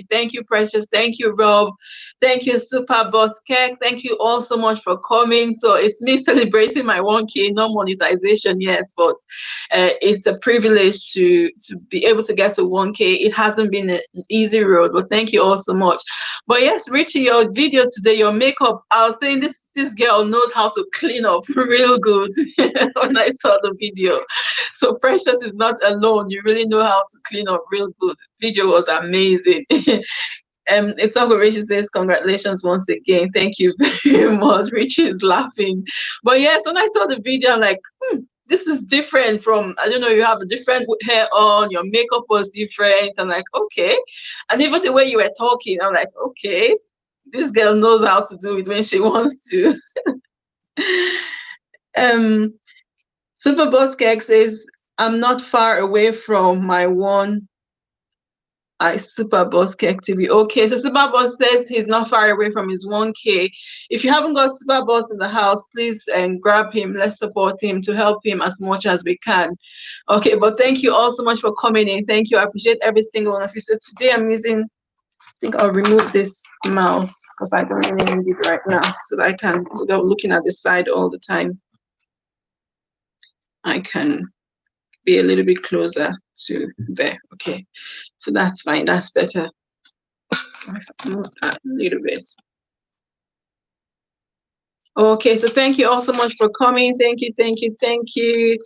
Thank you, Precious. Thank you, Rob. Thank you, Super Boss Cake. Thank you all so much for coming. So it's me celebrating my 1K, no monetization yet, but it's a privilege to be able to get to 1K. It hasn't been an easy road, but thank you all so much. But yes, Richie, your video today, your makeup, I was saying this girl knows how to clean up real good when I saw the video. So Precious is not alone. You really know how to clean up real good. Video was amazing. It's all Richie says, congratulations once again. Thank you very much. Richie is laughing. But yes, when I saw the video, I'm like, this is different from, I don't know, you have a different hair on, your makeup was different. I'm like, okay. And even the way you were talking, I'm like, okay, this girl knows how to do it when she wants to. um Super Boss Cake says, I'm not far away from my one. Super Boss Cake TV. Okay, so Super Boss says he's not far away from his 1K. If you haven't got Super Boss in the house, please grab him. Let's support him to help him as much as we can. Okay, but thank you all so much for coming in. Thank you. I appreciate every single one of you. So today I'm using, I think I'll remove this mouse because I don't really need it right now so that I can, without looking at the side all the time, I can be a little bit closer to there. Okay, so that's fine. That's better. Move that a little bit. Okay, so thank you all so much for coming. Thank you, thank you, thank you.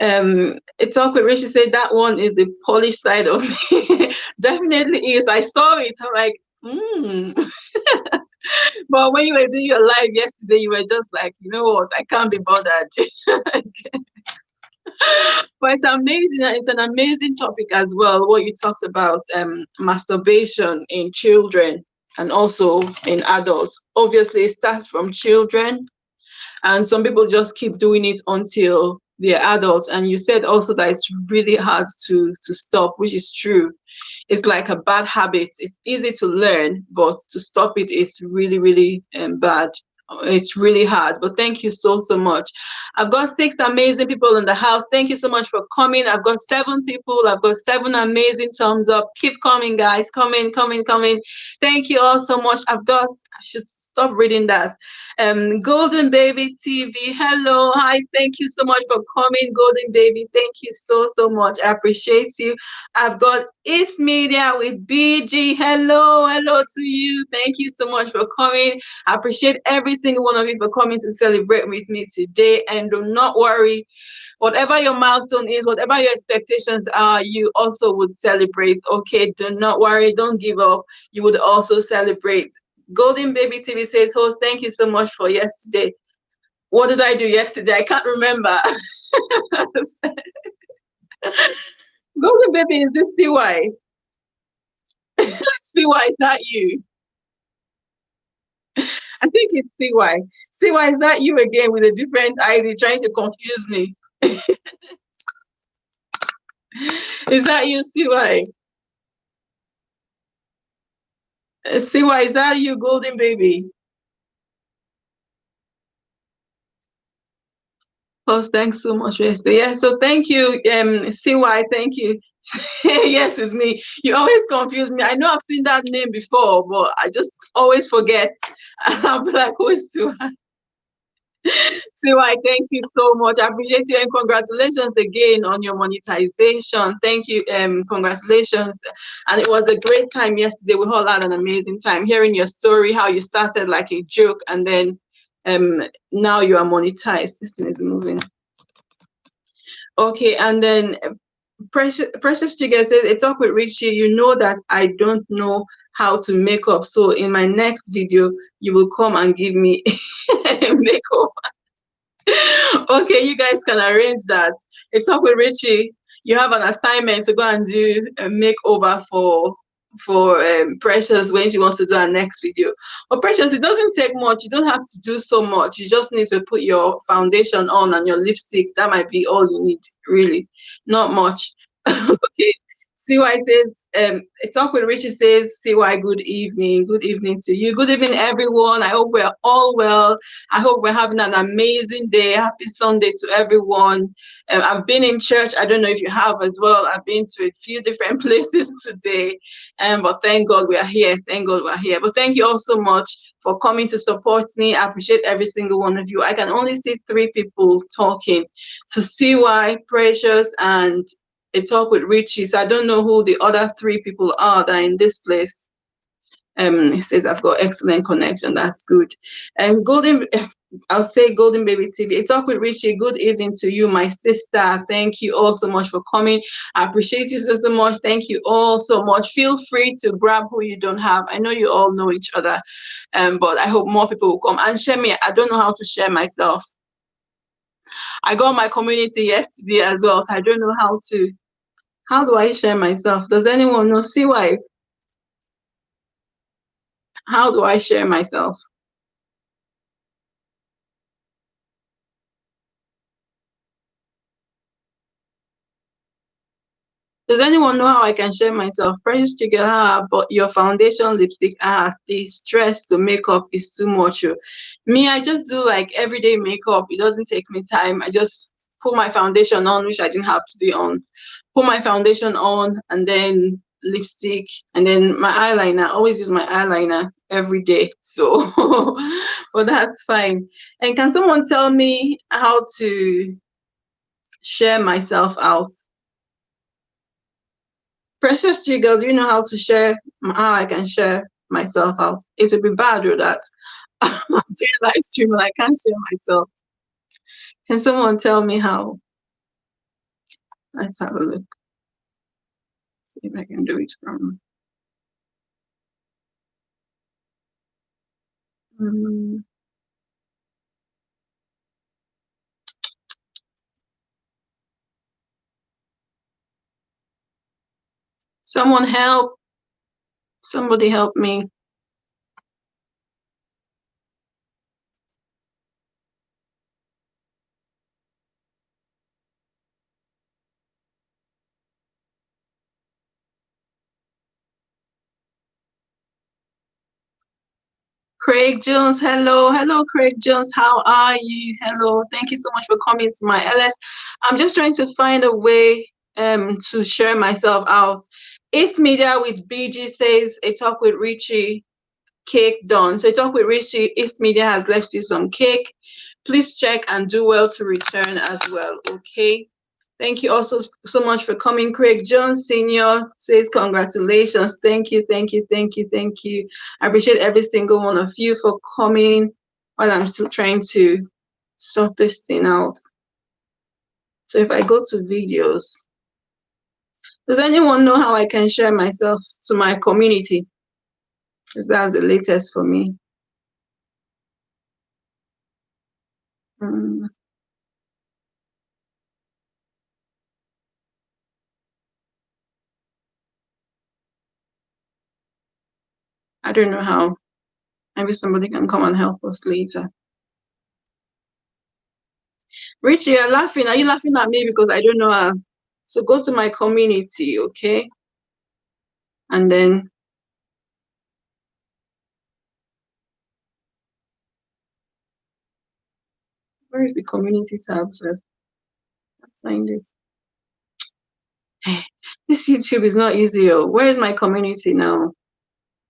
It's awkward. Rishi said that one is the polished side of me. Definitely is. I saw it. I'm like, But when you were doing your live yesterday, you were just like, you know what? I can't be bothered. But it's amazing. It's an amazing topic as well. What you talked about, masturbation in children and also in adults. Obviously, it starts from children, and some people just keep doing it until they're adults. And you said also that it's really hard to stop, which is true. It's like a bad habit. It's easy to learn, but to stop it is really, really bad. It's really hard. But thank you so, so much. I've got 6 amazing people in the house. Thank you so much for coming. I've got 7 people. I've got 7 amazing thumbs up. Keep coming, guys. Coming, coming, coming. Thank you all so much. I should stop reading that. Golden Baby TV, hello, hi, thank you so much for coming, Golden Baby. Thank you so, so much. I appreciate you. I've got East Media with BG. Hello, hello to you. Thank you so much for coming. I appreciate every single one of you for coming to celebrate with me today. And do not worry, whatever your milestone is, whatever your expectations are, you also would celebrate. Okay, do not worry, don't give up. You would also celebrate. Golden Baby TV says, host, thank you so much for yesterday. What did I do yesterday? I can't remember. Golden Baby, is this CY? CY, is that you? I think it's CY. CY, is that you again with a different ID trying to confuse me? Is that you, CY? CY, is that you, Golden Baby? Oh, thanks so much, yesterday. Yeah, so thank you, CY, thank you. Yes, it's me. You always confuse me. I know I've seen that name before, but I just always forget. I'll be like, who is CY? CY, thank you so much. I appreciate you and congratulations again on your monetization. Thank you. Congratulations. And it was a great time yesterday. We all had an amazing time hearing your story, how you started like a joke, and then now you are monetized. This thing is moving. Okay, and then Precious Chiga says, it's up with Richie. You know that I don't know how to make up. So in my next video, you will come and give me a makeover. Okay, you guys can arrange that. It's up with Richie. You have an assignment to go and do a makeover for Precious when she wants to do her next video. But Precious, it doesn't take much. You don't have to do so much. You just need to put your foundation on and your lipstick. That might be all you need, really. Not much. Okay. CY says, a talk with Richie says, CY, good evening. Good evening to you. Good evening, everyone. I hope we're all well. I hope we're having an amazing day. Happy Sunday to everyone. I've been in church. I don't know if you have as well. I've been to a few different places today. But thank God we are here. Thank God we're here. But thank you all so much for coming to support me. I appreciate every single one of you. I can only see 3 people talking. So CY, Precious, and a talk with Richie. So I don't know who the other 3 people are that are in this place. He says I've got excellent connection. That's good. Golden, I'll say Golden Baby TV. A talk with Richie. Good evening to you, my sister. Thank you all so much for coming. I appreciate you so much. Thank you all so much. Feel free to grab who you don't have. I know you all know each other, but I hope more people will come and share me. I don't know how to share myself. I got my community yesterday as well, so I don't know how to. How do I share myself? Does anyone know? CY, how do I share myself? Does anyone know how I can share myself? Precious Chigala, but your foundation lipstick, the stress to make up is too much. Me, I just do like everyday makeup. It doesn't take me time. I just put my foundation on, which I didn't have to do on. Put my foundation on and then lipstick and then my eyeliner. I always use my eyeliner every day. So, but that's fine. And can someone tell me how to share myself out? Precious Jiggle, do you know how to share, how I can share myself out? It would be bad with that. I'm doing live stream and I can't share myself. Can someone tell me how? Let's have a look. See if I can do it from. Um, Someone help. Somebody help me. Craig Jones, hello. Hello, Craig Jones. How are you? Hello. Thank you so much for coming to my LS. I'm just trying to find a way to share myself out. Ace Media with BG says a talk with Richie, cake done. So a talk with Richie, East Media has left you some cake. Please check and do well to return as well. Okay. Thank you also so much for coming. Craig Jones Sr. says congratulations. Thank you, thank you, thank you, thank you. I appreciate every single one of you for coming while I'm still trying to sort this thing out. So if I go to videos, does anyone know how I can share myself to my community? Because that's the latest for me. I don't know how. Maybe somebody can come and help us later. Richie, you're laughing. Are you laughing at me because I don't know how? So go to my community, okay? And then where is the community tab, sir? Let's find it. This YouTube is not easy. Oh. Where is my community now?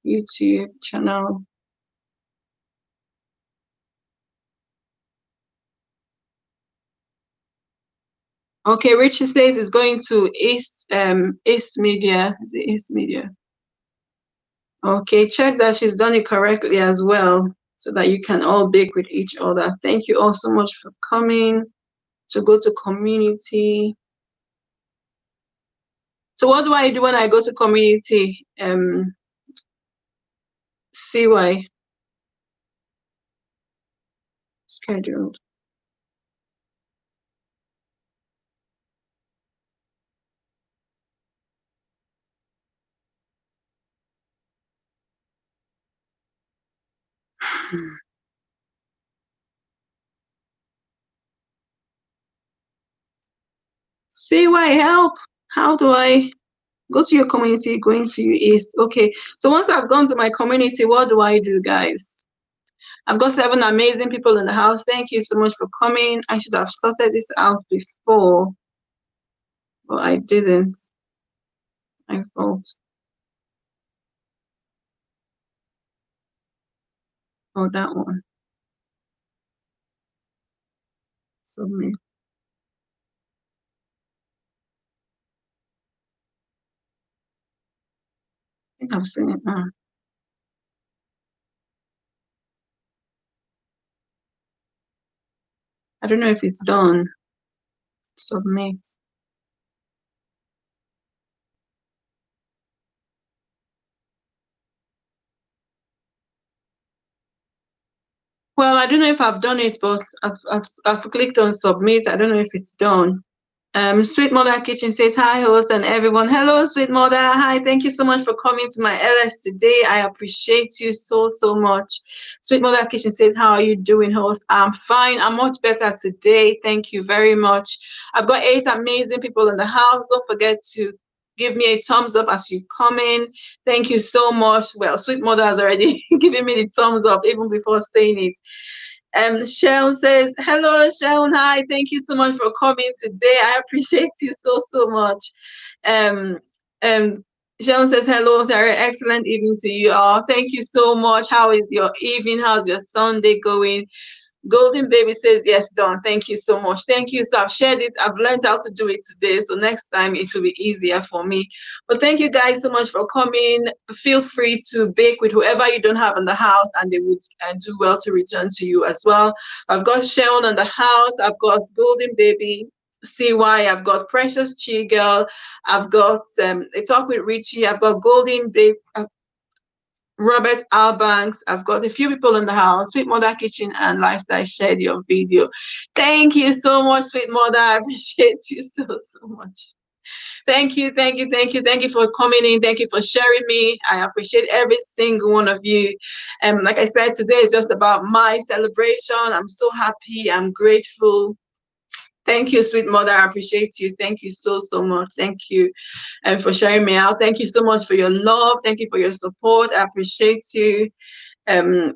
YouTube channel. Okay, Richie says it's going to East Media. Is it East Media? Okay, check that she's done it correctly as well, so that you can all bake with each other. Thank you all so much for coming. To go to community. So what do I do when I go to community? CY scheduled. CY help. How do I Go to your community, going to you East. Okay. So once I've gone to my community, what do I do, guys? I've got 7 amazing people in the house. Thank you so much for coming. I should have sorted this out before, but I didn't. My fault. Oh, that one. Submit. I think I've seen it now. I don't know if it's done. Submit. Well, I don't know if I've done it, but I've clicked on submit. I don't know if it's done. Sweet Mother Kitchen says hi, host and everyone. Hello, Sweet Mother. Hi, thank you so much for coming to my LS today. I appreciate you so much. Sweet Mother Kitchen says, how are you doing, host? I'm fine. I'm much better today. Thank you very much. I've got 8 amazing people in the house. Don't forget to give me a thumbs up as you come in. Thank you so much. Well, Sweet Mother has already given me the thumbs up even before saying it. Sharon says, hello, Sharon. Hi, thank you so much for coming today. I appreciate you so much. Um, Sharon says, hello, Sarah. Excellent evening to you all. Thank you so much. How is your evening? How's your Sunday going? Golden Baby says, yes, Dawn. Thank you so much. Thank you. So I've shared it. I've learned how to do it today. So next time it will be easier for me. But thank you guys so much for coming. Feel free to bake with whoever you don't have in the house, and they would do well to return to you as well. I've got Sharon in the house. I've got Golden Baby. CY, I've got Precious Chi Girl. I've got a Talk with Richie. I've got Golden Baby. Robert Albanks. I've got a few people in the house. Sweet Mother Kitchen and Lifestyle shared your video. Thank you so much, Sweet Mother. I appreciate you so much. Thank you for coming in. Thank you for sharing me. I appreciate every single one of you. Like I said, today is just about my celebration. I'm so happy. I'm grateful. Thank you, Sweet Mother. I appreciate you. Thank you so much. Thank you for sharing me out. Thank you so much for your love. Thank you for your support. I appreciate you.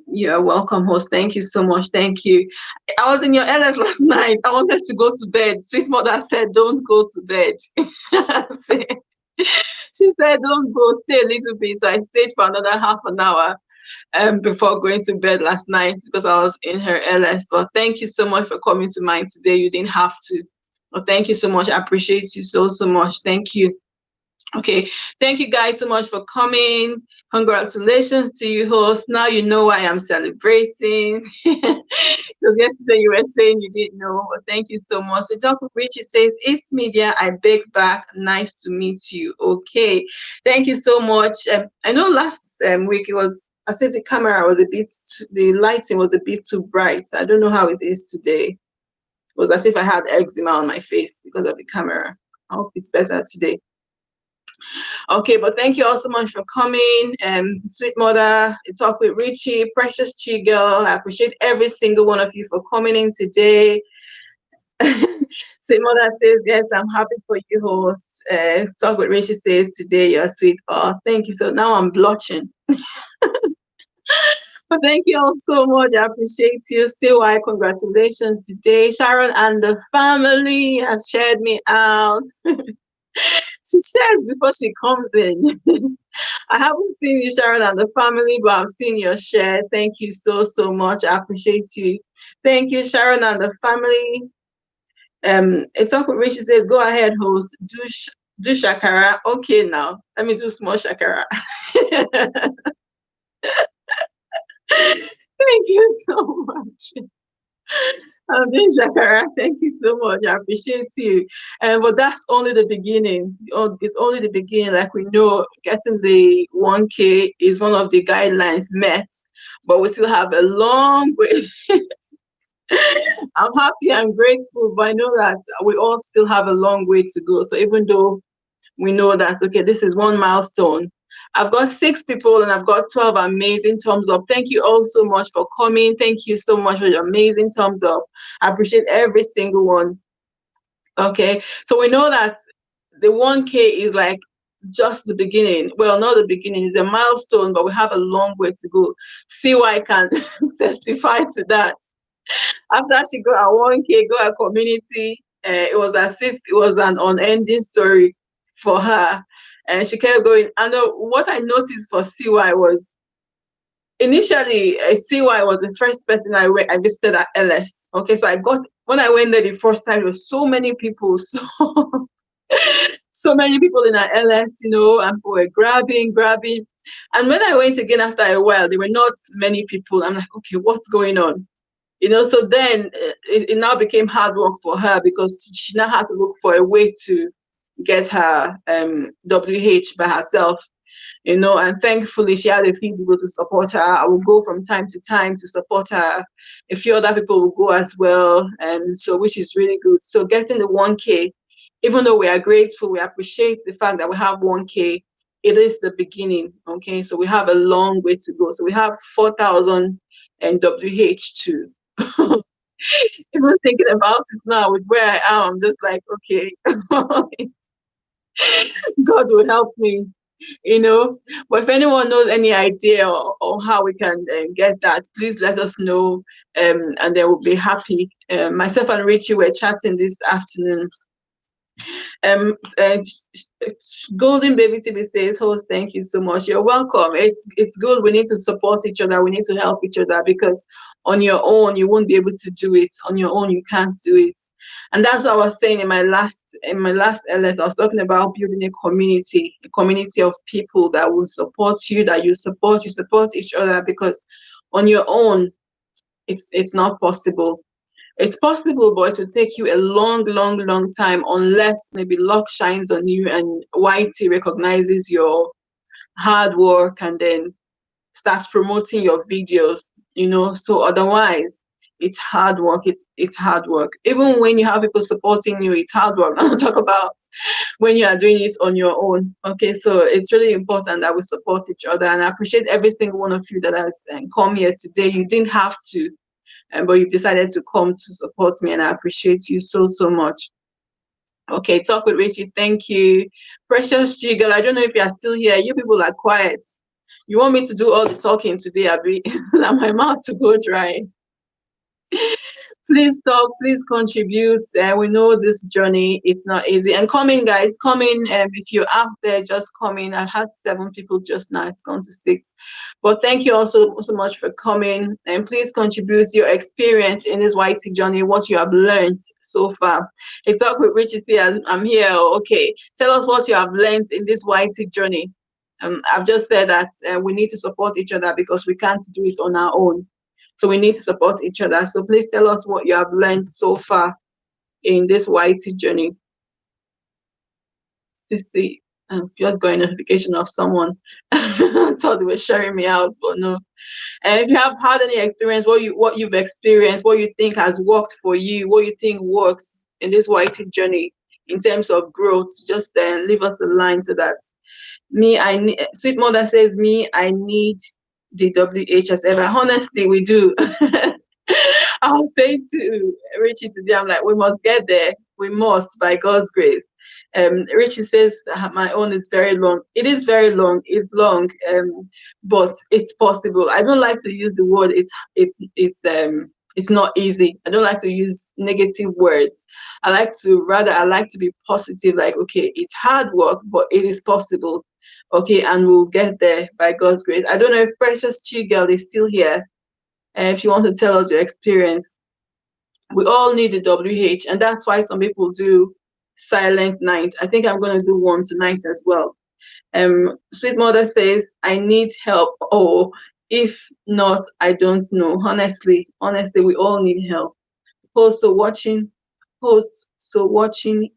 You're welcome, host. Thank you so much. Thank you. I was in your LS last night. I wanted to go to bed. Sweet Mother said, don't go to bed. She said, don't go, stay a little bit. So I stayed for another half an hour before going to bed last night because I was in her LS. But thank you so much for coming to mine today. You didn't have to. But thank you so much. I appreciate you so much. Thank you. Okay, thank you guys so much for coming. Congratulations to you, host. Now you know why I'm celebrating. Because yesterday you were saying you didn't know, but thank you so much. So Dr. Richie says, it's media, I beg back. Nice to meet you. Okay, thank you so much. I know last week it was as if the camera was the lighting was a bit too bright. I don't know how it is today. It was as if I had eczema on my face because of the camera. I hope it's better today. Okay, but thank you all so much for coming. Sweet Mother, Talk with Richie, Precious Chi Girl. I appreciate every single one of you for coming in today. Sweet Mother says, yes, I'm happy for you, host. Talk with Richie says, today you're sweet. Oh, thank you. So now I'm blushing. But thank you all so much. I appreciate you. CY, congratulations today. Sharon and the family has shared me out. She shares before she comes in. I haven't seen you, Sharon, and the family, but I've seen your share. Thank you so much. I appreciate you. Thank you, Sharon and the family. A Talk with Richie says, go ahead, host. Do shakara. Okay, now let me do small shakara. Thank you so much. I'm doing shakara. Thank you so much. I appreciate you. But that's only the beginning. It's only the beginning. Like we know, getting the 1K is one of the guidelines met, but we still have a long way. I'm happy and grateful, but I know that we all still have a long way to go. So even though we know that, okay, this is one milestone, I've got 6 people and I've got 12 amazing thumbs up. Thank you all so much for coming. Thank you so much for your amazing thumbs up. I appreciate every single one. Okay, so we know that the 1K is like just the beginning. Well, not the beginning, it's a milestone, but we have a long way to go. See why I can testify to that. After she got her 1K, got her community, it was as if it was an unending story for her. And she kept going. And what I noticed for CY was, initially, CY was the first person I visited at LS. Okay, so when I went there the first time, there was so many people, so many people in our LS, and people were grabbing. And when I went again after a while, there were not many people. I'm like, okay, what's going on? So then it now became hard work for her, because she now had to look for a way to get her WH by herself. And thankfully she had a few people to support her. I will go from time to time to support her. A few other people will go as well, and so, which is really good. So getting the 1K, even though we are grateful, we appreciate the fact that we have 1K, it is the beginning. Okay, so we have a long way to go. So we have 4,000 and WH to even thinking about it now with where I am, I'm just like, okay, God will help me. But if anyone knows any idea or how we can get that, please let us know, and then we'll be happy. Myself and Richie were chatting this afternoon. Uh, Golden Baby TV says, host, thank you so much. You're welcome. It's good. We need to support each other. We need to help each other, because on your own you won't be able to do it. On your own you can't do it. And that's what I was saying in my last LS. I was talking about building a community of people that will support you, that you support each other, because on your own it's not possible. It's possible, but it will take you a long, long, long time, unless maybe luck shines on you and YT recognizes your hard work and then starts promoting your videos, So otherwise, it's hard work. It's hard work. Even when you have people supporting you, it's hard work. I'm not talk about when you are doing it on your own. Okay, so it's really important that we support each other, and I appreciate every single one of you that has come here today. You didn't have to, but you decided to come to support me, and I appreciate you so, so much. Okay, talk with Richie. Thank you. Precious Jiggle, I don't know if you are still here. You people are quiet. You want me to do all the talking today, Abby? So that my mouth to go dry. Please talk, please contribute. We know this journey, it's not easy. And coming, guys, coming. If you're out there, just coming. I had 7 people just now, it's gone to 6. But thank you also so much for coming. And please contribute your experience in this YT journey, what you have learned so far. It's Talk with Richie. See, I'm here. Okay, tell us what you have learned in this YT journey. I've just said that we need to support each other, because we can't do it on our own. So we need to support each other. So please tell us what you have learned so far in this YT journey. Sissy, just got a notification of someone. Thought they were sharing me out, but no. And if you have had any experience, what you've experienced, what you think has worked for you, what you think works in this YT journey in terms of growth, just then leave us a line, so that Sweet Mother says, I need the WH as ever. Honestly, we do. I was saying to Richie today, I'm like, we must get there. We must, by God's grace. Richie says my own is very long. It is very long. It's long, but it's possible. I don't like to use the word it's not easy. I don't like to use negative words. I like to be positive. Like, okay, it's hard work, but it is possible. Okay, and we'll get there by God's grace. I don't know if Precious Chigirl is still here. If you want to tell us your experience. We all need the WH, and that's why some people do silent night. I think I'm going to do one tonight as well. Sweet Mother says, I need help. Oh, if not, I don't know. Honestly, we all need help. Post so watching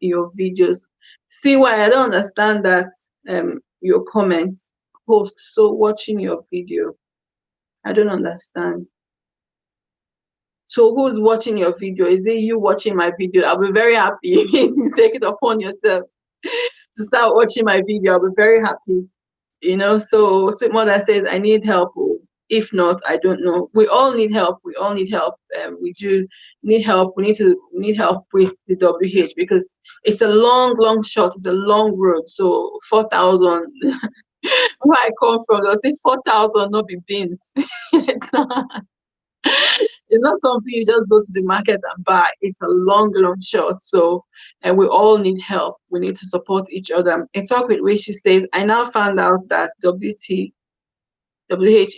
your videos. See why I don't understand that your comments. Post so watching your video. I don't understand. So who's watching your video? Is it you watching my video? I'll be very happy if you take it upon yourself to start watching my video. I'll be very happy. So Sweet Mother says, I need help. If not, I don't know. We all need help. We all need help. We do need help. We need help with the WH, because it's a long shot. It's a long road. So 4,000. Where I come from, they'll say 4,000, not be beans. It's not, it's not something you just go to the market and buy. It's a long shot. So, and we all need help. We need to support each other. A talk with which she says, I now found out that WH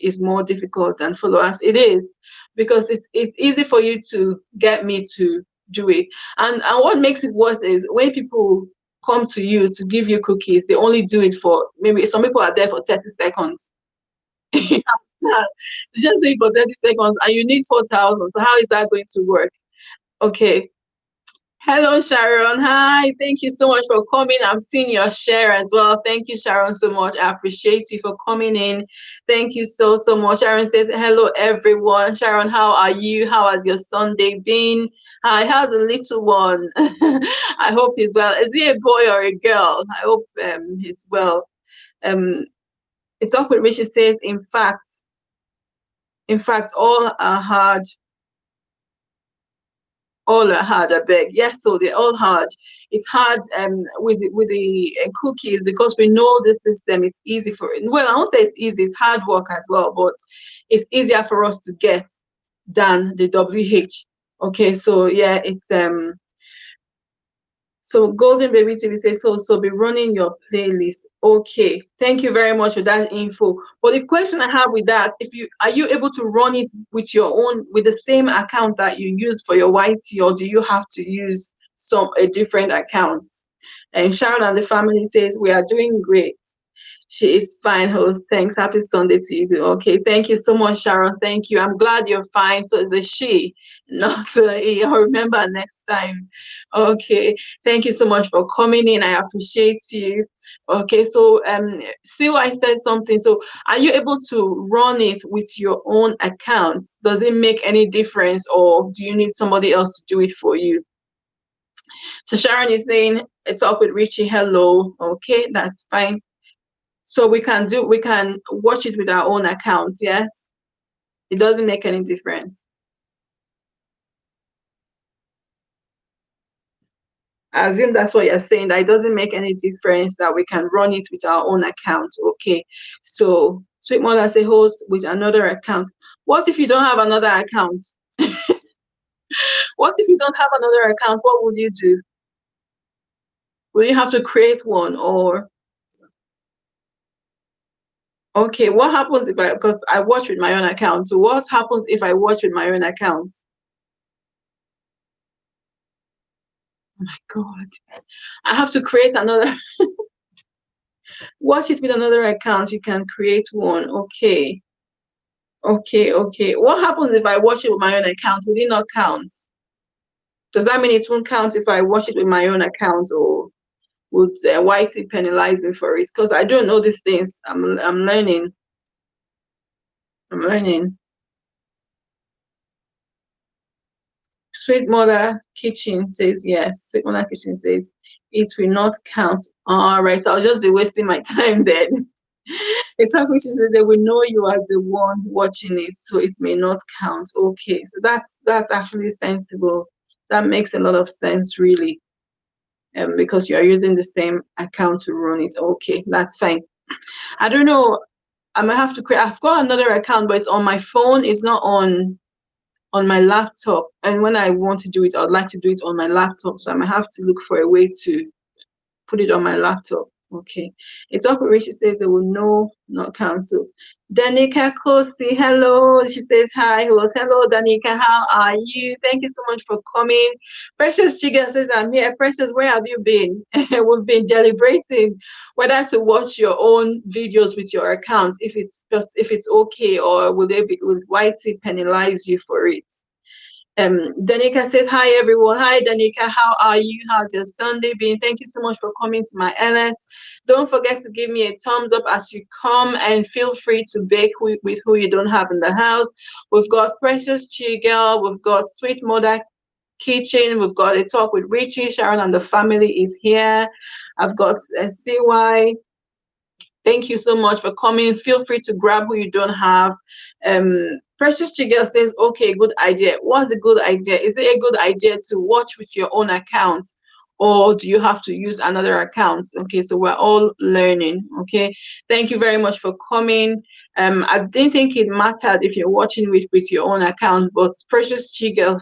is more difficult than followers. It is, because it's easy for you to get me to do it. And what makes it worse is when people come to you to give you cookies, they only do it for, maybe some people are there for 30 seconds. Just do it for 30 seconds and you need 4,000. So how is that going to work? Okay. Hello, Sharon. Hi. Thank you so much for coming. I've seen your share as well. Thank you, Sharon, so much. I appreciate you for coming in. Thank you so much. Sharon says, hello, everyone. Sharon, how are you? How has your Sunday been? Hi, how's the little one? I hope he's well. Is he a boy or a girl? I hope he's well. It's awkward when she says, in fact, all are hard. All are hard, I beg. Yes, so they're all hard. It's hard with the cookies, because we know the system. It's easy for it. Well, I won't say it's easy. It's hard work as well, but it's easier for us to get than the WH. Okay, so yeah, it's so Golden Baby TV says, so be running your playlist. Okay, thank you very much for that info. But the question I have with that, are you able to run it with your own, with the same account that you use for your YT, or do you have to use a different account? And Sharon and the family says, we are doing great. She is fine, host. Thanks. Happy Sunday to you too. Okay, thank you so much, Sharon. Thank you. I'm glad you're fine. So it's a she, not a he. I'll remember next time. Okay, thank you so much for coming in. I appreciate you. Okay, so see, I said something. So are you able to run it with your own account? Does it make any difference, or do you need somebody else to do it for you? So Sharon is saying, talk with Richie. Hello. Okay, that's fine. So we can watch it with our own accounts, yes? It doesn't make any difference. I assume that's what you're saying, that it doesn't make any difference, that we can run it with our own account. Okay. So Sweet Mother say host with another account. What if you don't have another account? What if you don't have another account? What would you do? Will you have to create one, or okay, what happens if because I watch with my own account. So what happens if I watch with my own account? Oh my God. I have to create another. Watch it with another account. You can create one. Okay. Okay. What happens if I watch it with my own account? Will it not count? Does that mean it won't count if I watch it with my own account, or would YT penalize me for it? Because I don't know these things. I'm learning. I'm learning. Sweet Mother Kitchen says yes. Sweet Mother Kitchen says it will not count. All right, so I'll just be wasting my time then. It's like she says they will know you are the one watching it, so it may not count. Okay, so that's actually sensible. That makes a lot of sense, really, because you are using the same account to run it. Okay, that's fine. I don't know. I might have to create. I've got another account, but it's on my phone. It's not on my laptop. And when I want to do it, I'd like to do it on my laptop. So I might have to look for a way to put it on my laptop. Okay. It's awkward when she says they will no, not cancel. Danica Kosi, hello. She says hi. Hello, Danica. How are you? Thank you so much for coming. Precious Chiga says, I'm here. Precious, where have you been? We've been deliberating whether to watch your own videos with your accounts, if it's okay, or will YT penalize you for it? Danica says, hi everyone. Hi Danica, how are you? How's your Sunday been? Thank you so much for coming to my LS. Don't forget to give me a thumbs up as you come, and feel free to bake with who you don't have in the house. We've got Precious Chigel, we've got Sweet Mother Kitchen, we've got a talk with Richie. Sharon and the family is here. I've got CY. Thank you so much for coming. Feel free to grab who you don't have. Precious Chigel says, okay, good idea. What's a good idea? Is it a good idea to watch with your own account, or do you have to use another account? Okay, so we're all learning. Okay, thank you very much for coming. I didn't think it mattered if you're watching with your own account, but Precious Chigel,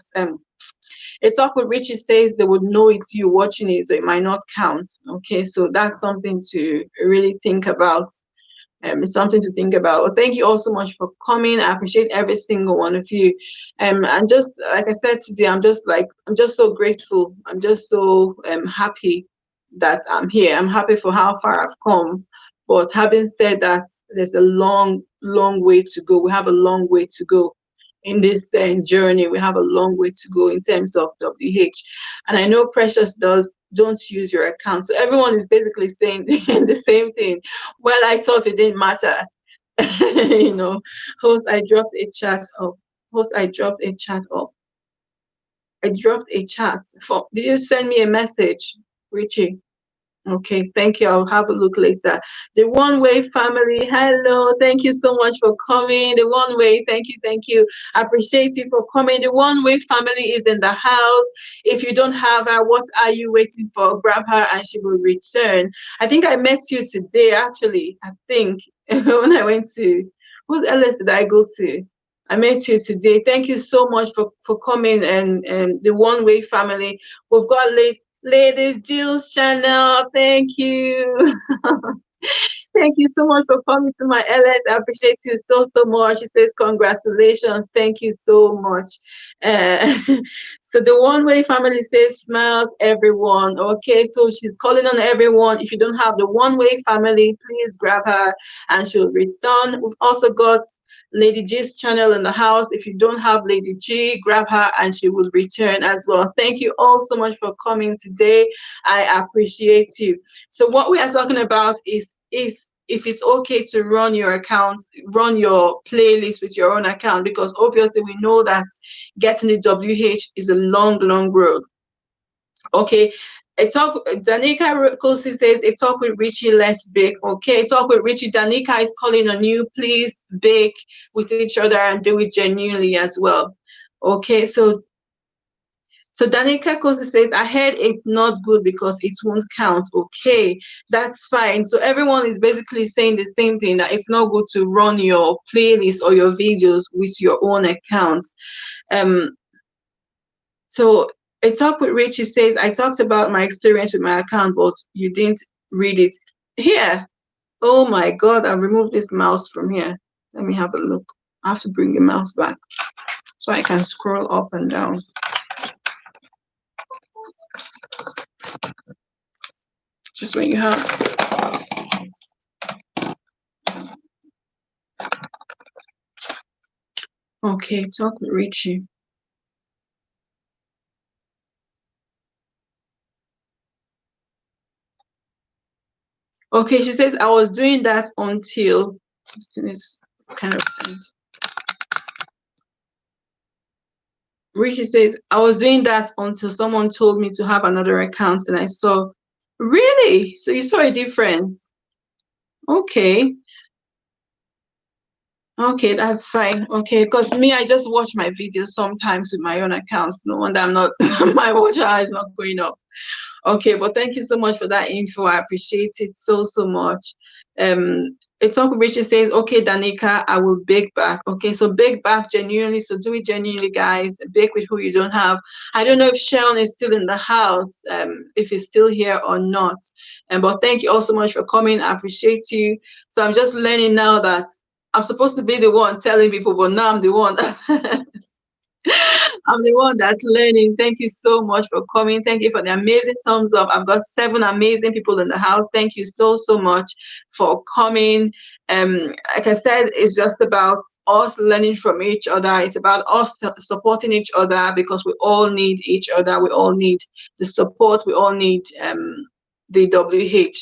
a talk with Richie says they would know it's you watching it, so it might not count. Okay, so that's something to really think about. It's something to think about. Well, thank you all so much for coming. I appreciate every single one of you. And just like I said today, I'm just so grateful. I'm just so happy that I'm here. I'm happy for how far I've come. But having said that, there's a long, long way to go. We have a long way to go in this journey. We have a long way to go in terms of WH. And I know Precious does don't use your account. So everyone is basically saying the same thing. Well, I thought it didn't matter. You know, host, I dropped a chat up. Host, I dropped a chat up. I dropped a chat. Did you send me a message, Richie? Okay, thank you. I'll have a look later. The One Way family, hello. Thank you so much for coming. The One Way, thank you, thank you. I appreciate you for coming. The One Way family is in the house. If you don't have her, what are you waiting for? Grab her and she will return. I think I met you today, actually. I think when I went to, whose LS did I go to? I met you today. Thank you so much for coming and the One Way family. We've got Ladies Jill's channel. Thank you. Thank you so much for coming to my LS. I appreciate you so much. She says, congratulations. Thank you so much. Uh, so the One Way family says, smiles, everyone. Okay, so she's calling on everyone. If you don't have the One Way family, please grab her and she'll return. We've also got Lady G's channel in the house. If you don't have Lady G, grab her and she will return as well. Thank you all so much for coming today. I appreciate you. So what we are talking about is if it's okay to run your account, run your playlist with your own account, because obviously we know that getting the WH is a long road. Okay, Danica Kosi says, a talk with Richie, let's bake. Okay, talk with Richie. Danica is calling on you. Please bake with each other and do it genuinely as well. Okay, so Danica Kosi says, I heard it's not good because it won't count. Okay, that's fine. So everyone is basically saying the same thing, that it's not good to run your playlist or your videos with your own account. So a talk with Richie says, I talked about my experience with my account, but you didn't read it. Here. Oh my God, I removed this mouse from here. Let me have a look. I have to bring the mouse back so I can scroll up and down. Just when you have. Okay, talk with Richie. Okay, she says, I was doing that until this thing is kind of faint. Richie says, I was doing that until someone told me to have another account and I saw. Really? So you saw a difference? Okay. Okay, that's fine. Okay, because me, I just watch my videos sometimes with my own account. No wonder I'm not, my watch hour is not going up. Okay, but thank you so much for that info. I appreciate it so much. A talk Richard says, okay, Danica, I will bake back. Okay, so bake back genuinely. So do it genuinely, guys. Bake with who you don't have. I don't know if Sharon is still in the house, if he's still here or not. But thank you all so much for coming. I appreciate you. So I'm just learning now that I'm supposed to be the one telling people, but now I'm the one. I'm the one that's learning. Thank you so much for coming. Thank you for the amazing thumbs up. I've got 7 amazing people in the house. Thank you so much for coming. Like I said, it's just about us learning from each other. It's about us supporting each other, because we all need each other. We all need the support. We all need the WH.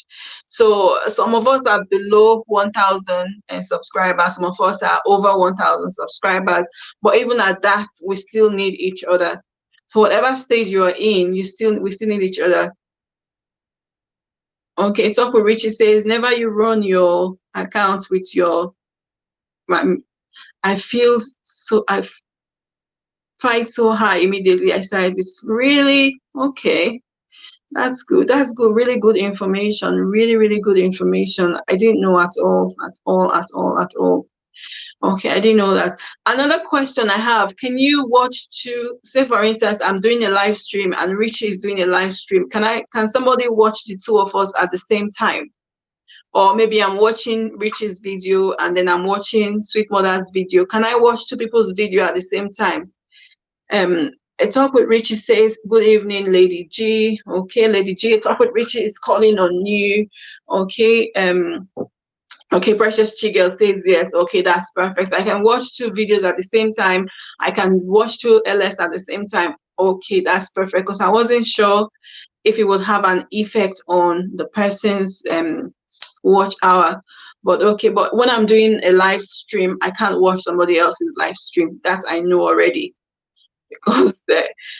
So some of us are below 1,000 subscribers. Some of us are over 1,000 subscribers. But even at that, we still need each other. So whatever stage you are in, we still need each other. Okay, Talk with Richie says, never you run your account with your, I feel so, I fight so high immediately. I said, it's really okay. That's good. That's good. Really good information. Really, really good information. I didn't know at all, at all, at all, at all. Okay, I didn't know that. Another question I have, can you watch two, say for instance, I'm doing a live stream and Richie is doing a live stream. Can somebody watch the two of us at the same time? Or maybe I'm watching Richie's video and then I'm watching Sweet Mother's video. Can I watch two people's video at the same time? A Talk with Richie says, good evening, Lady G. Okay, Lady G, A Talk with Richie is calling on you. Okay, okay, Precious Chigel says yes. Okay, that's perfect. So I can watch two videos at the same time. I can watch two LS at the same time. Okay, that's perfect, because I wasn't sure if it would have an effect on the person's watch hour. But okay, but when I'm doing a live stream, I can't watch somebody else's live stream. That I know already, because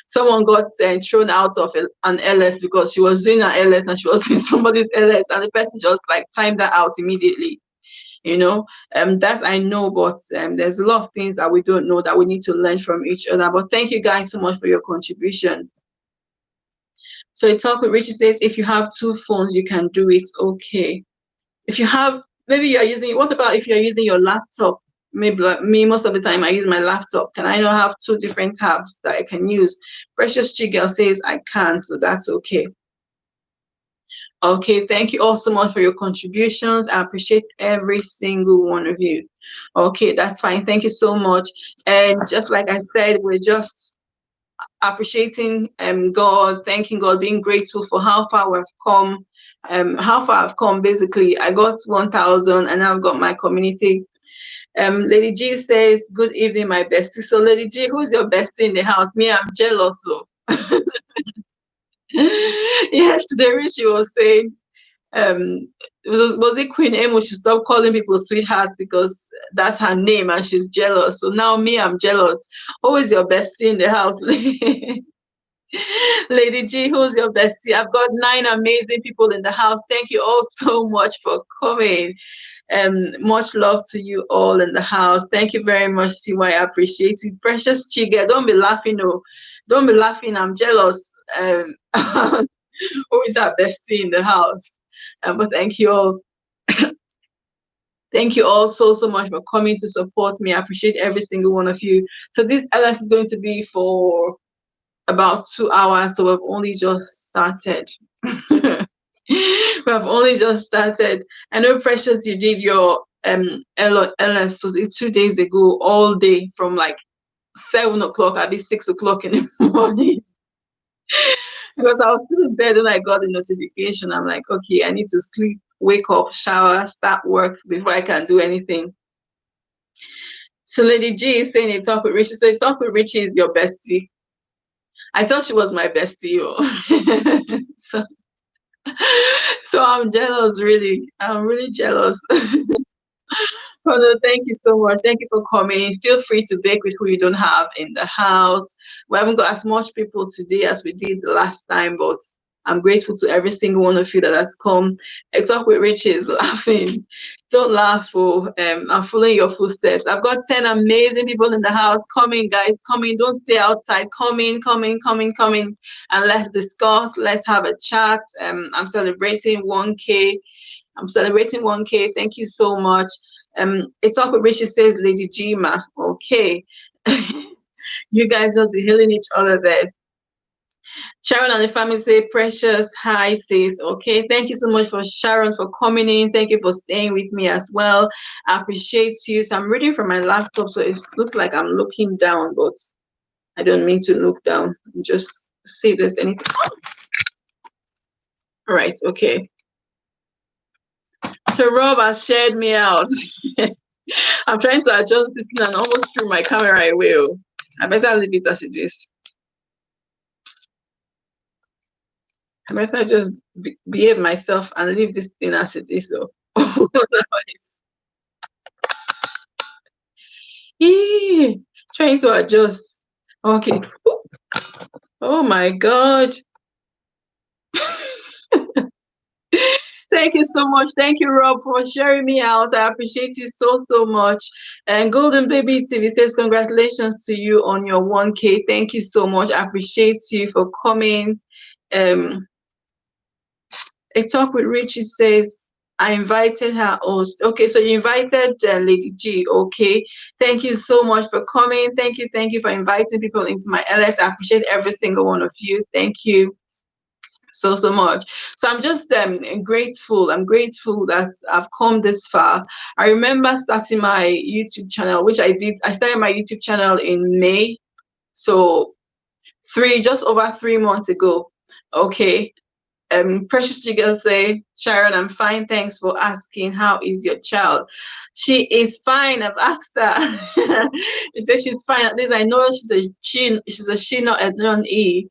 someone got thrown out of an LS because she was doing an LS and she was in somebody's LS, and the person just like timed that out immediately. That I know, but there's a lot of things that we don't know that we need to learn from each other. But thank you guys so much for your contribution. So A Talk with Richie says, if you have two phones, you can do it. Okay. If you have, maybe you're using, what about if you're using your laptop? Maybe like me, most of the time I use my laptop. Can I not have two different tabs that I can use? Precious Chigel says I can, so that's okay. Okay, thank you all so much for your contributions. I appreciate every single one of you. Okay, that's fine. Thank you so much. And just like I said, we're just appreciating God, thanking God, being grateful for how far we've come. How far I've come, basically. I got 1,000 and now I've got my community. Lady G says, good evening, my bestie. So Lady G, who's your bestie in the house? Me, I'm jealous. So yes, today she was saying, was it Queen Emo? She stopped calling people sweethearts because that's her name and she's jealous. So now me, I'm jealous. Who is your bestie in the house? Lady G, who's your bestie? I've got 9 amazing people in the house. Thank you all so much for coming. Much love to you all in the house. Thank you very much, CY. I appreciate you. Precious Chiga, don't be laughing. No, don't be laughing. I'm jealous. Who is our bestie in the house? But thank you all. Thank you all so much for coming to support me. I appreciate every single one of you. So this LS is going to be for about 2 hours, so we've only just started. We have only just started. I know, Precious, you did your LS, was it 2 days ago, all day from like 7 o'clock, at least 6 o'clock in the morning. Because I was still in bed when I got the notification. I'm like, okay, I need to sleep, wake up, shower, start work before I can do anything. So Lady G is saying A Talk with Richie. So A Talk with Richie is your bestie. I thought she was my bestie. So I'm jealous, really. I'm really jealous. Oh, no, thank you so much. Thank you for coming. Feel free to bake with who you don't have in the house. We haven't got as much people today as we did the last time, but I'm grateful to every single one of you that has come. I Talk with Richie is laughing. Don't laugh, I'm following your footsteps. I've got 10 amazing people in the house. Coming, guys, coming. Don't stay outside. Coming. And let's discuss. Let's have a chat. I'm celebrating 1K. I'm celebrating 1K. Thank you so much. A Talk with Richie says, Lady Gma. Okay. You guys just be healing each other there. Sharon and the family say, Precious, hi, sis. Okay. Thank you so much for Sharon for coming in. Thank you for staying with me as well. I appreciate you. So I'm reading from my laptop, so it looks like I'm looking down, but I don't mean to look down. Just see if there's anything. All right. Okay. So Rob has shared me out. I'm trying to adjust this thing and almost threw my camera away. I better leave it as it is. I better just behave myself and leave this thing as it is. So otherwise, trying to adjust. Okay. Oh my God. Thank you so much. Thank you, Rob, for sharing me out. I appreciate you so, so much. And Golden Baby TV says, congratulations to you on your 1K. Thank you so much. I appreciate you for coming. A Talk with Richie says, I invited her host. Okay, so you invited Lady G. Okay, thank you so much for coming. Thank you for inviting people into my LS. I appreciate every single one of you. Thank you so, so much. So I'm just grateful. I'm grateful that I've come this far. I remember starting my YouTube channel, which I did. I started my YouTube channel in May, so just over 3 months ago. Okay. Precious Jiggle say, Sharon, I'm fine. Thanks for asking. How is your child? She is fine. I've asked her. She said she's fine. At least I know she's a she, not a non-E.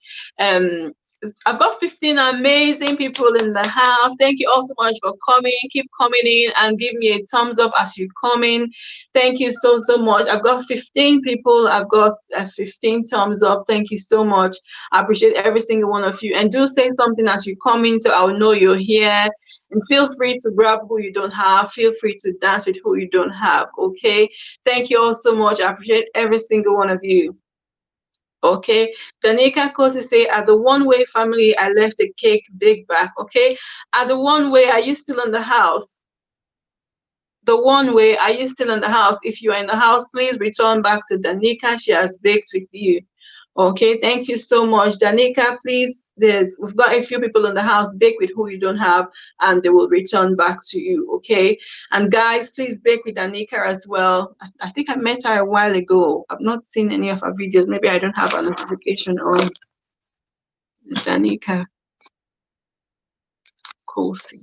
I've got 15 amazing people in the house. Thank you all so much for coming. Keep coming in and give me a thumbs up as you come in. Thank you so, so much. I've got 15 people. I've got 15 thumbs up. Thank you so much. I appreciate every single one of you. And do say something as you come in so I'll know you're here. And feel free to grab who you don't have. Feel free to dance with who you don't have. Okay? Thank you all so much. I appreciate every single one of you. Okay, Danica Kosi say, at the One Way family, I left a cake big back. Okay, at the One Way, are you still in the house? The One Way, are you still in the house? If you are in the house, please return back to Danica. She has baked with you. Okay, thank you so much, Danica. Please, we've got a few people in the house. Bake with who you don't have, and they will return back to you. Okay, and guys, please bake with Danica as well. I think I met her a while ago. I've not seen any of her videos. Maybe I don't have a notification on. Danica Kosi.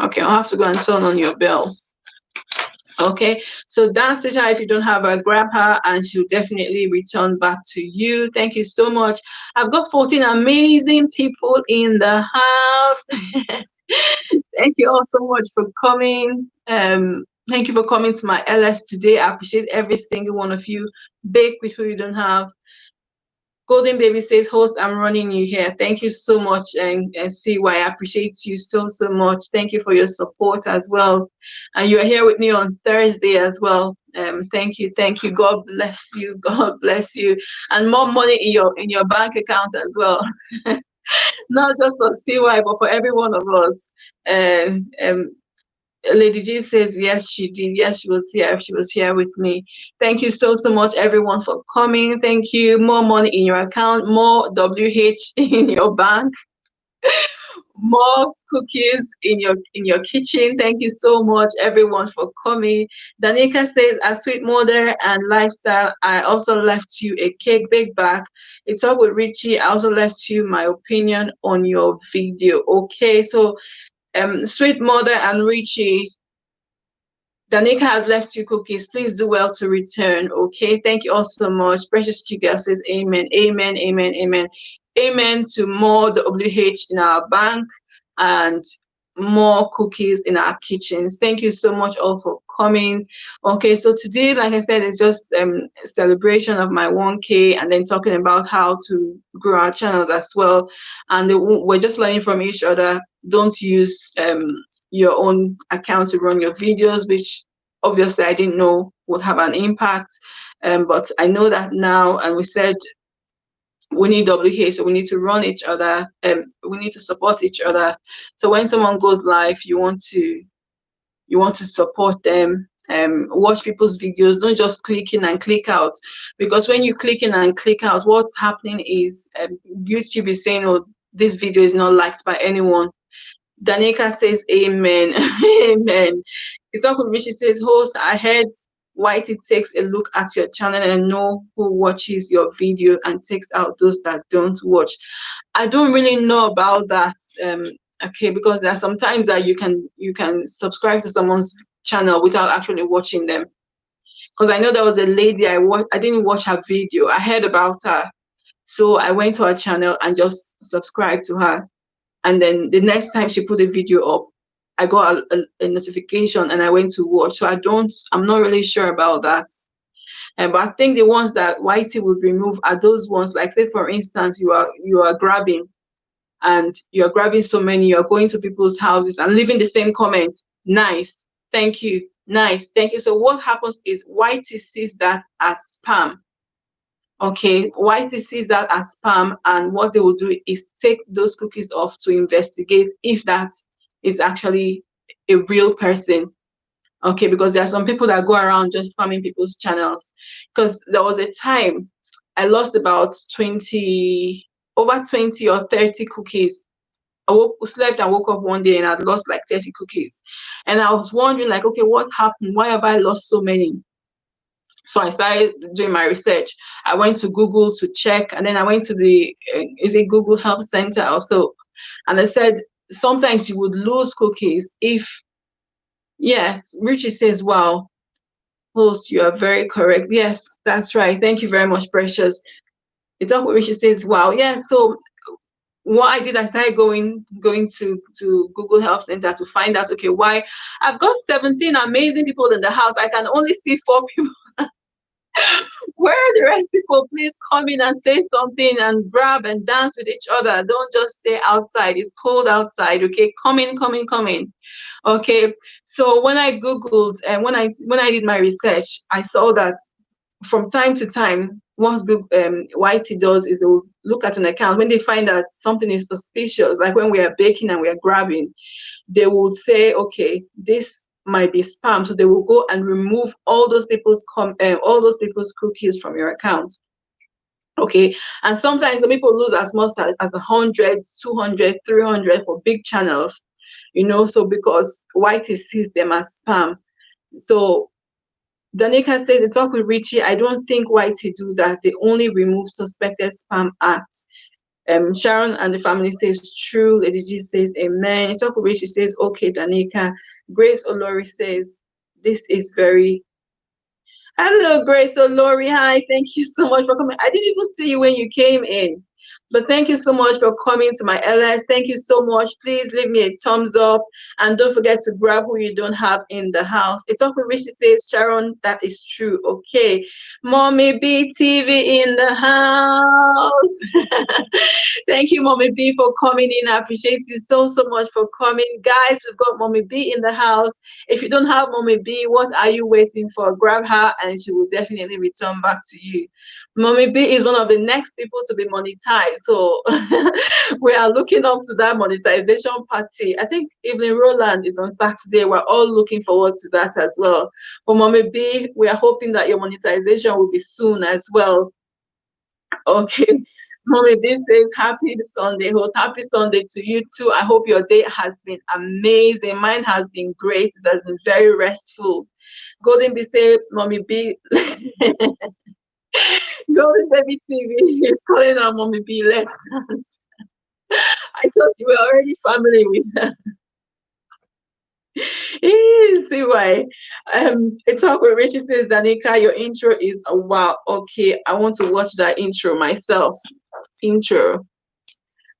Okay, I'll have to go and turn on your bell. Okay, so dance with her. If you don't have her, grab her and she'll definitely return back to you. Thank you so much. I've got 14 amazing people in the house. Thank you all so much for coming. Thank you for coming to my LS today. I appreciate every single one of you. Bake with who you don't have. Golden Baby says, host, I'm running you here. Thank you so much, and CY, I appreciate you so, so much. Thank you for your support as well. And you are here with me on Thursday as well. Thank you. God bless you. God bless you. And more money in your bank account as well. Not just for CY, but for every one of us. Lady G says, yes, she did. Yes, she was here. She was here with me. Thank you so, so much, everyone, for coming. Thank you. More money in your account, more WH in your bank, more cookies in your kitchen. Thank you so much, everyone, for coming. Danica says, as sweet mother and lifestyle, I also left you a cake bake back. A Talk with Richie, I also left you my opinion on your video. Okay, so sweet mother and Richie, Danica has left you cookies. Please do well to return. Okay, thank you all so much. Precious Chica says amen, amen, amen, amen, amen to more WH in our bank and more cookies in our kitchens. Thank you so much all for coming. Okay, so today, like I said, it's just a celebration of my 1K and then talking about how to grow our channels as well. And we're just learning from each other. Don't use your own account to run your videos, which obviously I didn't know would have an impact, but I know that now. And we said we need WH, so we need to run each other, we need to support each other. So when someone goes live, you want to support them. Watch people's videos, don't just click in and click out, because when you click in and click out, what's happening is YouTube is saying, oh, this video is not liked by anyone. Danica says amen. Amen. The Talk with Richie says, host, I heard Whitey takes a look at your channel and know who watches your video and takes out those that don't watch. I don't really know about that. Okay, because there are some times that you can subscribe to someone's channel without actually watching them. Because I know there was a lady I didn't watch her video. I heard about her, so I went to her channel and just subscribed to her. And then the next time she put a video up, I got a notification and I went to watch. So I'm not really sure about that. But I think the ones that Whitey would remove are those ones, like say for instance, you are grabbing and you're grabbing so many, you're going to people's houses and leaving the same comment. Nice, thank you. Nice, thank you. So what happens is Whitey sees that as spam. Okay, Whitey sees that as spam, and what they will do is take those cookies off to investigate if that is actually a real person. Okay, because there are some people that go around just spamming people's channels. Because there was a time I lost about 20, over 20 or 30 cookies. Slept and woke up one day and I'd lost like 30 cookies. And I was wondering, like, okay, what's happened? Why have I lost so many? So I started doing my research. I went to Google to check, and then I went to the is it Google Help Center also, and they said sometimes you would lose cookies if, yes, Richie says, wow, host, you are very correct. Yes, that's right. Thank you very much, Precious. It's up with Richie says, wow, yeah. So what I did, I started going to Google Help Center to find out, okay, why I've got 17 amazing people in the house. I can only see 4 people. Where are the rest people? Please come in and say something and grab and dance with each other. Don't just stay outside. It's cold outside. Okay, come in, come in, come in. Okay. So when I Googled and when I did my research, I saw that from time to time, what Whitey does is they will look at an account. When they find that something is suspicious, like when we are baking and we are grabbing, they will say, okay, this might be spam. So they will go and remove all those people's cookies from your account. Okay, and sometimes some people lose as much as 100, 200, 300 for big channels, so because Whitey sees them as spam. So Danica said, the talk with Richie, I don't think Whitey do that. They only remove suspected spam acts. Sharon and the family says true. Lady G says amen. The talk with Richie says okay, Danica. Grace Olori says this is very. Hello, Grace Olori. Hi, thank you so much for coming. I didn't even see you when you came in. But thank you so much for coming to my LS. Thank you so much. Please leave me a thumbs up. And don't forget to grab who you don't have in the house. It's up with Richie says, Sharon, that is true. Okay. Mommy B TV in the house. Thank you, Mommy B, for coming in. I appreciate you so much for coming. Guys, we've got Mommy B in the house. If you don't have Mommy B, what are you waiting for? Grab her and she will definitely return back to you. Mommy B is one of the next people to be monetized. So we are looking up to that monetization party. I think Evelyn Roland is on Saturday. We're all looking forward to that as well. For Mommy B, we are hoping that your monetization will be soon as well. Okay. Mommy B says, happy Sunday, host. Happy Sunday to you too. I hope your day has been amazing. Mine has been great. It has been very restful. Golden B says, Mommy B. Golden Baby TV is calling her Mommy B. Let's dance. I thought you were already family with her. See why. A talk with Richie says, Danica, your intro is a wow. Okay, I want to watch that intro myself. Intro.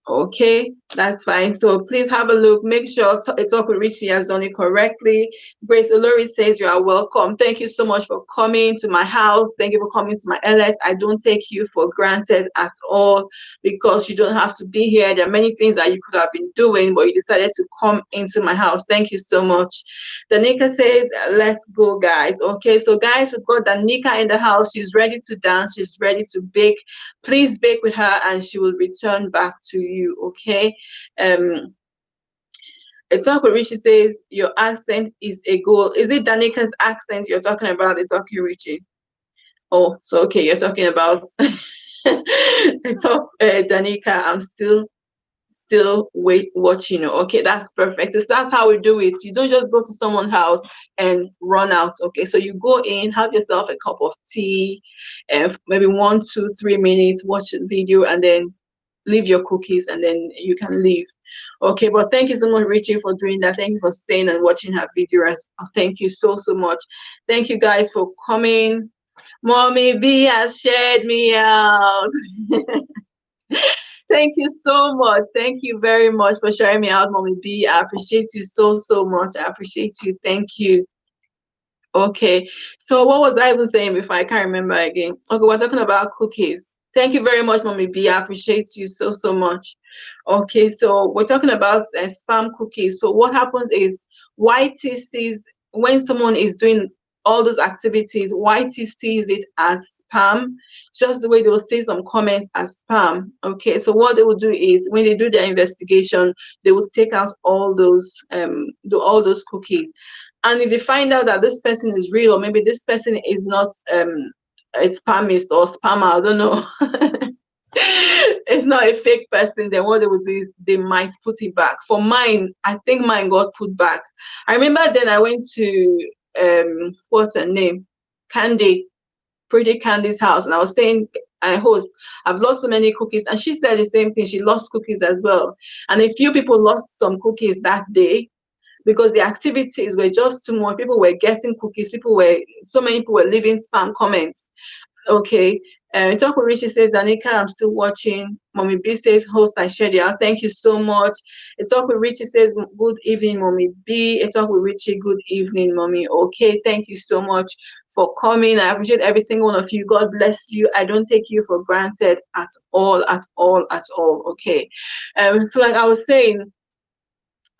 Okay, that's fine. So please have a look. Make sure a talk with Richie has done it correctly. Grace Olori says you are welcome. Thank you so much for coming to my house. Thank you for coming to my LS. I don't take you for granted at all because you don't have to be here. There are many things that you could have been doing, but you decided to come into my house. Thank you so much. Danica says, let's go, guys. Okay, so guys, we've got Danica in the house. She's ready to dance. She's ready to bake. Please bake with her and she will return back to you. Okay. A talk with Richie says your accent is a goal. Is it Danica's accent you're talking about? It's talking Richie. Oh, so okay, you're talking about Danica. I'm still watching you. Okay, that's perfect. So that's how we do it. You don't just go to someone's house and run out. Okay, so you go in, have yourself a cup of tea, and maybe 1, 2, 3 minutes, watch the video, and then leave your cookies, and then you can leave. Okay, but thank you so much, Richie, for doing that. Thank you for staying and watching her video. Thank you so much. Thank you guys for coming. Mommy B has shared me out. Thank you so much. Thank you very much for sharing me out, Mommy B. I appreciate you so much. I appreciate you. Thank you. Okay, so what was I even saying before? I can't remember again. Okay, we're talking about cookies. Thank you very much, Mommy B. I appreciate you so, so much. Okay, so we're talking about spam cookies. So what happens is YT sees when someone is doing all those activities, YT sees it as spam, just the way they will see some comments as spam. Okay, so what they will do is when they do their investigation, they will take out all those cookies. And if they find out that this person is real, or maybe this person is not a spamist or spammer, I don't know. It's not a fake person, then what they would do is they might put it back. For mine, I think mine got put back. I remember then I went to what's her name? Candy, Pretty Candy's house, and I was saying, I host, I've lost so many cookies, and she said the same thing. She lost cookies as well. And a few people lost some cookies that day because the activities were just too much. People were getting cookies, so many people were leaving spam comments. Okay. Talk with Richie says, Danica, I'm still watching. Mommy B says, host, I shared it out. Thank you so much. Talk with Richie says, good evening, Mommy B. Talk with Richie, good evening, Mommy. Okay, thank you so much for coming. I appreciate every single one of you. God bless you. I don't take you for granted at all, at all, at all. Okay. So like I was saying,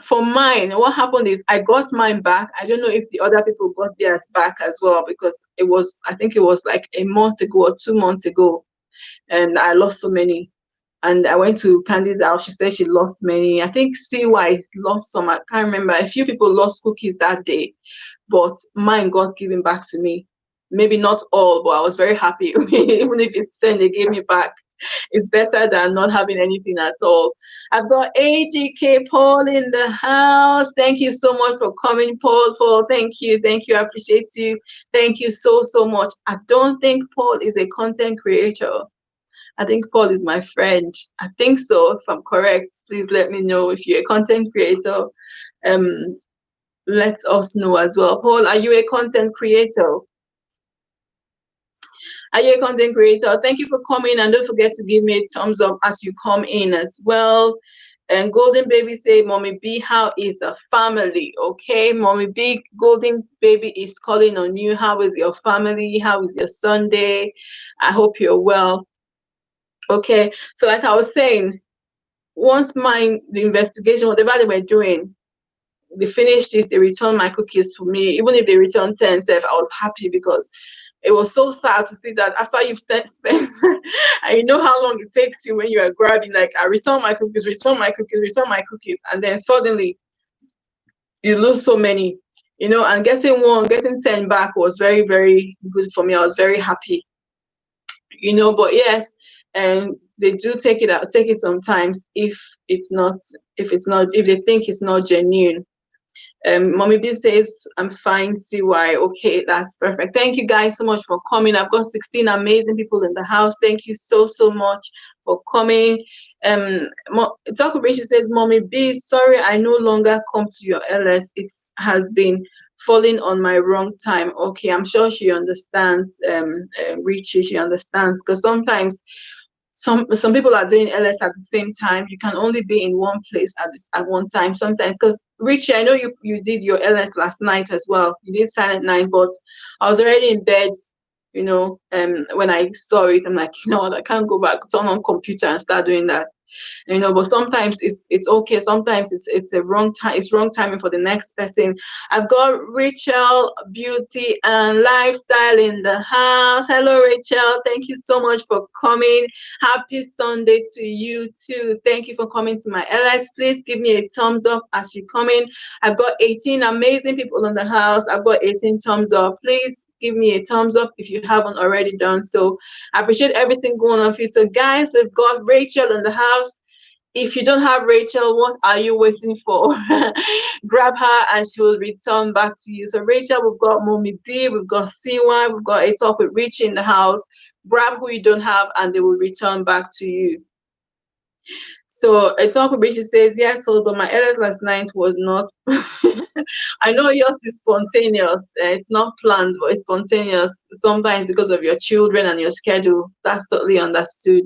for mine, what happened is I got mine back. I don't know if the other people got theirs back as well, because I think it was like a month ago or 2 months ago, and I lost so many. And I went to Candy's house. She said she lost many. I think CY lost some. I can't remember. A few people lost cookies that day, but mine got given back to me. Maybe not all, but I was very happy. Even if it's 10, they gave me back. It's better than not having anything at all. I've got AGK Paul in the house. Thank you so much for coming, Paul. Paul, thank you. Thank you. I appreciate you. Thank you so, so much. I don't think Paul is a content creator. I think Paul is my friend. I think so. If I'm correct, please let me know. If you're a content creator, let us know as well. Paul, are you a content creator? Are you a content creator? Thank you for coming, and don't forget to give me a thumbs up as you come in as well. And Golden Baby say, Mommy B, how is the family? Okay, Mommy B, Golden Baby is calling on you. How is your family? How is your Sunday? I hope you're well. Okay, so like I was saying, once the investigation, whatever they were doing, they finished it, they returned my cookies to me. Even if they returned 10 I was happy, because it was so sad to see that after you've spent and you know how long it takes you when you are grabbing, like, I return my cookies, return my cookies, return my cookies, and then suddenly you lose so many, and getting 10 back was very, very good for me. I was very happy, but yes, and they do take it sometimes if they think it's not genuine. Mommy B says, I'm fine, CY. Okay, that's perfect. Thank you guys so much for coming. I've got 16 amazing people in the house. Thank you so, so much for coming. Dr. Rachel says, Mommy B, sorry, I no longer come to your LS. It has been falling on my wrong time. Okay, I'm sure she understands, Richie, she understands, because sometimes some people are doing LS at the same time. You can only be in one place at one time sometimes. Because Richie, I know you did your LS last night as well. You did silent night, but I was already in bed. When I saw it, I'm like, I can't go back, turn on computer and start doing that. But sometimes it's okay. Sometimes it's a wrong time. It's wrong timing for the next person. I've got Rachel Beauty and Lifestyle in the house. Hello, Rachel. Thank you so much for coming. Happy Sunday to you too. Thank you for coming to my LS. Please give me a thumbs up as you come in. I've got 18 amazing people in the house. I've got 18 thumbs up. Please give me a thumbs up if you haven't already done so. I appreciate every single one of you. So guys, we've got Rachel in the house. If you don't have Rachel, what are you waiting for? Grab her and she will return back to you. So Rachel, we've got Mommy B, we've got C1, we've got A Talk with Richie in the house. Grab who you don't have and they will return back to you. So A Talk with Richie says, yes, but my LS last night was not. I know yours is spontaneous. It's not planned, but it's spontaneous. Sometimes because of your children and your schedule. That's totally understood.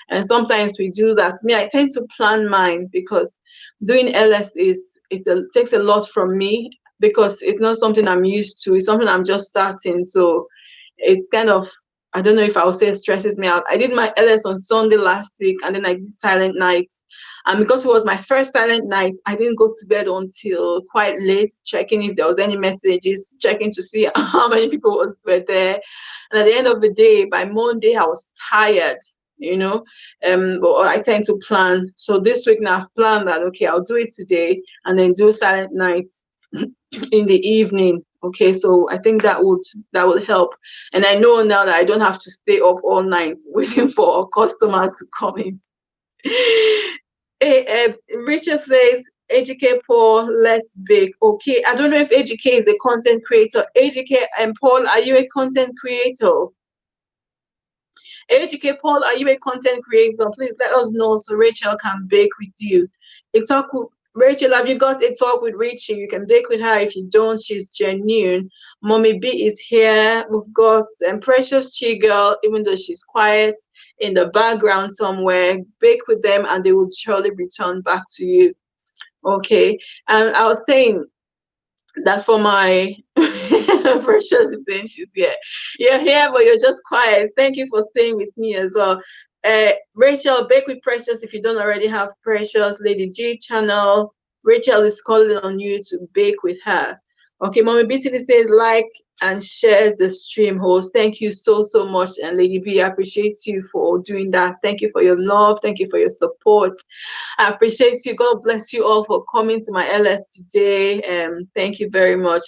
And sometimes we do that. Me, I tend to plan mine, because doing LS takes a lot from me, because it's not something I'm used to. It's something I'm just starting. So it's kind of, I don't know if I'll say stresses me out. I did my LS on Sunday last week, and then I did silent night. And because it was my first silent night, I didn't go to bed until quite late, checking if there was any messages, checking to see how many people were there. And at the end of the day, by Monday, I was tired, you know. But I tend to plan. So this week now I've planned that, okay, I'll do it today and then do silent night in the evening. Okay, so I think that would help. And I know now that I don't have to stay up all night waiting for customers to come in. Richard says, AGK Paul, let's bake. Okay, I don't know if AGK is a content creator. AGK and Paul, are you a content creator? AGK Paul, are you a content creator? Please let us know so Rachel can bake with you. Rachel, have you got a talk with Richie? You can bake with her. If you don't, she's genuine. Mommy B is here. We've got Precious Chi Girl, even though she's quiet in the background somewhere. Bake with them and they will surely return back to you. Okay. And I was saying that for my Precious is saying she's here. You're here, but you're just quiet. Thank you for staying with me as well. Rachel, bake with Precious if you don't already have Precious. Lady G channel. Rachel is calling on you to bake with her. Okay, Mommy BTV says like and share the stream, host. Thank you so much. And Lady B, I appreciate you for doing that. Thank you for your love. Thank you for your support. I appreciate you. God bless you all for coming to my LS today. Thank you very much.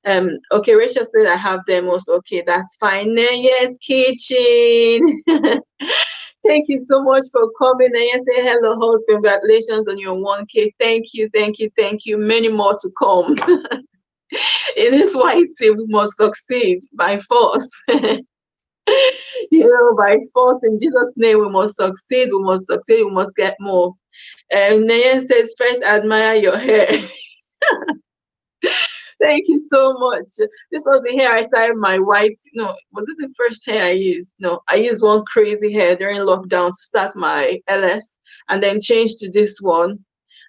Okay, Rachel said I have demos. Okay, that's fine. Yes, kitchen. Thank you so much for coming. And yes, say hello, host. Congratulations on your 1K. Thank you, thank you, thank you. Many more to come. It is why it's say we must succeed by force. By force in Jesus' name, we must succeed, we must succeed, we must get more. Nayan says, first admire your hair. Thank you so much. This was the hair I started my white. No, was it the first hair I used? No, I used one crazy hair during lockdown to start my LS and then changed to this one.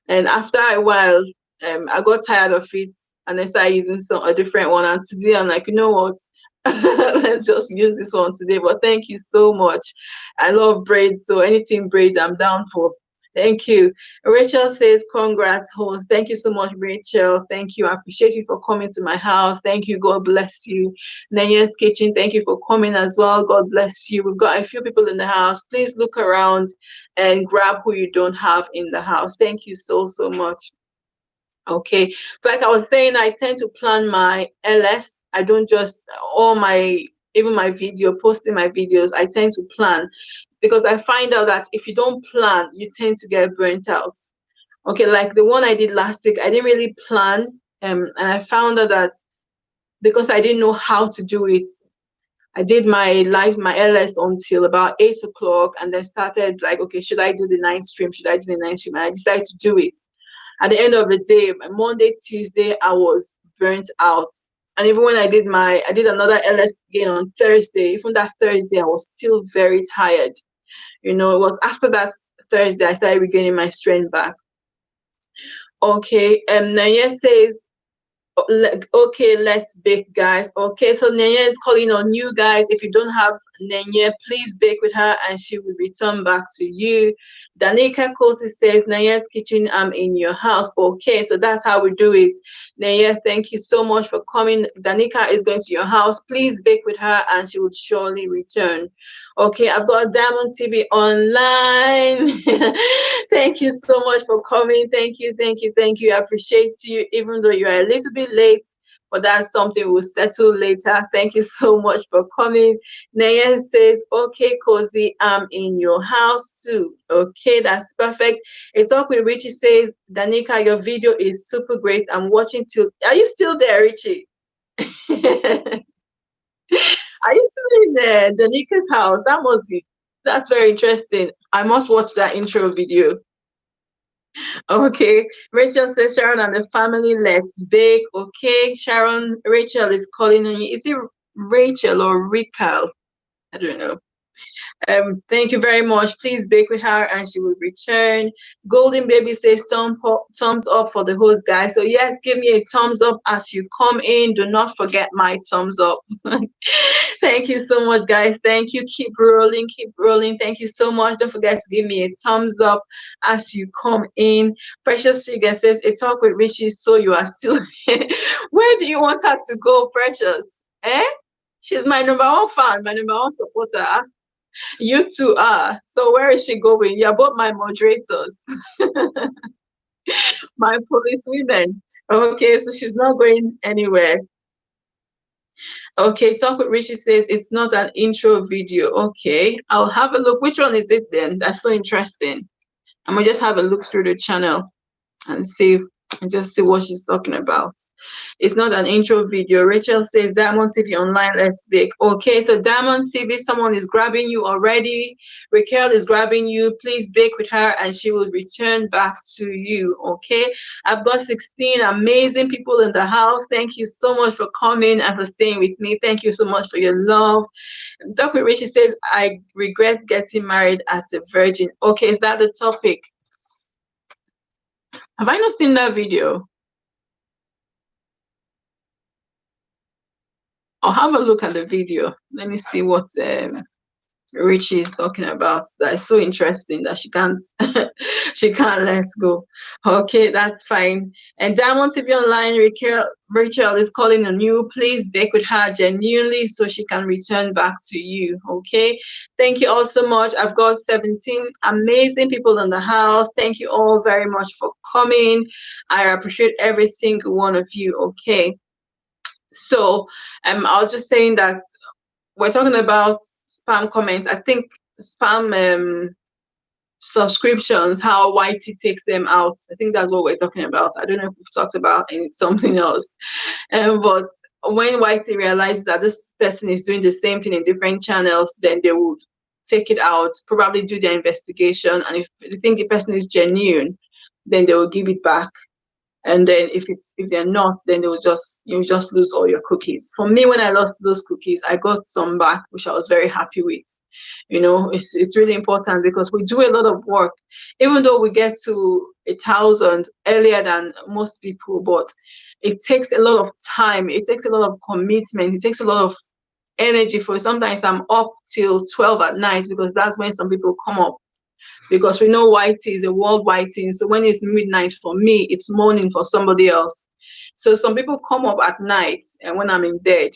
And after a while, I got tired of it and I started using a different one. And today I'm like, you know what? Let's just use this one today. But thank you so much. I love braids, so anything braids I'm down for. Thank you. Rachel says, congrats, host. Thank you so much, Rachel. Thank you. I appreciate you for coming to my house. Thank you. God bless you. Nanya's Kitchen, thank you for coming as well. God bless you. We've got a few people in the house. Please look around and grab who you don't have in the house. Thank you so much. Okay. Like I was saying, I tend to plan my LS. I don't just, even my posting my videos, I tend to plan. Because I find out that if you don't plan, you tend to get burnt out. Okay, like the one I did last week, I didn't really plan. And I found out that because I didn't know how to do it, I did my LS until about 8 o'clock and then started like, okay, should I do the night stream? Should I do the night stream? And I decided to do it. At the end of the day, Monday, Tuesday, I was burnt out. And even when I did another LS again on Thursday, even that Thursday, I was still very tired. It was after that Thursday I started regaining my strength back. Okay, Nanya says, okay, let's bake, guys. Okay, so Nanya is calling on you guys. If you don't have Nanya, please bake with her and she will return back to you. Danica Kosi says, Nanya's Kitchen, I'm in your house. Okay, so that's how we do it. Nanya, thank you so much for coming. Danica is going to your house. Please bake with her and she will surely return. Okay, I've got Diamond TV online. Thank you so much for coming. Thank you, thank you, thank you. I appreciate you, even though you are a little bit late, but that's something we'll settle later. Thank you so much for coming. Naya says, okay, Cozy, I'm in your house too. Okay, that's perfect. It's up with Richie says, Danica, your video is super great. I'm watching till. Are you still there, Richie? Are you still in Danika's house? That's very interesting. I must watch that intro video. Okay, Rachel says, Sharon and the family, let's bake. Okay, Sharon, Rachel is calling on you. Is it Rachel or Rachel? I don't know. Thank you very much. Please bake with her and she will return. Golden Baby says thumbs up for the host, guys. So yes, give me a thumbs up as you come in. Do not forget my thumbs up. Thank you so much, guys. Thank you. Keep rolling, keep rolling. Thank you so much. Don't forget to give me a thumbs up as you come in. Precious Sugar says, a talk with Richie, so you are still here. Where do you want her to go, Precious? Eh? She's my number one fan, my number one supporter. You two are. So where is she going? You're both my moderators, my police women. Okay, so she's not going anywhere. Okay, Talk with Richie says it's not an intro video. Okay, I'll have a look. Which one is it then? That's so interesting. I'm gonna just have a look through the channel and see and just see what she's talking about. It's not an intro video. Rachel says Diamond TV online, let's bake. Okay, so Diamond TV, someone is grabbing you already. Raquel is grabbing you. Please bake with her and she will return back to you. Okay, I've got 16 amazing people in the house. Thank you so much for coming and for staying with me. Thank you so much for your love. Dr. Richie says, I regret getting married as a virgin. Okay, is that the topic? Have I not seen that video? I'll have a look at the video. Let me see what Richie is talking about. That is so interesting that she can't she can't let go. Okay, that's fine. And Diamond TV Online, Rachel is calling on you. Please bake with her genuinely so she can return back to you. Okay, thank you all so much. I've got 17 amazing people in the house. Thank you all very much for coming. I appreciate every single one of you. Okay, so I was just saying that we're talking about spam comments. I think spam subscriptions, how YT takes them out. I think that's what we're talking about. I don't know if we've talked about something else. But when YT realizes that this person is doing the same thing in different channels, then they would take it out, probably do their investigation, and if they think the person is genuine, then they will give it back. And then if they're not, then you'll just lose all your cookies. For me, when I lost those cookies, I got some back, which I was very happy with. It's really important because we do a lot of work, even though we get to 1,000 earlier than most people, but it takes a lot of time, it takes a lot of commitment, it takes a lot of energy. For sometimes I'm up till 12 at night because that's when some people come up, because we know YT is a worldwide thing. So when it's midnight for me, it's morning for somebody else. So some people come up at night and when I'm in bed,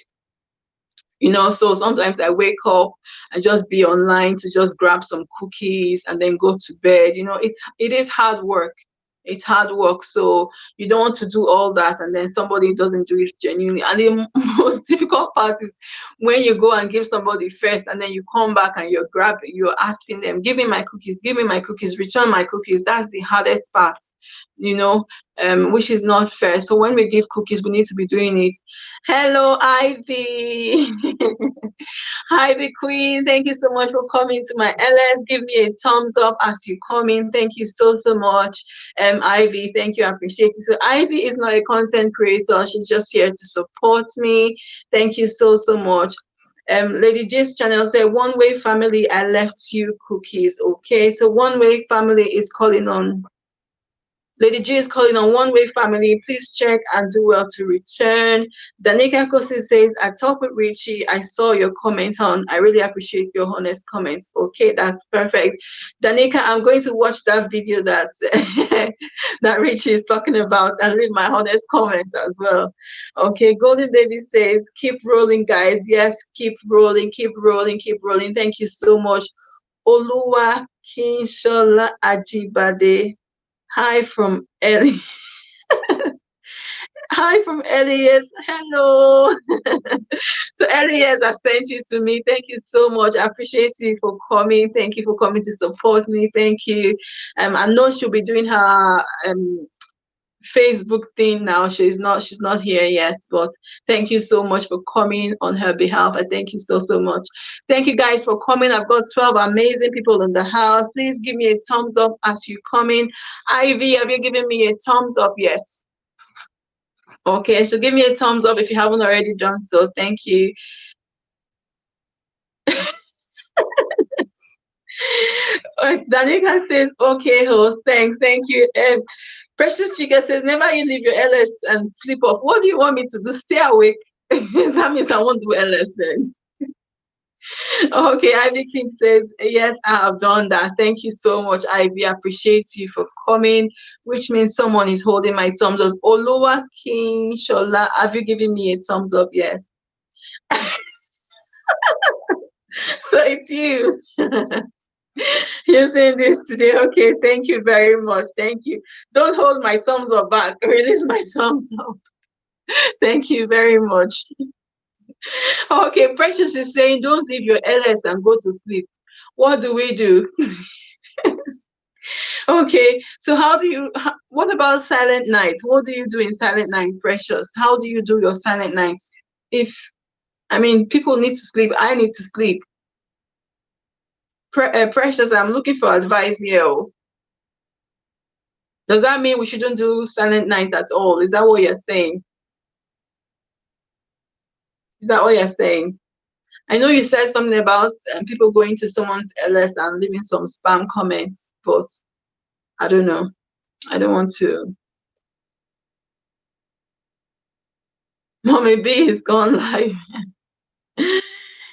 so sometimes I wake up and just be online to just grab some cookies and then go to bed. It is hard work. It's hard work. So you don't want to do all that and then somebody doesn't do it genuinely. And the most difficult part is when you go and give somebody first and then you come back and you're asking them, give me my cookies, return my cookies. That's the hardest part, which is not fair. So when we give cookies, we need to be doing it. Hello, Ivy. Hi, the Queen. Thank you so much for coming to my LS. Give me a thumbs up as you come in. Thank you so much. Ivy, thank you. I appreciate it. So Ivy is not a content creator. She's just here to support me. Thank you so much. Lady J's channel said, One Way Family, I left you cookies. Okay, so One Way Family is calling on Lady G is calling on One Way Family. Please check and do well to return. Danica Kosi says, I talked with Richie. I saw your comment on. I really appreciate your honest comments. Okay, that's perfect. Danica, I'm going to watch that video that that Richie is talking about and leave my honest comments as well. Okay, Golden Baby says, keep rolling, guys. Yes, keep rolling, keep rolling, keep rolling. Thank you so much. Oluwa Kinshola Ajibade. Hi from Ellie. Hi from Elias. Hello. So Elias, I sent you to me. Thank you so much. I appreciate you for coming. Thank you for coming to support me. Thank you. I know she'll be doing her Facebook thing now. She's not here yet, but thank you so much for coming on her behalf. I thank you so much. Thank you guys for coming. I've got 12 amazing people in the house. Please give me a thumbs up as you come in. Ivy, have you given me a thumbs up yet? Okay, so give me a thumbs up if you haven't already done so. Thank you. Danica says, okay, host, thank you. Precious Chica says, never you leave your LS and sleep off. What do you want me to do? Stay awake? That means I won't do LS then. Okay, Ivy King says, yes, I have done that. Thank you so much, Ivy. I appreciate you for coming, which means someone is holding my thumbs up. Olowa King Shola, have you given me a thumbs up yet? So it's you. You're saying this today. Okay, thank you very much. Thank you. Don't hold my thumbs up back. Release my thumbs up. Thank you very much. Okay, Precious is saying, don't leave your LS and go to sleep. What do we do? Okay, so what about silent night? What do you do in silent night, Precious? How do you do your silent nights? I mean, people need to sleep. I need to sleep. Precious, I'm looking for advice here. Oh. Does that mean we shouldn't do silent nights at all? Is that what you're saying? Is that what you're saying? I know you said something about people going to someone's LS and leaving some spam comments, but I don't know. I don't want to. Mommy B is gone live.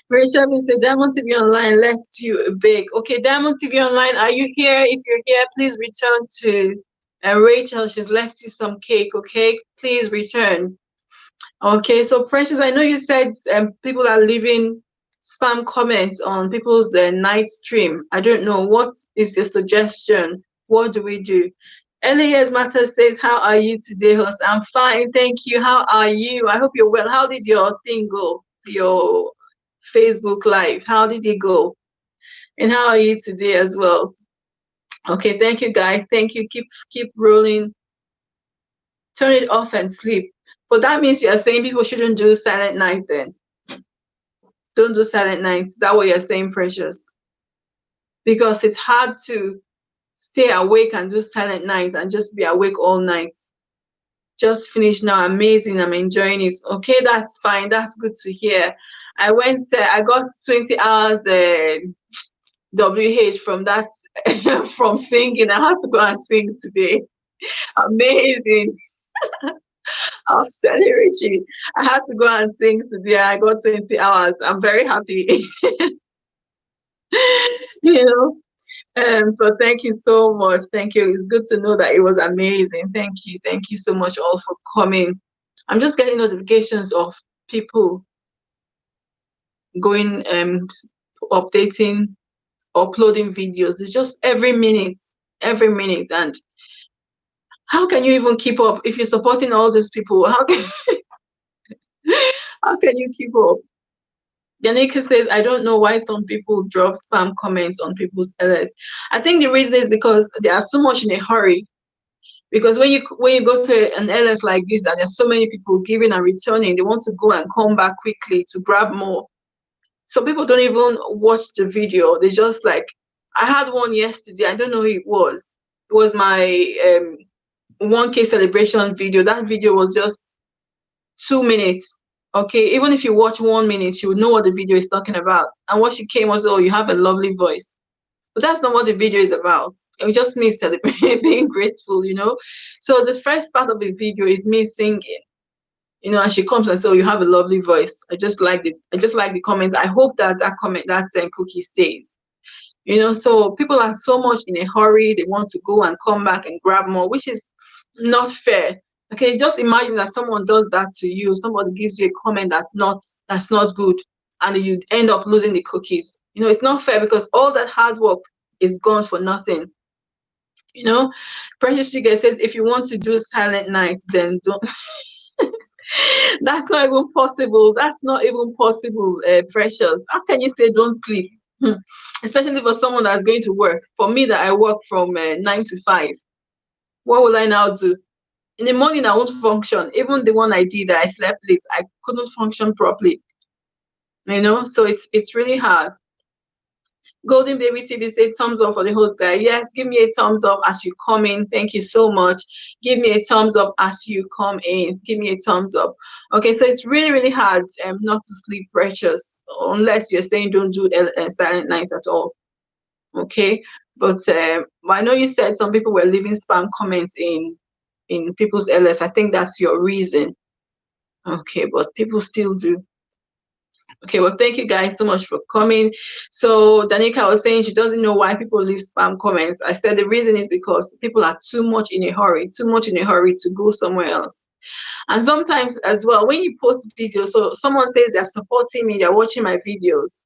Rachel said Diamond TV Online left you big. Okay, Diamond TV Online, are you here? If you're here, please return to Rachel. She's left you some cake, okay? Please return. Okay, so Precious, I know you said people are leaving spam comments on people's night stream. I don't know. What is your suggestion? What do we do? Elias Matter says, how are you today, host? I'm fine, thank you. How are you? I hope you're well. How did your thing go? Your Facebook Live, how did it go? And how are you today as well? Okay, thank you guys. Thank you. Keep rolling. Turn it off and sleep. But that means you're saying people shouldn't do silent night then. Don't do silent nights. Is that what you're saying, Precious? Because it's hard to stay awake and do silent nights and just be awake all night. Just finished now. Amazing. I'm enjoying it. Okay, that's fine. That's good to hear. I got 20 hours WH from that, from singing. I had to go and sing today. Amazing. I was telling Richie, I had to go and sing today. I got 20 hours. I'm very happy. you know. So thank you so much. Thank you. It's good to know that it was amazing. Thank you. Thank you so much all for coming. I'm just getting notifications of people going updating, uploading videos. It's just every minute, and how can you even keep up if you're supporting all these people? How can you keep up? Janika says, I don't know why some people drop spam comments on people's LS. I think the reason is because they are so much in a hurry. Because when you go to an LS like this and there's so many people giving and returning, they want to go and come back quickly to grab more. So people don't even watch the video. They just like, I had one yesterday. I don't know who it was. It was my 1K celebration video. That video was just 2 minutes. Okay, even if you watch 1 minute, you would know what the video is talking about. And what she came was, oh, you have a lovely voice. But that's not what the video is about. It just me celebrating, being grateful, So the first part of the video is me singing, and she comes and says, oh, you have a lovely voice. I just like the comments. I hope that cookie stays. So people are so much in a hurry. They want to go and come back and grab more, which is not fair. Okay, just imagine that someone does that to you. Somebody gives you a comment that's not good, and you end up losing the cookies. It's not fair because all that hard work is gone for nothing. Precious Chica says, if you want to do silent night, then don't. That's not even possible. That's not even possible, Precious. How can you say don't sleep? Especially for someone that's going to work. For me, that I work from 9 to 5. What will I now do? In the morning, I won't function. Even the one I did, I slept late. I couldn't function properly. So it's really hard. Golden Baby TV said thumbs up for the host guy. Yes, give me a thumbs up as you come in. Thank you so much. Give me a thumbs up as you come in. Give me a thumbs up. Okay, so it's really, really hard not to sleep, Precious, unless you're saying don't do silent nights at all. Okay, But I know you said some people were leaving spam comments in people's LS. I think that's your reason. Okay, but people still do. Okay, well, thank you guys so much for coming. So Danica was saying she doesn't know why people leave spam comments. I said the reason is because people are too much in a hurry to go somewhere else. And sometimes as well, when you post videos, so someone says they're supporting me, they're watching my videos.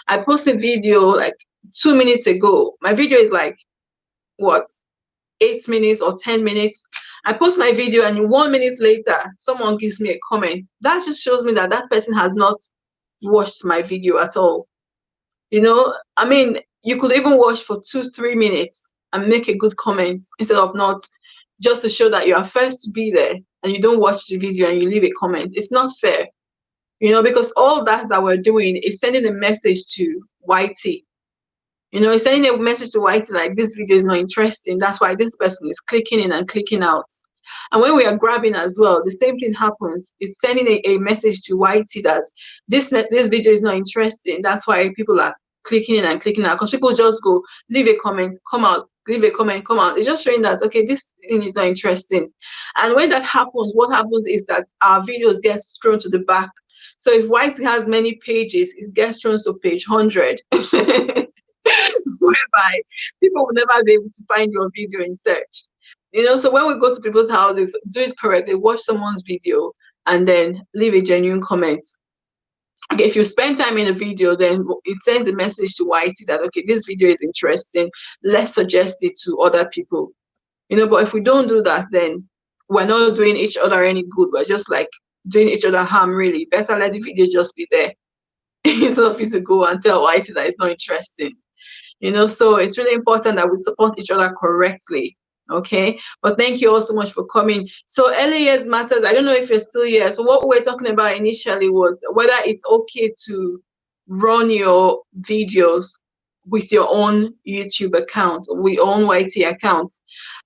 I post a video like 2 minutes ago. My video is like, what, 8 minutes or 10 minutes. I post my video and 1 minute later, someone gives me a comment. That just shows me that that person has not watched my video at all. You know, I mean, you could even watch for 2-3 minutes and make a good comment instead of not, just to show that you are first to be there and you don't watch the video and you leave a comment. It's not fair, you know, because all that we're doing is sending a message to YT. You know, it's sending a message to YT like, this video is not interesting. That's why this person is clicking in and clicking out. And when we are grabbing as well, the same thing happens. It's sending a message to YT that this video is not interesting. That's why people are clicking in and clicking out, because people just go, leave a comment, come out, leave a comment, come out. It's just showing that, okay, this thing is not interesting. And when that happens, what happens is that our videos get thrown to the back. So if YT has many pages, it gets thrown to page 100. Whereby people will never be able to find your video in search. You know, so when we go to people's houses, do it correctly, watch someone's video and then leave a genuine comment. Okay, if you spend time in a video, then it sends a message to YT that, okay, this video is interesting, let's suggest it to other people. You know, but if we don't do that, then we're not doing each other any good. We're just like doing each other harm, really. Better let the video just be there instead of you to go and tell YT that it's not interesting. You know, so it's really important that we support each other correctly. Okay, but thank you all so much for coming. So LAS matters. I don't know if you're still here. So what we were talking about initially was whether it's okay to run your videos with your own YouTube account, with your own YT account.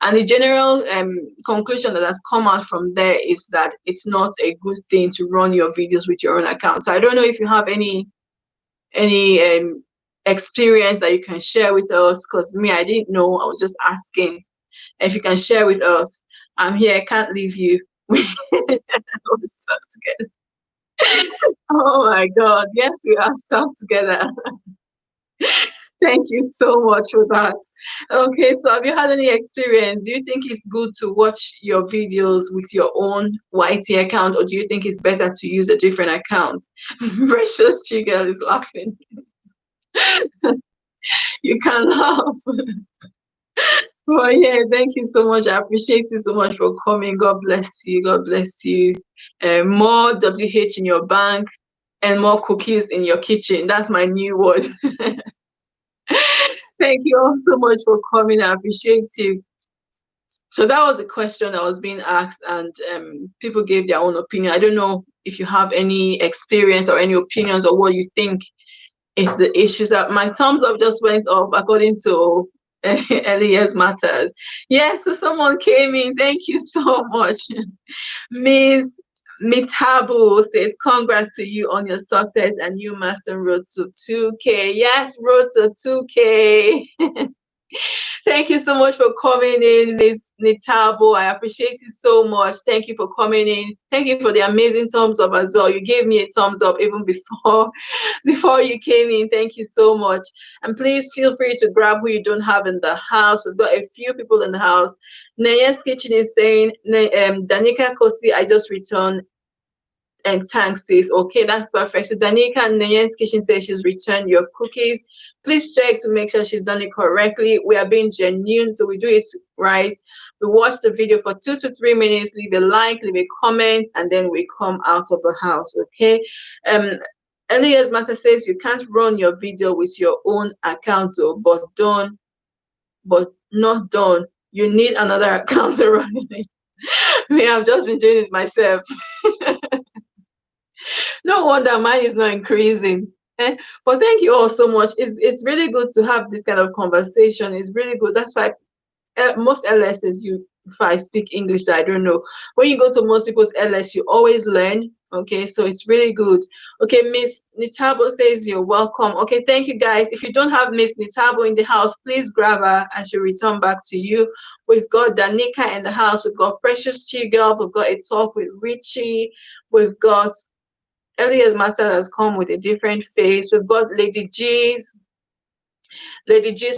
And the general conclusion that has come out from there is that it's not a good thing to run your videos with your own account. So I don't know if you have any experience that you can share with us, because me, I didn't know. I was just asking if you can share with us. I'm here, I can't leave you. We always stuck together. Oh my God, yes, we are stuck together. Thank you so much for that. Okay, so have you had any experience? Do you think it's good to watch your videos with your own YT account, or do you think it's better to use a different account? Precious Chigel is laughing. You can laugh. Well, yeah, thank you so much. I appreciate you so much for coming. God bless you. God bless you. More WH in your bank and more cookies in your kitchen. That's my new word. Thank you all so much for coming. I appreciate you. So that was a question that was being asked, and people gave their own opinion. I don't know if you have any experience or any opinions or what you think is the issues. That my thumbs up just went up according to LES matters. Yes, so someone came in. Thank you so much. Miss Mitabu says, congrats to you on your success and you master road to 2K. Yes, road to 2K. Thank you so much for coming in, Miss Nitabo. I appreciate you so much. Thank you for coming in. Thank you for the amazing thumbs up as well. You gave me a thumbs up even before you came in. Thank you so much. And please feel free to grab who you don't have in the house. We've got a few people in the house. Naya's Kitchen is saying, Danica Kosi, I just returned. And thanks, sis. Okay, that's perfect. So Danica and Nayen's Kitchen says she's returned your cookies. Please check to make sure she's done it correctly. We are being genuine, so we do it right. We watch the video for 2 to 3 minutes, leave a like, leave a comment, and then we come out of the house. Okay. Elias Matter says you can't run your video with your own account, but not done. You need another account to run it. Me, I've just been doing it myself. No wonder mine is not increasing. But thank you all so much. It's really good to have this kind of conversation. It's really good. That's why most LSs, if I speak English, I don't know. When you go to most people's LS, you always learn. Okay, so it's really good. Okay, Miss Nitabo says you're welcome. Okay, thank you guys. If you don't have Miss Nitabo in the house, please grab her and she'll return back to you. We've got Danica in the house. We've got Precious Chigel. We've got a talk with Richie. We've got Elias Matter has come with a different face. We've got Lady G's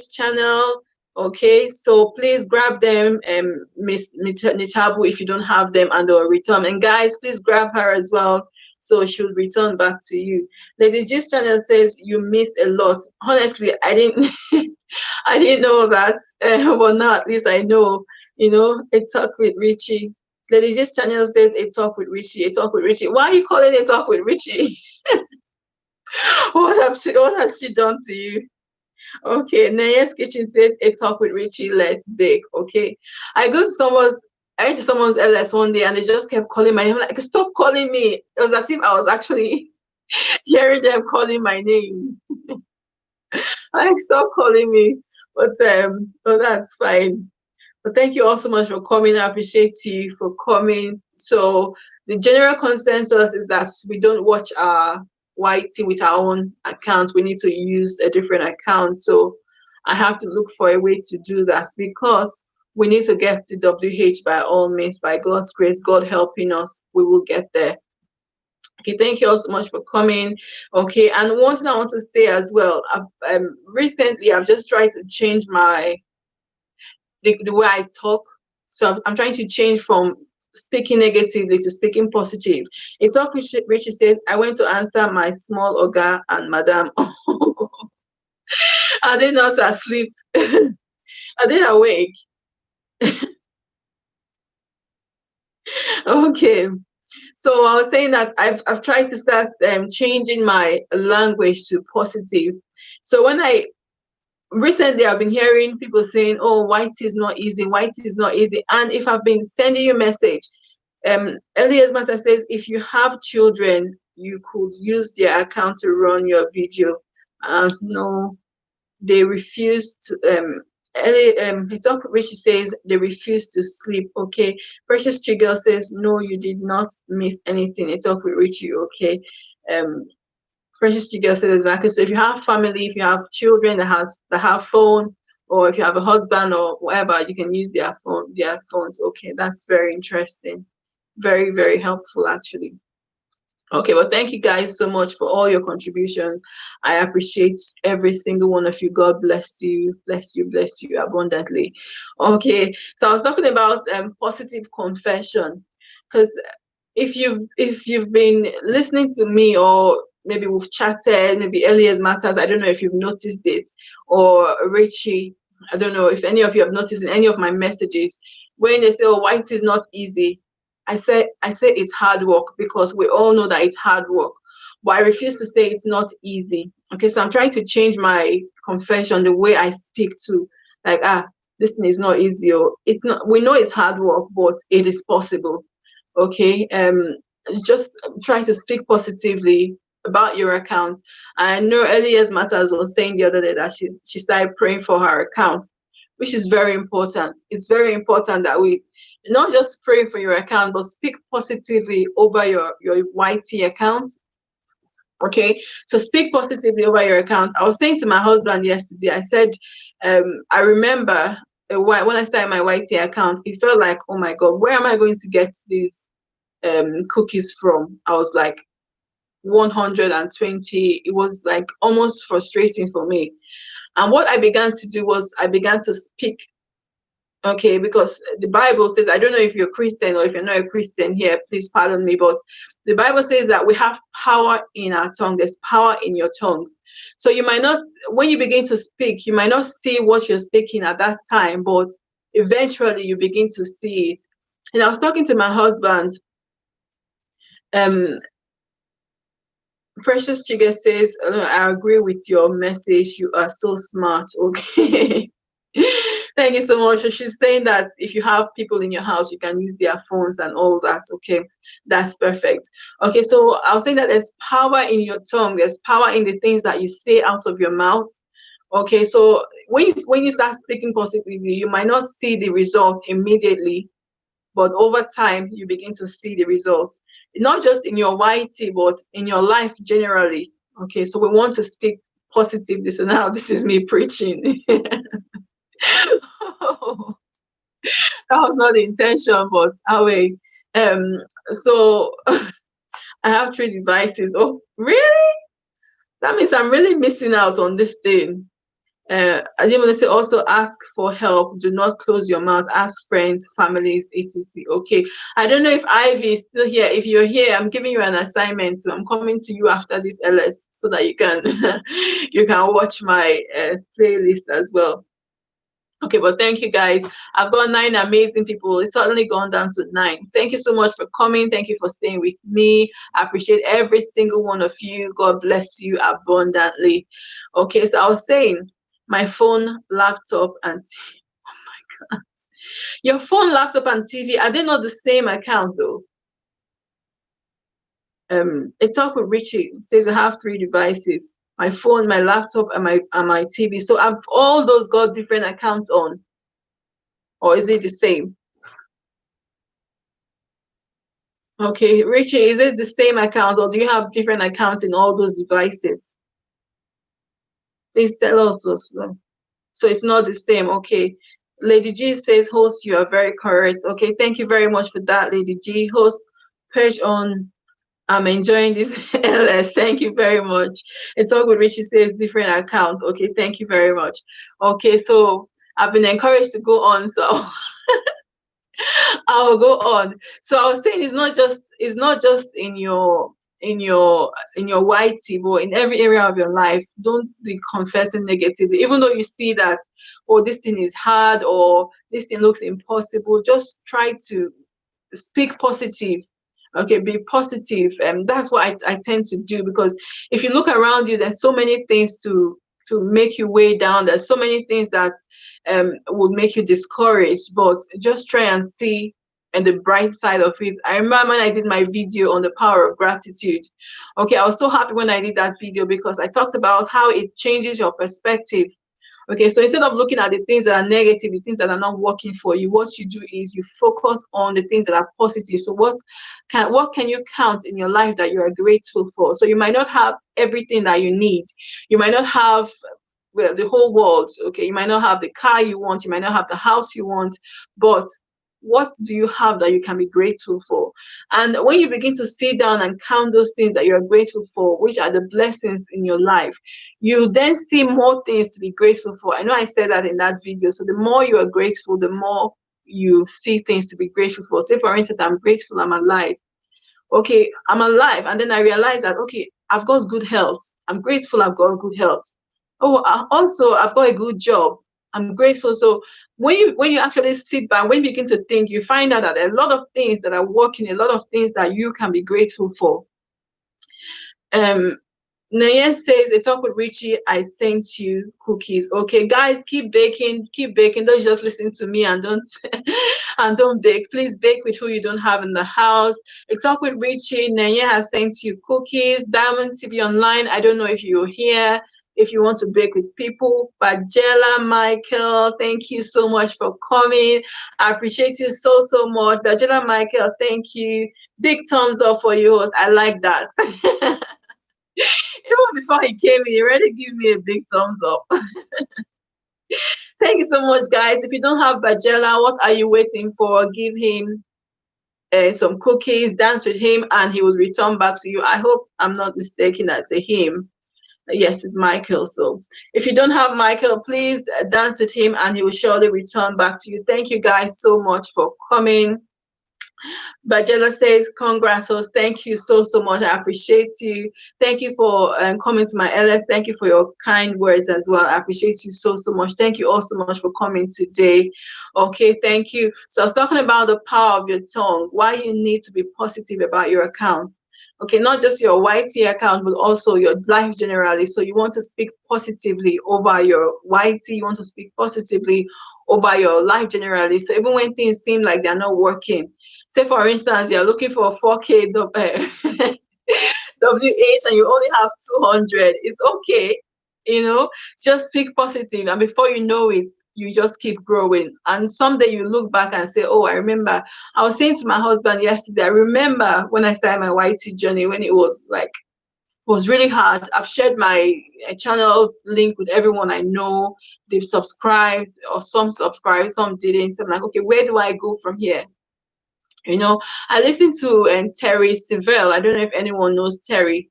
channel. Okay, so please grab them, Miss Nitabu, if you don't have them, and they'll return. And guys, please grab her as well, so she'll return back to you. Lady G's channel says you miss a lot. Honestly, I didn't, I didn't know that. Well, now at least I know. You know, a talk with Richie. Lady G's channel says a talk with Richie. A talk with Richie. Why are you calling it a talk with Richie? What has she done to you? Okay, Naya's Kitchen says a talk with Richie, let's bake. Okay. I went to someone's LS one day and they just kept calling my name. I'm like, stop calling me. It was as if I was actually hearing them calling my name. Like, stop calling me. But oh, that's fine. But thank you all so much for coming. I appreciate you for coming. So the general consensus is that we don't watch our YT with our own account. We need to use a different account. So I have to look for a way to do that because we need to get to WH by all means, by God's grace, God helping us, we will get there. Okay, thank you all so much for coming. Okay, and one thing I want to say as well, recently I've just tried to change the way I talk. So I'm trying to change from speaking negatively to speaking positive. It's all Richie says, I went to answer my small Oga and Madam. Are they not asleep? Are they awake? Okay. So I was saying that I've tried to start changing my language to positive. So recently I've been hearing people saying, oh, white is not easy, white is not easy. And if I've been sending you a message, Elias Matter says if you have children, you could use their account to run your video. No, they refuse to Richie says they refuse to sleep. Okay. Precious Chigel says no, you did not miss anything. It's up with Richie. Okay. Precious Chigel says exactly. So if you have family, if you have children that have phone, or if you have a husband or whatever, you can use their phones. Okay, that's very interesting. Very, very helpful actually. Okay, well, thank you guys so much for all your contributions. I appreciate every single one of you. God bless you, bless you, bless you abundantly. Okay, so I was talking about positive confession, because if you've been listening to me, or maybe we've chatted, maybe Elias Matters, I don't know if you've noticed it, or Richie, I don't know if any of you have noticed in any of my messages when they say, oh, white is not easy. I say it's hard work, because we all know that it's hard work, but I refuse to say it's not easy. Okay, so I'm trying to change my confession, the way I speak to, like, this thing is not easy, or it's not. We know it's hard work, but it is possible. Okay, just try to speak positively about your account. I know Elias Matters was saying the other day that she started praying for her account, which is very important. It's very important that we not just pray for your account, but speak positively over your YT account. Okay, so speak positively over your account. I was saying to my husband yesterday, I said, I remember when I started my YT account, it felt like, oh my God, where am I going to get these cookies from? I was like 120. It was like almost frustrating for me. And what I began to do was I began to speak. Okay, because the Bible says, I don't know if you're a Christian or if you're not a Christian here, please pardon me, but the Bible says that we have power in our tongue. There's power in your tongue. So you might not, when you begin to speak, you might not see what you're speaking at that time, but eventually you begin to see it. And I was talking to my husband. Precious Chiga says, I agree with your message. You are so smart. Okay. Thank you so much. So she's saying that if you have people in your house, you can use their phones and all that. Okay, that's perfect. Okay, so I was saying that there's power in your tongue. There's power in the things that you say out of your mouth. Okay, so when you start speaking positively, you might not see the result immediately, but over time you begin to see the results, not just in your YT but in your life generally. Okay, so we want to speak positively. So now this is me preaching. That was not the intention, but anyway. So I have 3 devices. Oh, really? That means I'm really missing out on this thing. I didn't want to say also ask for help. Do not close your mouth. Ask friends, families, etc. Okay. I don't know if Ivy is still here. If you're here, I'm giving you an assignment. So I'm coming to you after this LS so that you can you can watch my playlist as well. Okay, but thank you guys. I've got 9 amazing people. It's suddenly gone down to 9. Thank you so much for coming. Thank you for staying with me. I appreciate every single one of you. God bless you abundantly. Okay, so I was saying my phone, laptop, and oh my God. Your phone, laptop, and TV, are they not the same account though? A talk with Richie says I have 3 devices: my phone, my laptop, and my TV. So I've all those got different accounts on, or is it the same? Okay, Richie, is it the same account, or do you have different accounts in all those devices? Please tell us also. So it's not the same. Okay. Lady G says, host, you are very correct. Okay, thank you very much for that, Lady G. Host, page on. I'm enjoying this LS. Thank you very much. It's all good. Richie says different accounts. Okay, thank you very much. Okay, so I've been encouraged to go on, so I'll go on. So I was saying it's not just in your YT, but in every area of your life. Don't be confessing negatively, even though you see that, oh, this thing is hard or this thing looks impossible. Just try to speak positive. Okay, be positive. And that's what I tend to do, because if you look around you, there's so many things to make you weigh down. There's so many things that will make you discouraged, but just try and see and the bright side of it. I remember when I did my video on the power of gratitude. Okay, I was so happy when I did that video because I talked about how it changes your perspective. Okay, so instead of looking at the things that are negative, the things that are not working for you, what you do is you focus on the things that are positive. So what can you count in your life that you are grateful for? So you might not have everything that you need. You might not have, well, the whole world. Okay, you might not have the car you want, you might not have the house you want, but what do you have that you can be grateful for? And when you begin to sit down and count those things that you're grateful for, which are the blessings in your life, you then see more things to be grateful for. I know I said that in that video. So the more you are grateful, the more you see things to be grateful for. Say, for instance, I'm grateful I'm alive. Okay, I'm alive. And then I realize that, okay, I've got good health. I'm grateful I've got good health. Oh, also, I've got a good job. I'm grateful. So when you actually sit back, when you begin to think, you find out that there are a lot of things that are working, a lot of things that you can be grateful for. Naya says, a talk with Richie, I sent you cookies. Okay, guys, keep baking, keep baking. Don't just listen to me and don't and don't bake. Please bake with who you don't have in the house. A talk with Richie, Naya has sent you cookies. Diamond TV Online, I don't know if you're here, if you want to bake with people. Bajela Michael, thank you so much for coming. I appreciate you so much. Bajela Michael, thank you. Big thumbs up for you, host. I like that. Even before he came in, he already gave me a big thumbs up. Thank you so much, guys. If you don't have Bajela, what are you waiting for? Give him some cookies, dance with him, and he will return back to you. I hope I'm not mistaken, that's a him. Yes, it's Michael. So if you don't have Michael, please dance with him and he will surely return back to you. Thank you guys so much for coming. Bajela says, congrats, host. Thank you so much. I appreciate you. Thank you for coming to my LS. Thank you for your kind words as well. I appreciate you so much. Thank you all so much for coming today. Okay, thank you. So I was talking about the power of your tongue, why you need to be positive about your account. Okay, not just your YT account, but also your life generally. So you want to speak positively over your YT, you want to speak positively over your life generally. So even when things seem like they're not working, say for instance, you're looking for a 4K WH and you only have 200, it's okay. Just speak positive, and before you know it, you just keep growing. And someday you look back and say, oh, I remember, I was saying to my husband yesterday, I remember when I started my YT journey, when it was like, it was really hard. I've shared my channel link with everyone I know. They've subscribed, or some subscribed, some didn't. So I'm like, okay, where do I go from here? You know, I listened to Terry Sivell. I don't know if anyone knows Terry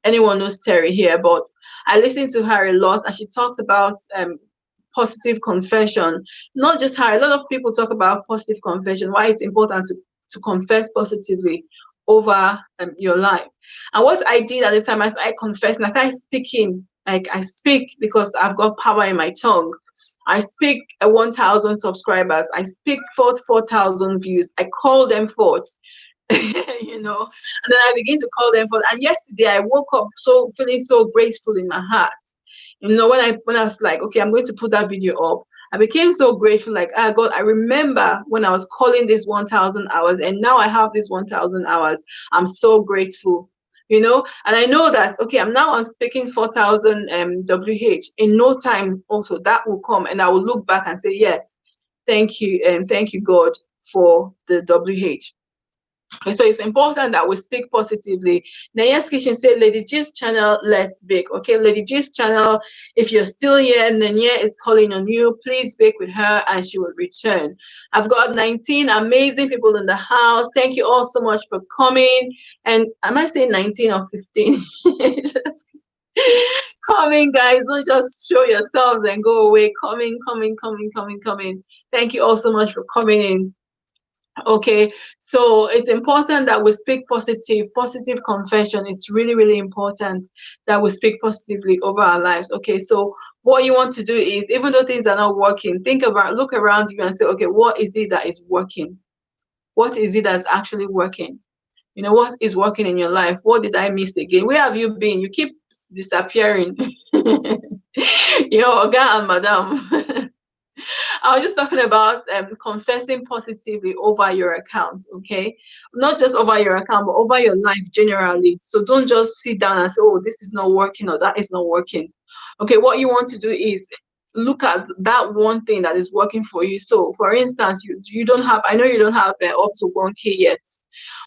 here, but I listen to her a lot, and she talks about positive confession. Not just her, a lot of people talk about positive confession, why it's important to confess positively over your life. And what I did at the time, I confessed and I started speaking. Like, I speak because I've got power in my tongue. I speak 1,000 subscribers. I speak 4,000 views. I call them forth. You know, and then I begin to call them forth. And yesterday I woke up so feeling so grateful in my heart. You know, when I was like, okay, I'm going to put that video up, I became so grateful. Like, ah, God, I remember when I was calling this 1,000 hours, and now I have this 1,000 hours. I'm so grateful. You know, and I know that, okay, I'm now on speaking 4,000 WH. In no time, also that will come, and I will look back and say, yes, thank you, and thank you, God, for the WH. So it's important that we speak positively. Nanya's Kitchen said, Lady G's channel, let's bake. Okay, Lady G's channel, if you're still here, Nanya is calling on you. Please bake with her and she will return. I've got 19 amazing people in the house. Thank you all so much for coming. And am I saying 19 or 15? Just coming, guys. Don't just show yourselves and go away. Coming. Thank you all so much for coming in. Okay, so it's important that we speak positive confession. It's really important that we speak positively over our lives. Okay, so what you want to do is, even though things are not working, look around you and say, okay, what is it that is working? What is it that's actually working? You know, what is working in your life? What did I miss again? Where have you been? You keep disappearing. You know, Oga and Madam. I was just talking about confessing positively over your account, okay? Not just over your account, but over your life generally. So don't just sit down and say, oh, this is not working or that is not working. Okay, what you want to do is look at that one thing that is working for you. So, for instance, you don't have, I know you don't have up to 1K yet,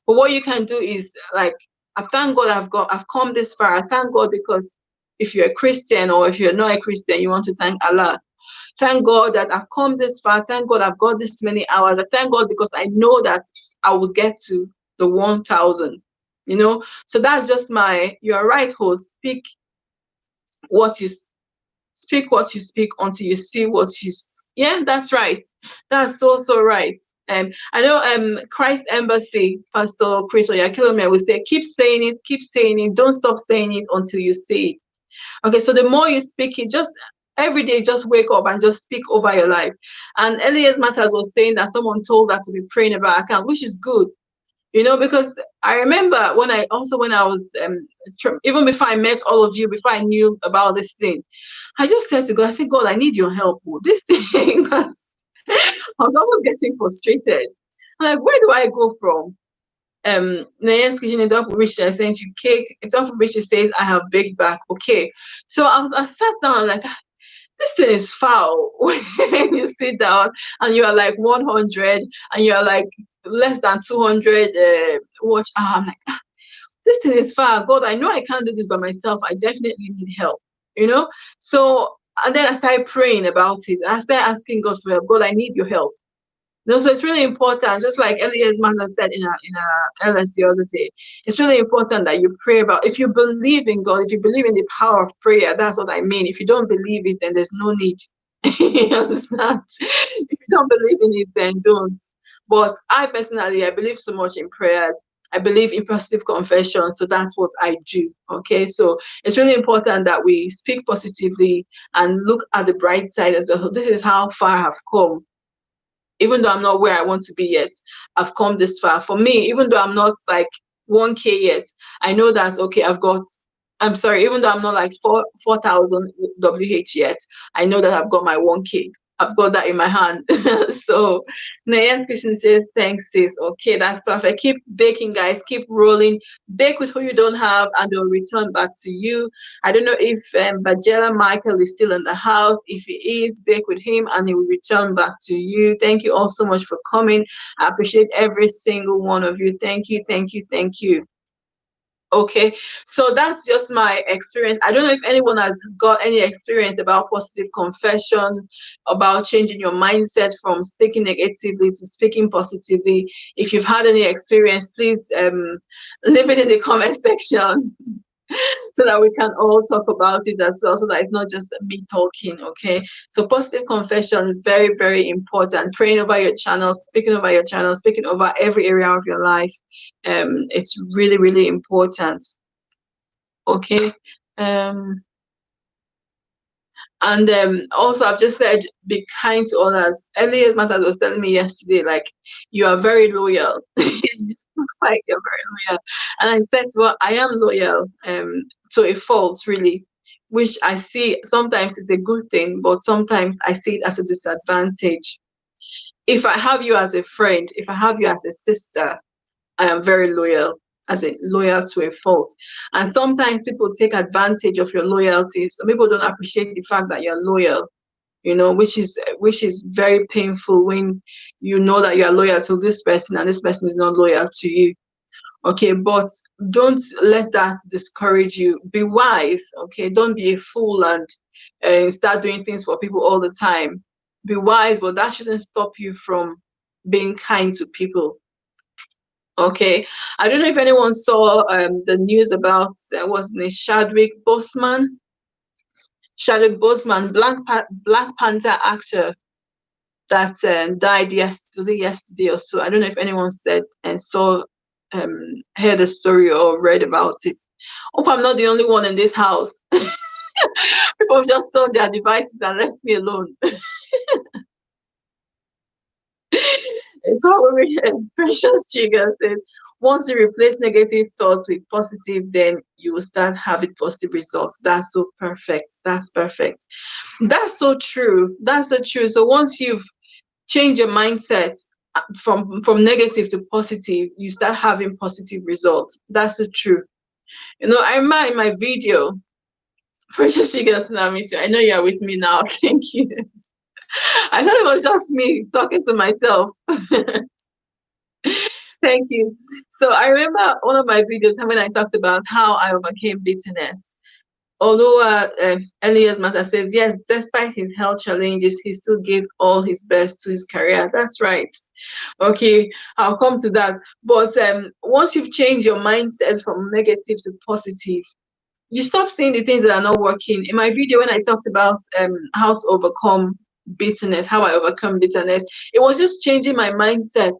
but what you can do is, like, I thank God I've come this far. I thank God because if you're a Christian or if you're not a Christian, you want to thank Allah. Thank God that I've come this far. Thank God I've got this many hours. I thank God because I know that I will get to the 1,000. You know, so that's just you're right, host. Speak what you speak until you see what you. Yeah, that's right. That's so right. I know Christ Embassy, Pastor Chris Oyakilome will say, keep saying it, don't stop saying it until you see it. Okay, so the more you speak it, just every day, just wake up and just speak over your life. And Elias Matters was saying that someone told her to be praying about account, which is good, you know, because I remember when I was even before I met all of you, before I knew about this thing, I just said to God, I said, God, I need your help. This thing, I was almost getting frustrated. I'm like, where do I go from? Nayan's Kitchen in Dog Rich sent you cake. Dog Rich says, I have baked back. Okay. So I sat down like, this thing is foul. When you sit down and you are like 100 and you are like less than 200 watch. I'm like, this thing is foul. God, I know I can't do this by myself. I definitely need help, you know? So, and then I started praying about it. I started asking God for help. God, I need your help. No, so it's really important, just like Elias Mann said in a LS the other day, it's really important that you pray about, if you believe in God, if you believe in the power of prayer, that's what I mean. If you don't believe it, then there's no need. You understand? If you don't believe in it, then don't. But I personally, I believe so much in prayers. I believe in positive confession, so that's what I do. Okay, so it's really important that we speak positively and look at the bright side as well. So this is how far I've come. Even though I'm not where I want to be yet, I've come this far. For me, even though I'm not like 1K yet, I know that, okay, I'm sorry, even though I'm not like 4,000 WH yet, I know that I've got my 1K. I've got that in my hand. So Naya's Kitchen says, thanks, sis. Okay, that's perfect. Keep baking, guys. Keep rolling. Bake with who you don't have, and they'll return back to you. I don't know if Bajela Michael is still in the house. If he is, bake with him, and he will return back to you. Thank you all so much for coming. I appreciate every single one of you. Thank you, thank you, thank you. Okay, so that's just my experience. I don't know if anyone has got any experience about positive confession, about changing your mindset from speaking negatively to speaking positively. If you've had any experience, please leave it in the comment section so that we can all talk about it as well, so that it's not just me talking. Okay, so positive confession is very, very important. Praying over your channel, speaking over your channel, speaking over every area of your life. It's really, really important. Okay. And also, I've just said, be kind to others. Elias Matters was telling me yesterday, like, you are very loyal. It looks like you're very loyal. And I said, well, I am loyal to a fault, really, which I see sometimes is a good thing, but sometimes I see it as a disadvantage. If I have you as a friend, if I have you as a sister, I am very loyal, as in loyal to a fault. And sometimes people take advantage of your loyalty. Some people don't appreciate the fact that you're loyal, which is very painful when you know that you are loyal to this person and this person is not loyal to you. Okay, but don't let that discourage you. Be wise, okay? Don't be a fool and start doing things for people all the time. Be wise, but that shouldn't stop you from being kind to people. Okay, I don't know if anyone saw the news about what's his name, Chadwick Boseman, Black Panther actor that died yesterday or so. I don't know if anyone said and saw heard the story or read about it. Hope I'm not the only one in this house. People have just turned their devices and left me alone. It's all Precious Trigger says, once you replace negative thoughts with positive, then you will start having positive results. That's so perfect. That's perfect. That's so true. That's so true. So once you've changed your mindset from negative to positive, you start having positive results. That's so true. I remember in my video, Precious Trigger, I know you're with me now. Thank you. I thought it was just me talking to myself. Thank you. So I remember one of my videos when I talked about how I overcame bitterness. Although Elias Mata says, yes, despite his health challenges, he still gave all his best to his career. That's right. Okay, I'll come to that. But once you've changed your mindset from negative to positive, you stop seeing the things that are not working. In my video, when I talked about how to overcome bitterness, how I overcome bitterness, it was just changing my mindset.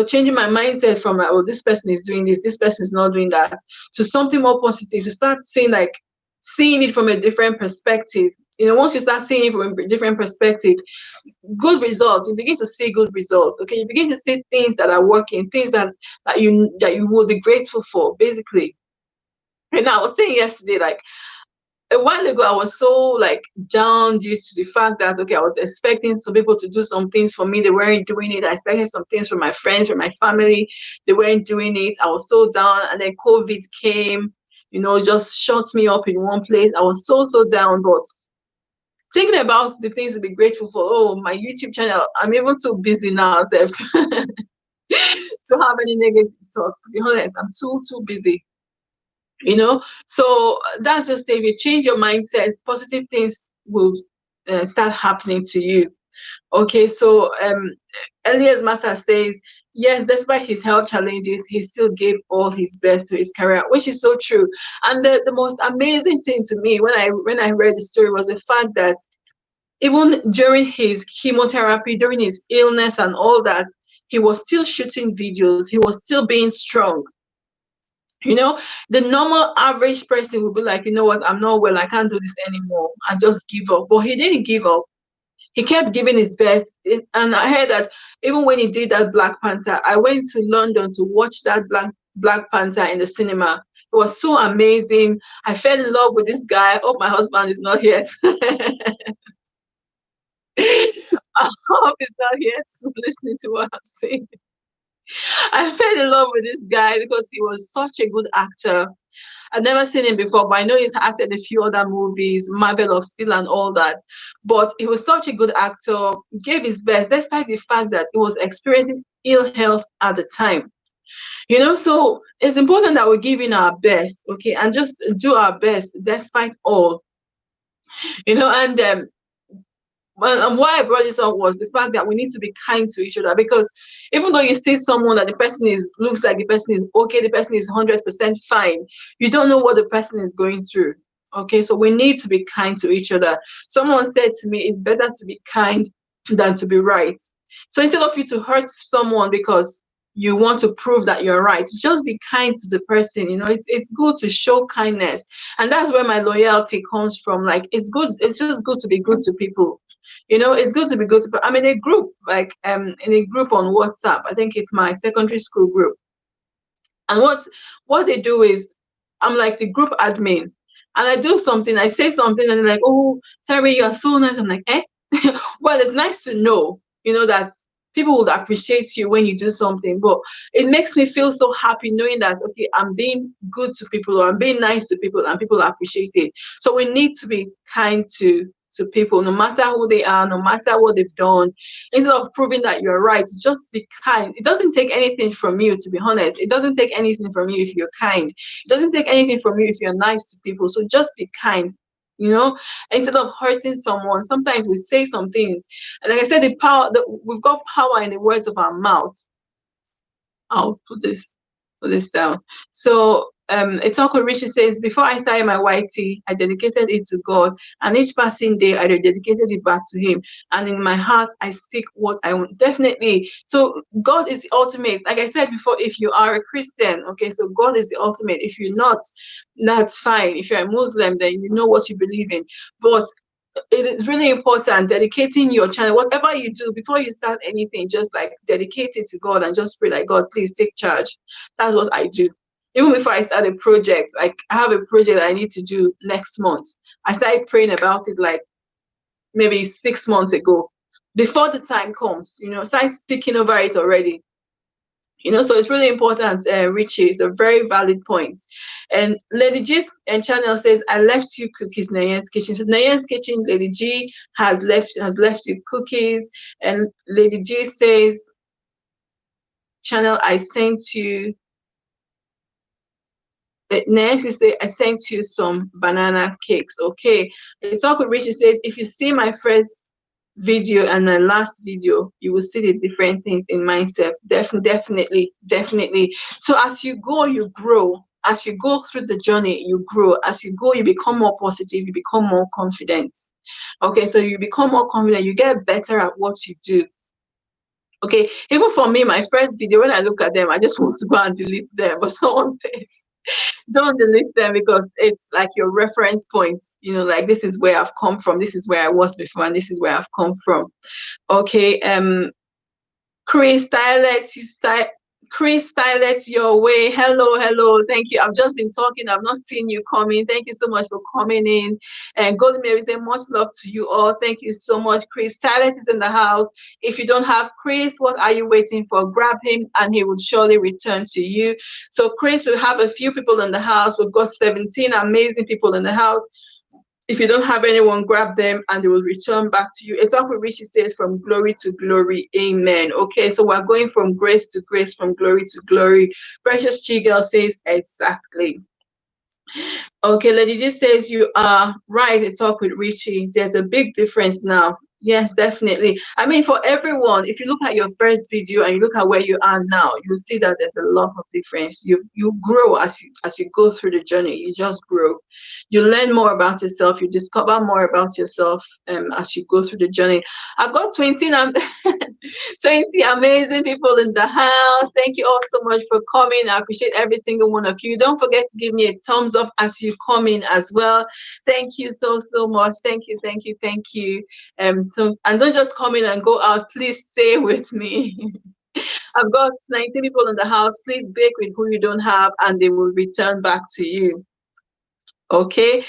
Changing my mindset from like, oh, this person is doing this person is not doing that, to something more positive, to start seeing it from a different perspective. Once you start seeing it from a different perspective, good results, you begin to see good results. Okay, you begin to see things that are working, things that you will be grateful for, basically. And I was saying yesterday, like a while ago, I was so down due to the fact that, okay, I was expecting some people to do some things for me. They weren't doing it. I expected some things from my friends, from my family. They weren't doing it. I was so down. And then COVID came, just shut me up in one place. I was so, so down. But thinking about the things to be grateful for, oh, my YouTube channel, I'm even too busy now, Seth, to have any negative thoughts. To be honest, I'm too busy. So that's just if you change your mindset, positive things will start happening to you. Okay, so Elias Mata says, yes, despite his health challenges, he still gave all his best to his career, which is so true. And the most amazing thing to me when I read the story was the fact that even during his chemotherapy, during his illness and all that, he was still shooting videos. He was still being strong. The normal average person would be like, you know what, I'm not well, I can't do this anymore, and just give up. But he didn't give up. He kept giving his best. And I heard that even when he did that Black Panther, I went to London to watch that Black Panther in the cinema. It was so amazing. I fell in love with this guy. I hope my husband is not here. I hope he's not here to listening to what I'm saying. I fell in love with this guy because he was such a good actor. I've never seen him before, but I know he's acted in a few other movies, Marvel of Steel and all that. But he was such a good actor, gave his best, despite the fact that he was experiencing ill health at the time. So it's important that we give in our best, okay, and just do our best despite all. And and why I brought this up was the fact that we need to be kind to each other, because even though you see someone that the person is looks like the person is okay, the person is 100% fine, you don't know what the person is going through. Okay, so we need to be kind to each other. Someone said to me, it's better to be kind than to be right. So instead of you to hurt someone because you want to prove that you're right, just be kind to the person. It's good to show kindness, and that's where my loyalty comes from. Like, it's just good to be good to people. It's good to be good to people. I'm in a group, like in a group on WhatsApp. I think it's my secondary school group. And what they do is, I'm like the group admin, and I do something, I say something, and they're like, "Oh, Terry, you're so nice." I'm like, "Eh?" Well, it's nice to know, that people would appreciate you when you do something, but it makes me feel so happy knowing that, okay, I'm being good to people, or I'm being nice to people, and people appreciate it. So we need to be kind to people, no matter who they are, no matter what they've done. Instead of proving that you're right, just be kind. It doesn't take anything from you, to be honest. It doesn't take anything from you if you're kind. It doesn't take anything from you if you're nice to people. So just be kind. Instead of hurting someone. Sometimes we say some things, and like I said, we've got power in the words of our mouth. I'll put this down. So a talk with Richie says, before I started my YT, I dedicated it to God, and each passing day I dedicated it back to Him. And in my heart, I speak what I want. Definitely. So God is the ultimate. Like I said before, if you are a Christian, okay, so God is the ultimate. If you're not, that's fine. If you're a Muslim, then you know what you believe in. But it is really important dedicating your channel, whatever you do, before you start anything, just like dedicate it to God and just pray like, God, please take charge. That's what I do. Even before I start a project, like I have a project I need to do next month, I started praying about it like maybe 6 months ago. Before the time comes, start speaking over it already. So it's really important, Richie. It's a very valid point. And Lady G's channel says, I left you cookies, Nayen's Kitchen. So Nayen's Kitchen, Lady G has left you cookies. And Lady G says, channel, I sent you. Next, you say, I sent you some banana cakes. Okay. The talk with Richie says, if you see my first video and my last video, you will see the different things in myself. Definitely. So as you go, you grow. As you go through the journey, you grow. As you go, you become more positive, you become more confident. Okay, so you become more confident, you get better at what you do. Okay, even for me, my first video, when I look at them, I just want to go and delete them. But someone says, don't delete them, because it's like your reference point. Like, this is where I've come from, this is where I was before, and this is where I've come from. Okay. Chris Stylet your way. Hello, thank you. I've just been talking, I've not seen you coming. Thank you so much for coming in. And Golden Mary say, much love to you all. Thank you so much. Chris Stylet is in the house. If you don't have Chris, what are you waiting for? Grab him and he will surely return to you. So Chris, we have a few people in the house. We've got 17 amazing people in the house. If you don't have anyone, grab them and they will return back to you. Example Richie said, from glory to glory. Amen. Okay, so we're going from grace to grace, from glory to glory. Precious Chigel says, exactly. Okay, Lady G says, you are right to talk with Richie. There's a big difference now. Yes, definitely. I mean, for everyone, if you look at your first video and you look at where you are now, you'll see that there's a lot of difference. You grow as you go through the journey. You just grow. You learn more about yourself. You discover more about yourself as you go through the journey. I've got 20 amazing people in the house. Thank you all so much for coming. I appreciate every single one of you. Don't forget to give me a thumbs up as you come in as well. Thank you so much. Thank you. And don't just come in and go out. Please stay with me. I've got 19 people in the house. Please bake with who you don't have, and they will return back to you. Okay.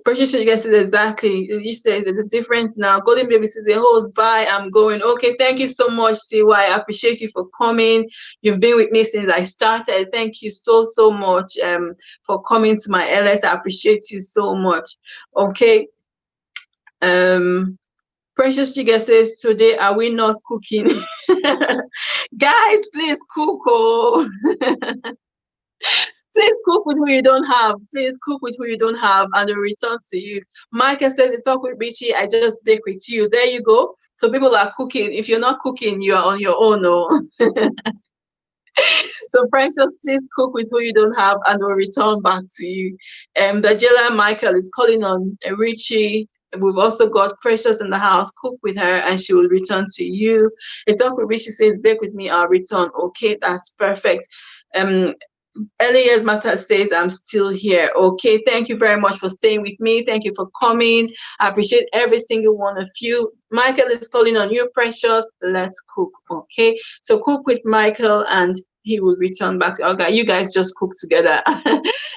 Precious, you guys said exactly. You said there's a difference now. Golden Baby says the host, bye, I'm going. Okay, thank you so much, CY. I appreciate you for coming. You've been with me since I started. Thank you so much for coming to my LS. I appreciate you so much. Okay. Precious Chiga says, today are we not cooking? Guys, please cook. Oh. Please cook with who you don't have. Please cook with who you don't have, and they'll return to you. Michael says, "The talk with Richie, I just bake with you." There you go. So people are cooking. If you're not cooking, you are on your own. No. So Precious, please cook with who you don't have, and they'll return back to you. The jailer Michael is calling on Richie. We've also got Precious in the house. Cook with her, and she will return to you. The talk with Richie says, "Bake with me, I'll return." Okay, that's perfect. Um, Elias Mata says, I'm still here. Okay, thank you very much for staying with me. Thank you for coming. I appreciate every single one of you. Michael is calling on you, Precious. Let's cook. Okay, so cook with Michael and he will return back. Okay, you guys just cook together.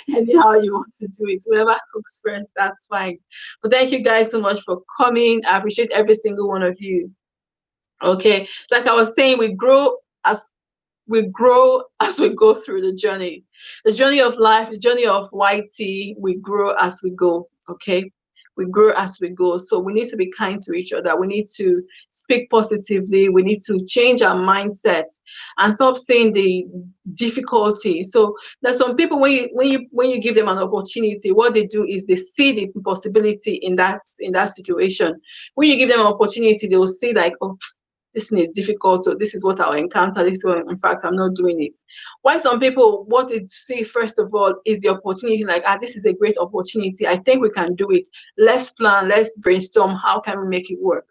Anyhow you want to do it. Whoever cooks first, that's fine. But thank you guys so much for coming. I appreciate every single one of you. Okay, like I was saying, we grow as we go through the journey of life, the journey of YT. We grow as we go. Okay, we grow as we go. So we need to be kind to each other. We need to speak positively. We need to change our mindset and stop seeing the difficulty. So there's some people, when you give them an opportunity, what they do is they see the possibility in that situation. When you give them an opportunity, they will see like, oh, this thing is difficult, so this is what I'll encounter. This one, in fact, I'm not doing it. Why some people, what they see first of all is the opportunity, like, this is a great opportunity. I think we can do it. Let's plan, let's brainstorm. How can we make it work?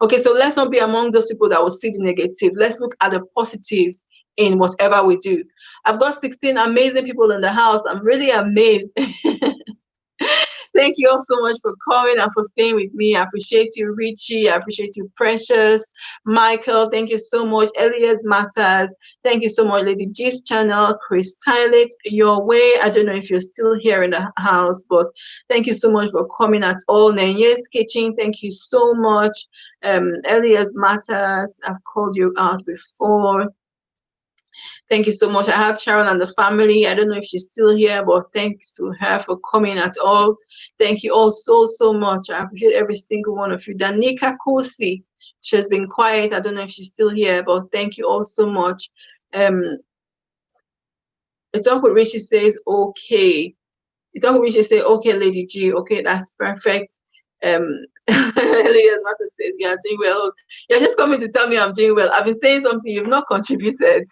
Okay, so let's not be among those people that will see the negative. Let's look at the positives in whatever we do. I've got 16 amazing people in the house. I'm really amazed. Thank you all so much for coming and for staying with me. I appreciate you, Richie. I appreciate you, Precious. Michael, thank you so much. Elias Matters, thank you so much. Lady G's channel, Chris Tylet, your way. I don't know if you're still here in the house, but thank you so much for coming at all. Nenye's Kitchen, thank you so much. Elias Matters, I've called you out before. Thank you so much. I had Sharon and the family. I don't know if she's still here, but thanks to her for coming at all. Thank you all so much. I appreciate every single one of you. Danica Kosi, she has been quiet. I don't know if she's still here, but thank you all so much. The talk with Richie says, okay. The talk with Richie say, okay, Lady G. Okay, that's perfect. Elias Martha says, you're doing well. You're just coming to tell me I'm doing well. I've been saying something, you've not contributed.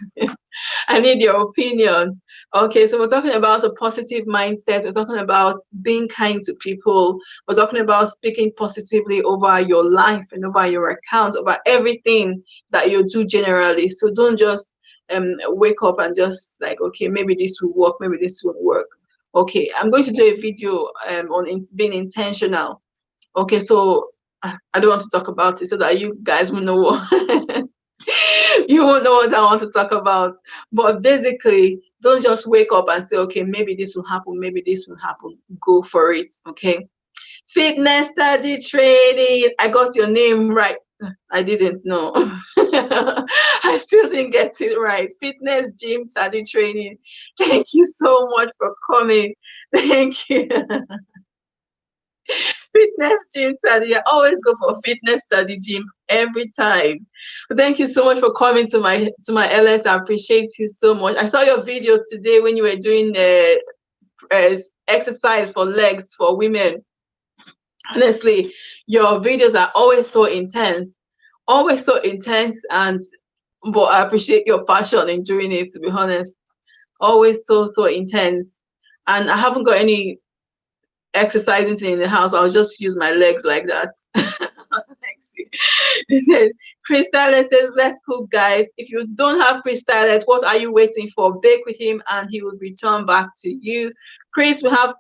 I need your opinion. Okay, so we're talking about a positive mindset. We're talking about being kind to people. We're talking about speaking positively over your life and over your account, over everything that you do generally. So don't just wake up and just like, okay, maybe this will work, maybe this won't work. Okay, I'm going to do a video on being intentional. Okay, so I don't want to talk about it so that you guys will know what you won't know what I want to talk about. But basically, don't just wake up and say, okay, maybe this will happen, maybe this will happen. Go for it. Okay. Fitness study training. I got your name right. I didn't know. I still didn't get it right. Fitness gym study training. Thank you so much for coming. Thank you. Fitness gym study. I always go for fitness study gym every time. Thank you so much for coming to my LS. I appreciate you so much. I saw your video today when you were doing exercise for legs for women. Honestly, your videos are always so intense, and but I appreciate your passion in doing it, to be honest. Always so intense. And I haven't got any exercising in the house. I'll just use my legs like that. Thanks. It says Chris Tyler says, let's cook, guys. If you don't have Chris Tyler, what are you waiting for? Bake with him and he will return back to you. Chris, we have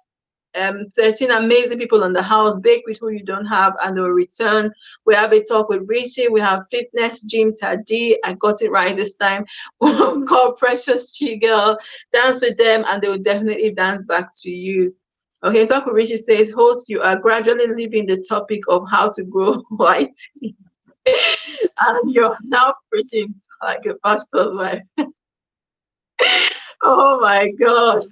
13 amazing people in the house. Bake with who you don't have and they'll return. We have a talk with Richie. We have fitness gym Tadi. I got it right this time. Called Precious Chigel. Dance with them and they will definitely dance back to you. Okay, Talk with Richie says, host, you are gradually leaving the topic of how to grow white, and you're now preaching like a pastor's wife. Oh my God.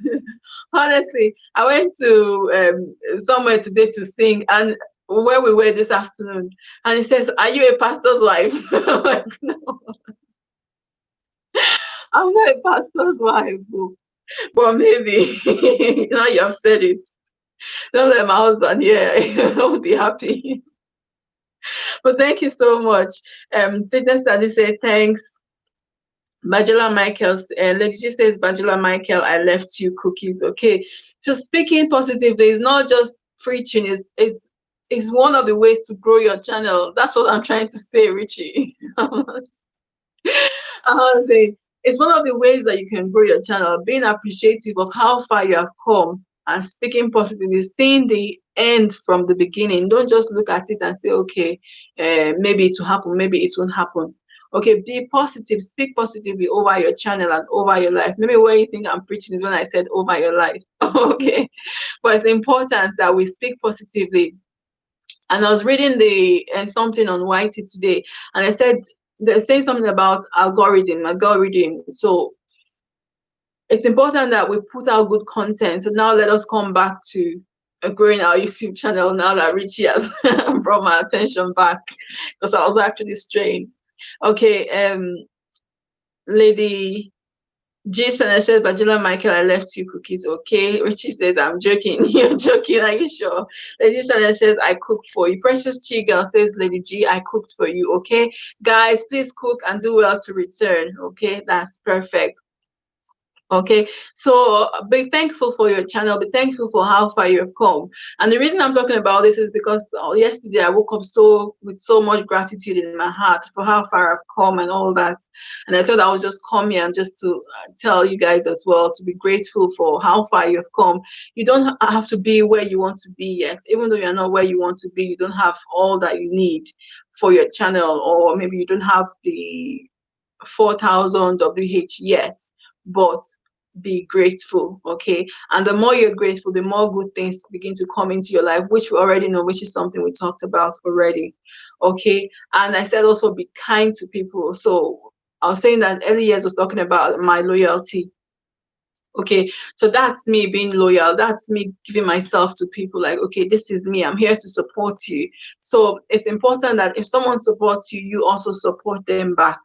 Honestly, I went to somewhere today to sing, and where we were this afternoon, and he says, "Are you a pastor's wife?" I'm like, no, I'm not a pastor's wife. Oh. But maybe now you have said it. Don't let my husband hear. He'll be happy. But thank you so much. Fitness Study say thanks. Bajula Michaels, Lady G says, Bajula Michael, I left you cookies. Okay. So speaking positively is not just preaching, is one of the ways to grow your channel. That's what I'm trying to say, Richie. I want to say it's one of the ways that you can grow your channel, being appreciative of how far you have come and speaking positively, seeing the end from the beginning. Don't just look at it and say, okay, maybe it will happen, maybe it won't happen. Okay, be positive, speak positively over your channel and over your life. Maybe where you think I'm preaching is when I said over your life. Okay, but it's important that we speak positively. And I was reading the something on Whitey today, and I said they're saying something about algorithm. So it's important that we put out good content. So now let us come back to growing our YouTube channel now that Richie has brought my attention back, because I was actually straying. Okay, Lady Jason says, Bajula Michael, I left you cookies. Okay. Richie says, I'm joking. You're joking. Are you sure? Lady Jason says, I cook for you. Precious Chi Girl says, Lady G, I cooked for you. Okay. Guys, please cook and do well to return. Okay. That's perfect. Okay, so be thankful for your channel, be thankful for how far you have come. And the reason I'm talking about this is because yesterday I woke up with so much gratitude in my heart for how far I've come and all that. And I thought I would just come here and just to tell you guys as well to be grateful for how far you have come. You don't have to be where you want to be yet. Even though you're not where you want to be, you don't have all that you need for your channel, or maybe you don't have the 4,000 WH yet, but be grateful. Okay, and the more you're grateful, the more good things begin to come into your life, which we already know, which is something we talked about already. Okay, and I said also be kind to people. So I was saying that early years was talking about my loyalty. Okay, so that's me being loyal, that's me giving myself to people, like, okay, this is me, I'm here to support you. So it's important that if someone supports you, you also support them back.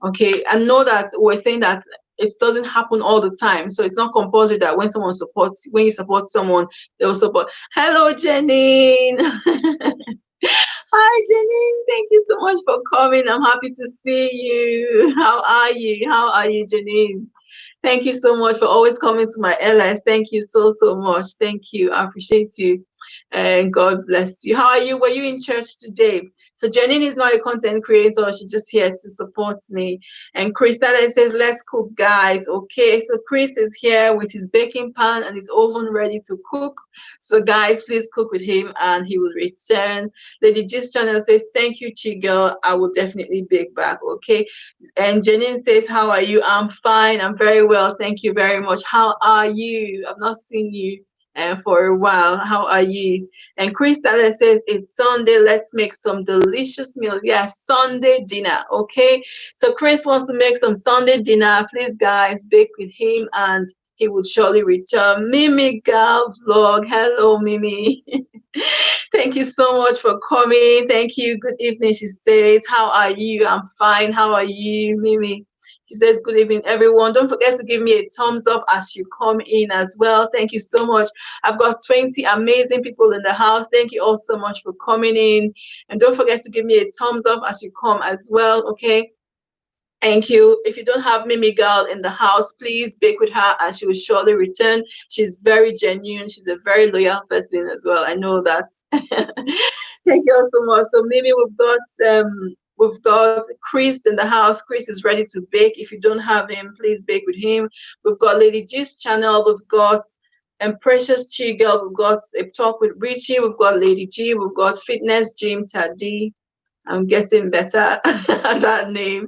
Okay, and know that we're saying that it doesn't happen all the time, so it's not compulsory that when you support someone, they will support. Hello, Janine. Hi, Janine, thank you so much for coming. I'm happy to see you. How are you, Janine? Thank you so much for always coming to my LS. Thank you so much. Thank you. I appreciate you. And God bless you. How are you? Were you in church today? So Janine is not a content creator. She's just here to support me. And Chris says, let's cook, guys. Okay, so Chris is here with his baking pan and his oven ready to cook. So guys, please cook with him and he will return. Lady G's channel says, thank you, Chi girl. I will definitely bake back. Okay. And Janine says, how are you? I'm fine. I'm very well. Thank you very much. How are you? I've not seen you for a while. How are you? And Chris says, it's Sunday. Let's make some delicious meals. Yeah, Sunday dinner. Okay. So Chris wants to make some Sunday dinner. Please, guys, bake with him and he will surely return. Mimi Gal Vlog. Hello, Mimi. Thank you so much for coming. Thank you. Good evening, she says. How are you? I'm fine. How are you, Mimi? She says, good evening, everyone. Don't forget to give me a thumbs up as you come in as well. Thank you so much. I've got 20 amazing people in the house. Thank you all so much for coming in. And don't forget to give me a thumbs up as you come as well, okay? Thank you. If you don't have Mimi Girl in the house, please bake with her and she will surely return. She's very genuine. She's a very loyal person as well. I know that. Thank you all so much. So Mimi, we've got Chris in the house. Chris is ready to bake. If you don't have him, please bake with him. We've got Lady G's channel. We've got Precious Chi Girl. We've got a talk with Richie. We've got Lady G. We've got Fitness Gym Tadi. I'm getting better at that name.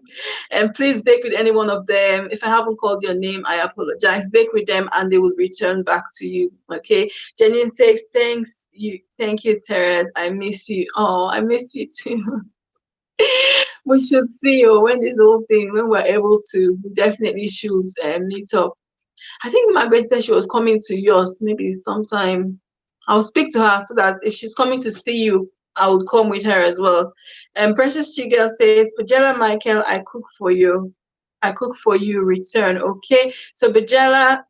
And please bake with any one of them. If I haven't called your name, I apologize. Bake with them and they will return back to you. Okay. Janine says, thank you, Terence. I miss you. Oh, I miss you too. We should see you when this whole thing, when we're able to, we definitely should meet up. I think Margaret said she was coming to yours maybe sometime. I'll speak to her so that if she's coming to see you, I would come with her as well. And Precious Chigel says, Bajela Michael, I cook for you. I cook for you, return. Okay. So Bajela,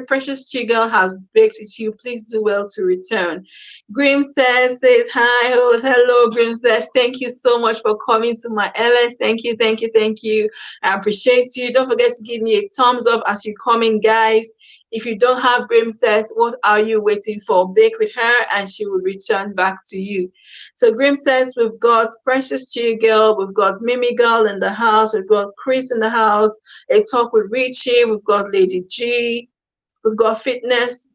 Precious Chigel has baked with you. Please do well to return. Grim says hi. Oh, hello, Grim says. Thank you so much for coming to my LS. Thank you, thank you, thank you. I appreciate you. Don't forget to give me a thumbs up as you come in, guys. If you don't have Grim says, what are you waiting for? Bake with her and she will return back to you. So Grim says we've got Precious Chill Girl, we've got Mimi Girl in the house, we've got Chris in the house, a talk with Richie, we've got Lady G, we've got Fitness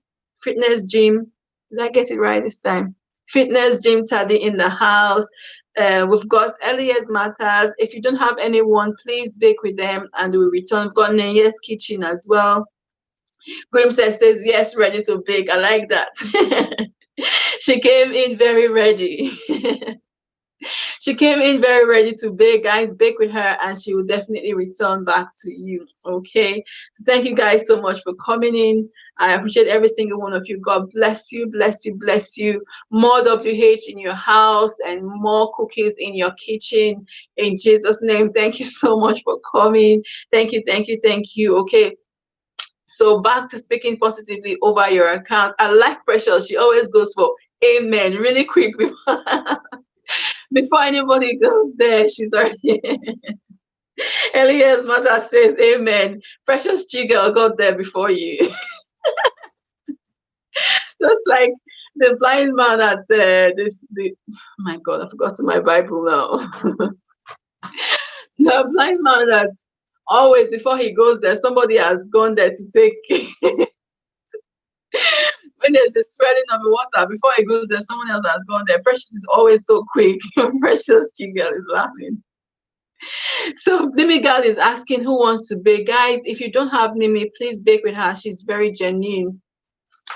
Gym. Did I get it right this time? Fitness Gym Taddy in the house. We've got Elias Matters. If you don't have anyone, please bake with them and we'll return. We've got Nenye's Kitchen as well. Grim says yes, ready to bake. I like that. She came in very ready. She came in very ready to bake. Guys, bake with her and she will definitely return back to you. Okay. So thank you guys so much for coming in. I appreciate every single one of you. God bless you, bless you, bless you. More WH in your house and more cookies in your kitchen. In Jesus' name, thank you so much for coming. Thank you, thank you, thank you. Okay. So back to speaking positively over your account. I like Precious. She always goes for amen really quick before anybody goes there. She's already. Elias mother says amen. Precious Chigel got there before you. Just like the blind man at oh my God, I forgot my Bible now. The blind man that always before he goes there, somebody has gone there to take. When there's a swelling of the water, before it goes there, someone else has gone there. Precious is always so quick. Precious Chigel is laughing. So Nimi Girl is asking who wants to bake. Guys, if you don't have Nimi, please bake with her. She's very genuine.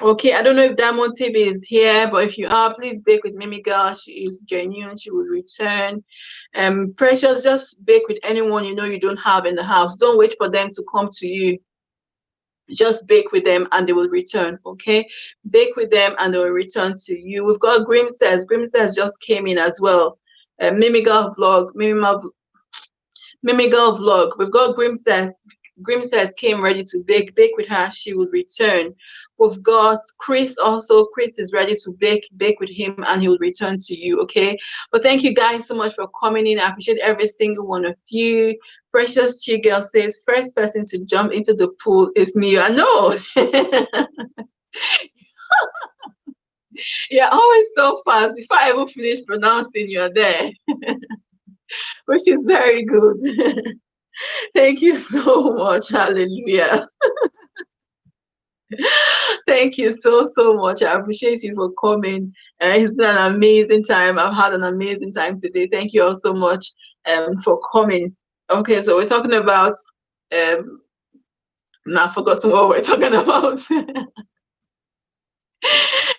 Okay, I don't know if Diamond TV is here, but if you are, please bake with Mimi Girl. She is genuine. She will return. Precious, just bake with anyone you know you don't have in the house. Don't wait for them to come to you. Just bake with them and they will return. Okay, bake with them and they will return to you. We've got Grim says just came in as well. Mimi Girl vlog, Mimi Girl vlog. We've got Grim says came ready to bake with her. She will return. We've got Chris also. Chris is ready to bake with him and he will return to you. Okay, but thank you guys so much for coming in. I appreciate every single one of you. Precious Chigel says first person to jump into the pool is me. I know. You're always so fast. Before I even finish pronouncing, you're there. Which is very good. Thank you so much. Hallelujah. Thank you so much. I appreciate you for coming. It's been an amazing time. I've had an amazing time today. Thank you all so much for coming. Okay, so we're talking about now I've forgotten what we're talking about.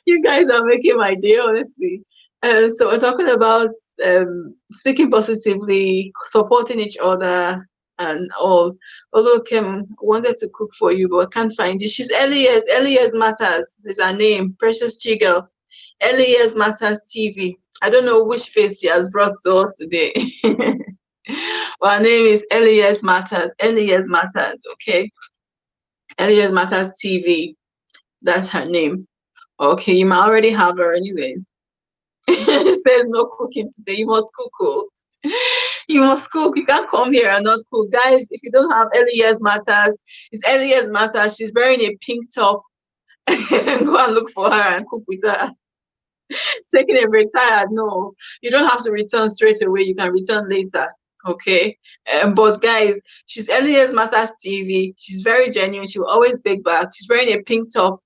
You guys are making my day, honestly. So we're talking about speaking positively, supporting each other, and all. Although Kim wanted to cook for you, but I can't find it. She's Elias. Elias Matters is her name. Precious Chigel. Elias Matters TV. I don't know which face she has brought to us today. Well, her name is Elias Matters. Elias Matters. Okay. Elias Matters TV. That's her name. Okay, you might already have her anyway. There's no cooking today. You must cook. Oh. You must cook. You can't come here and not cook. Guys, if you don't have Elias Matters, it's Elias Matters. She's wearing a pink top. Go and look for her and cook with her. Taking a break, tired. No, you don't have to return straight away. You can return later. Okay. But guys, she's Elias Matters TV. She's very genuine. She will always bake back. She's wearing a pink top.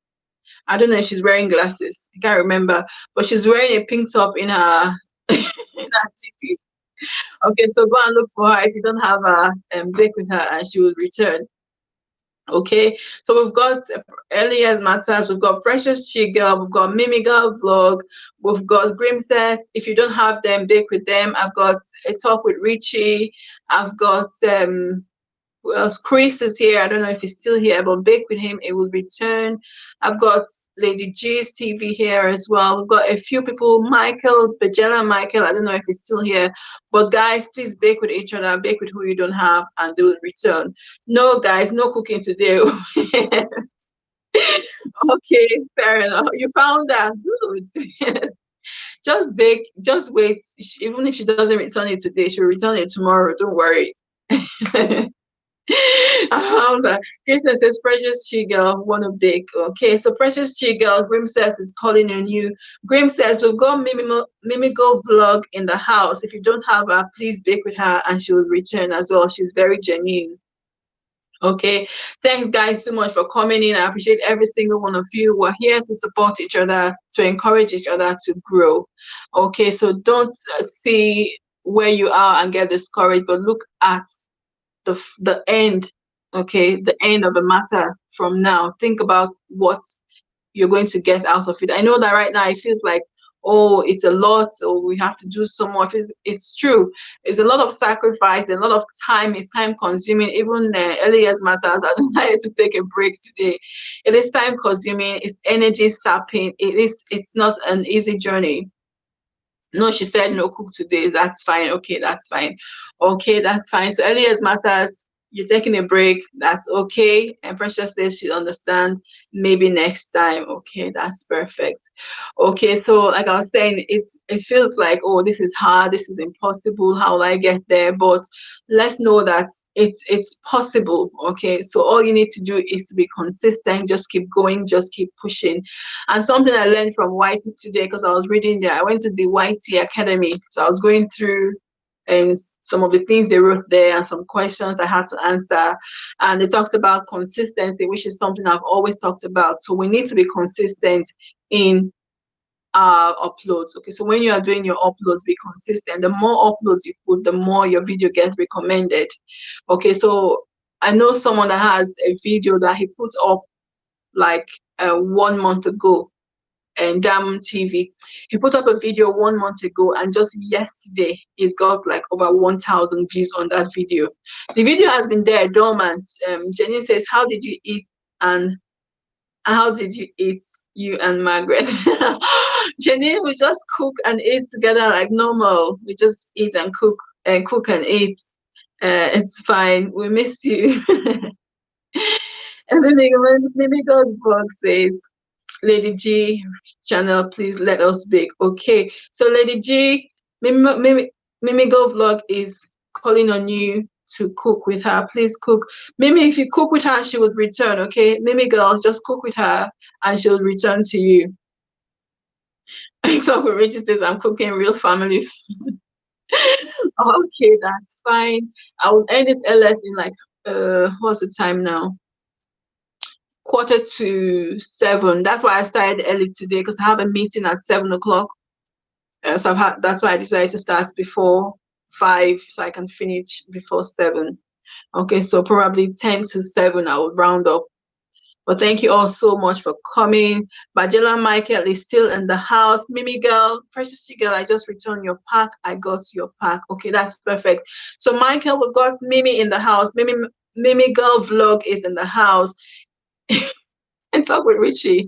I don't know if she's wearing glasses. I can't remember. But she's wearing a pink top in her in her TV. Okay, so go and look for her. If you don't have her, break with her and she will return. Okay, so we've got Elias Matters, we've got Precious She Girl, we've got Mimi Girl Vlog, we've got Grimses. If you don't have them, bake with them. I've got a talk with Richie. I've got who else? Chris is here. I don't know if he's still here, but bake with him, it will return. I've got Lady G's TV here as well. We've got a few people, Michael, Bajela Michael. I don't know if he's still here, but guys, please bake with each other, bake with who you don't have, and they will return. No, guys, no cooking today. Okay, fair enough. You found that. Good. Just bake, just wait. Even if she doesn't return it today, she'll return it tomorrow. Don't worry. Kristen says, Precious She Girl, wanna bake. Okay, so Precious She Girl, Grim says is calling on you. Grim says, we've got Mimigo Vlog in the house. If you don't have her, please bake with her and she will return as well. She's very genuine. Okay, thanks guys so much for coming in. I appreciate every single one of you. We're here to support each other, to encourage each other to grow. Okay, so don't see where you are and get discouraged, but look at the end. Okay, the end of the matter from now. Think about what you're going to get out of it. I know that right now it feels like, oh, it's a lot, or we have to do so much. It's true. It's a lot of sacrifice, a lot of time. It's time consuming. Even Elias Matters, I decided to take a break today. It is time consuming. It's energy sapping. It's not an easy journey. No, she said no cook today. That's fine. Okay, that's fine. Okay, that's fine. So Elias Matters, you're taking a break. That's okay. And Precious says she understand. Maybe next time. Okay, that's perfect. Okay, so like I was saying, it feels like, oh, this is hard. This is impossible. How will I get there? But let's know that it's possible. Okay, so all you need to do is to be consistent. Just keep going. Just keep pushing. And something I learned from Whitey today, because I was reading there, I went to the Whitey Academy. So I was going through and some of the things they wrote there and some questions I had to answer. And they talked about consistency, which is something I've always talked about. So we need to be consistent in our uploads. Okay, so when you are doing your uploads, be consistent. The more uploads you put, the more your video gets recommended. Okay, so I know someone that has a video that he put up like 1 month ago, and Damn TV. He put up a video 1 month ago, and just yesterday he's got like over 1,000 views on that video. The video has been there dormant. Jenny says, how did you eat, and how did you eat, you and Margaret? Jenny, we just cook and eat together like normal. We just eat and cook and eat. It's fine. We miss you. And then maybe God says, Lady G channel, please let us bake. Okay, so Lady G, Mimi Go Vlog is calling on you to cook with her. Please cook. Mimi, if you cook with her, she would return. Okay, Mimi Girl, just cook with her and she'll return to you. So Richie says, I'm cooking real family food. Okay, that's fine. I will end this LS in like what's the time now? 6:45. That's why I started early today, because I have a meeting at 7 o'clock. So that's why I decided to start before 5 so I can finish before 7. Okay, so probably 10 to 7 I will round up. But thank you all so much for coming. Bajela Michael is still in the house. Mimi Girl, Precious Girl, I just returned your pack. I got your pack. Okay, that's perfect. So Michael, we've got Mimi in the house. Mimi Girl Vlog is in the house. And talk with Richie.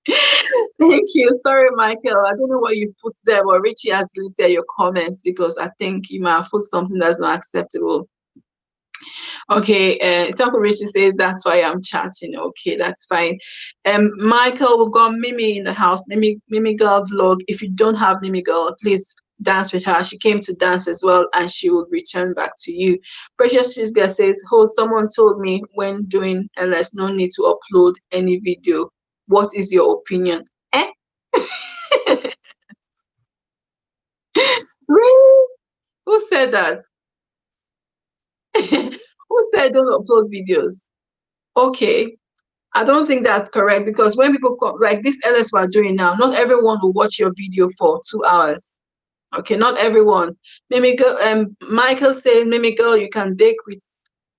Thank you. Sorry, Michael. I don't know what you've put there, but Richie has deleted your comments because I think you might have put something that's not acceptable. Okay, Taco Richie says that's why I'm chatting. Okay, that's fine. Michael, we've got Mimi in the house. Mimi Girl Vlog. If you don't have Mimi Girl, please dance with her. She came to dance as well, and she will return back to you. Precious Sister says, oh, someone told me when doing LS, no need to upload any video. What is your opinion? Eh? Really? Who said that? Who said don't upload videos? Okay, I don't think that's correct, because when people come like this LS we're doing now, not everyone will watch your video for 2 hours. Okay, not everyone. Mimi girl, Michael says, Mimi girl, you can bake with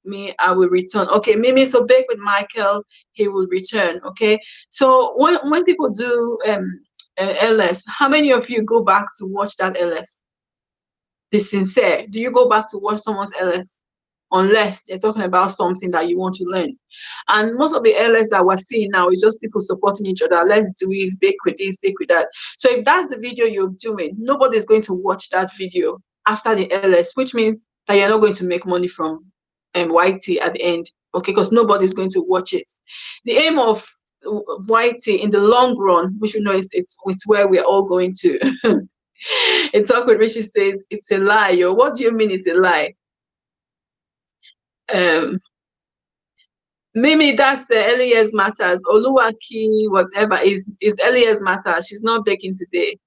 me, I will return. Okay, Mimi, so bake with Michael, he will return. Okay, so when people do LS, how many of you go back to watch that LS? The sincere, do you go back to watch someone's LS? Unless they're talking about something that you want to learn. And most of the LS that we're seeing now is just people supporting each other. Let's do it, bake with this, bake with that. So if that's the video you're doing, nobody's going to watch that video after the LS, which means that you're not going to make money from YT at the end. Okay, because nobody's going to watch it. The aim of YT in the long run, we should know it's where we're all going to. In Talk with Richie says it's a lie. Yo, what do you mean it's a lie? Mimi, that's Elias Matters. Oluwaki, whatever, is Elias Matters. She's not baking today.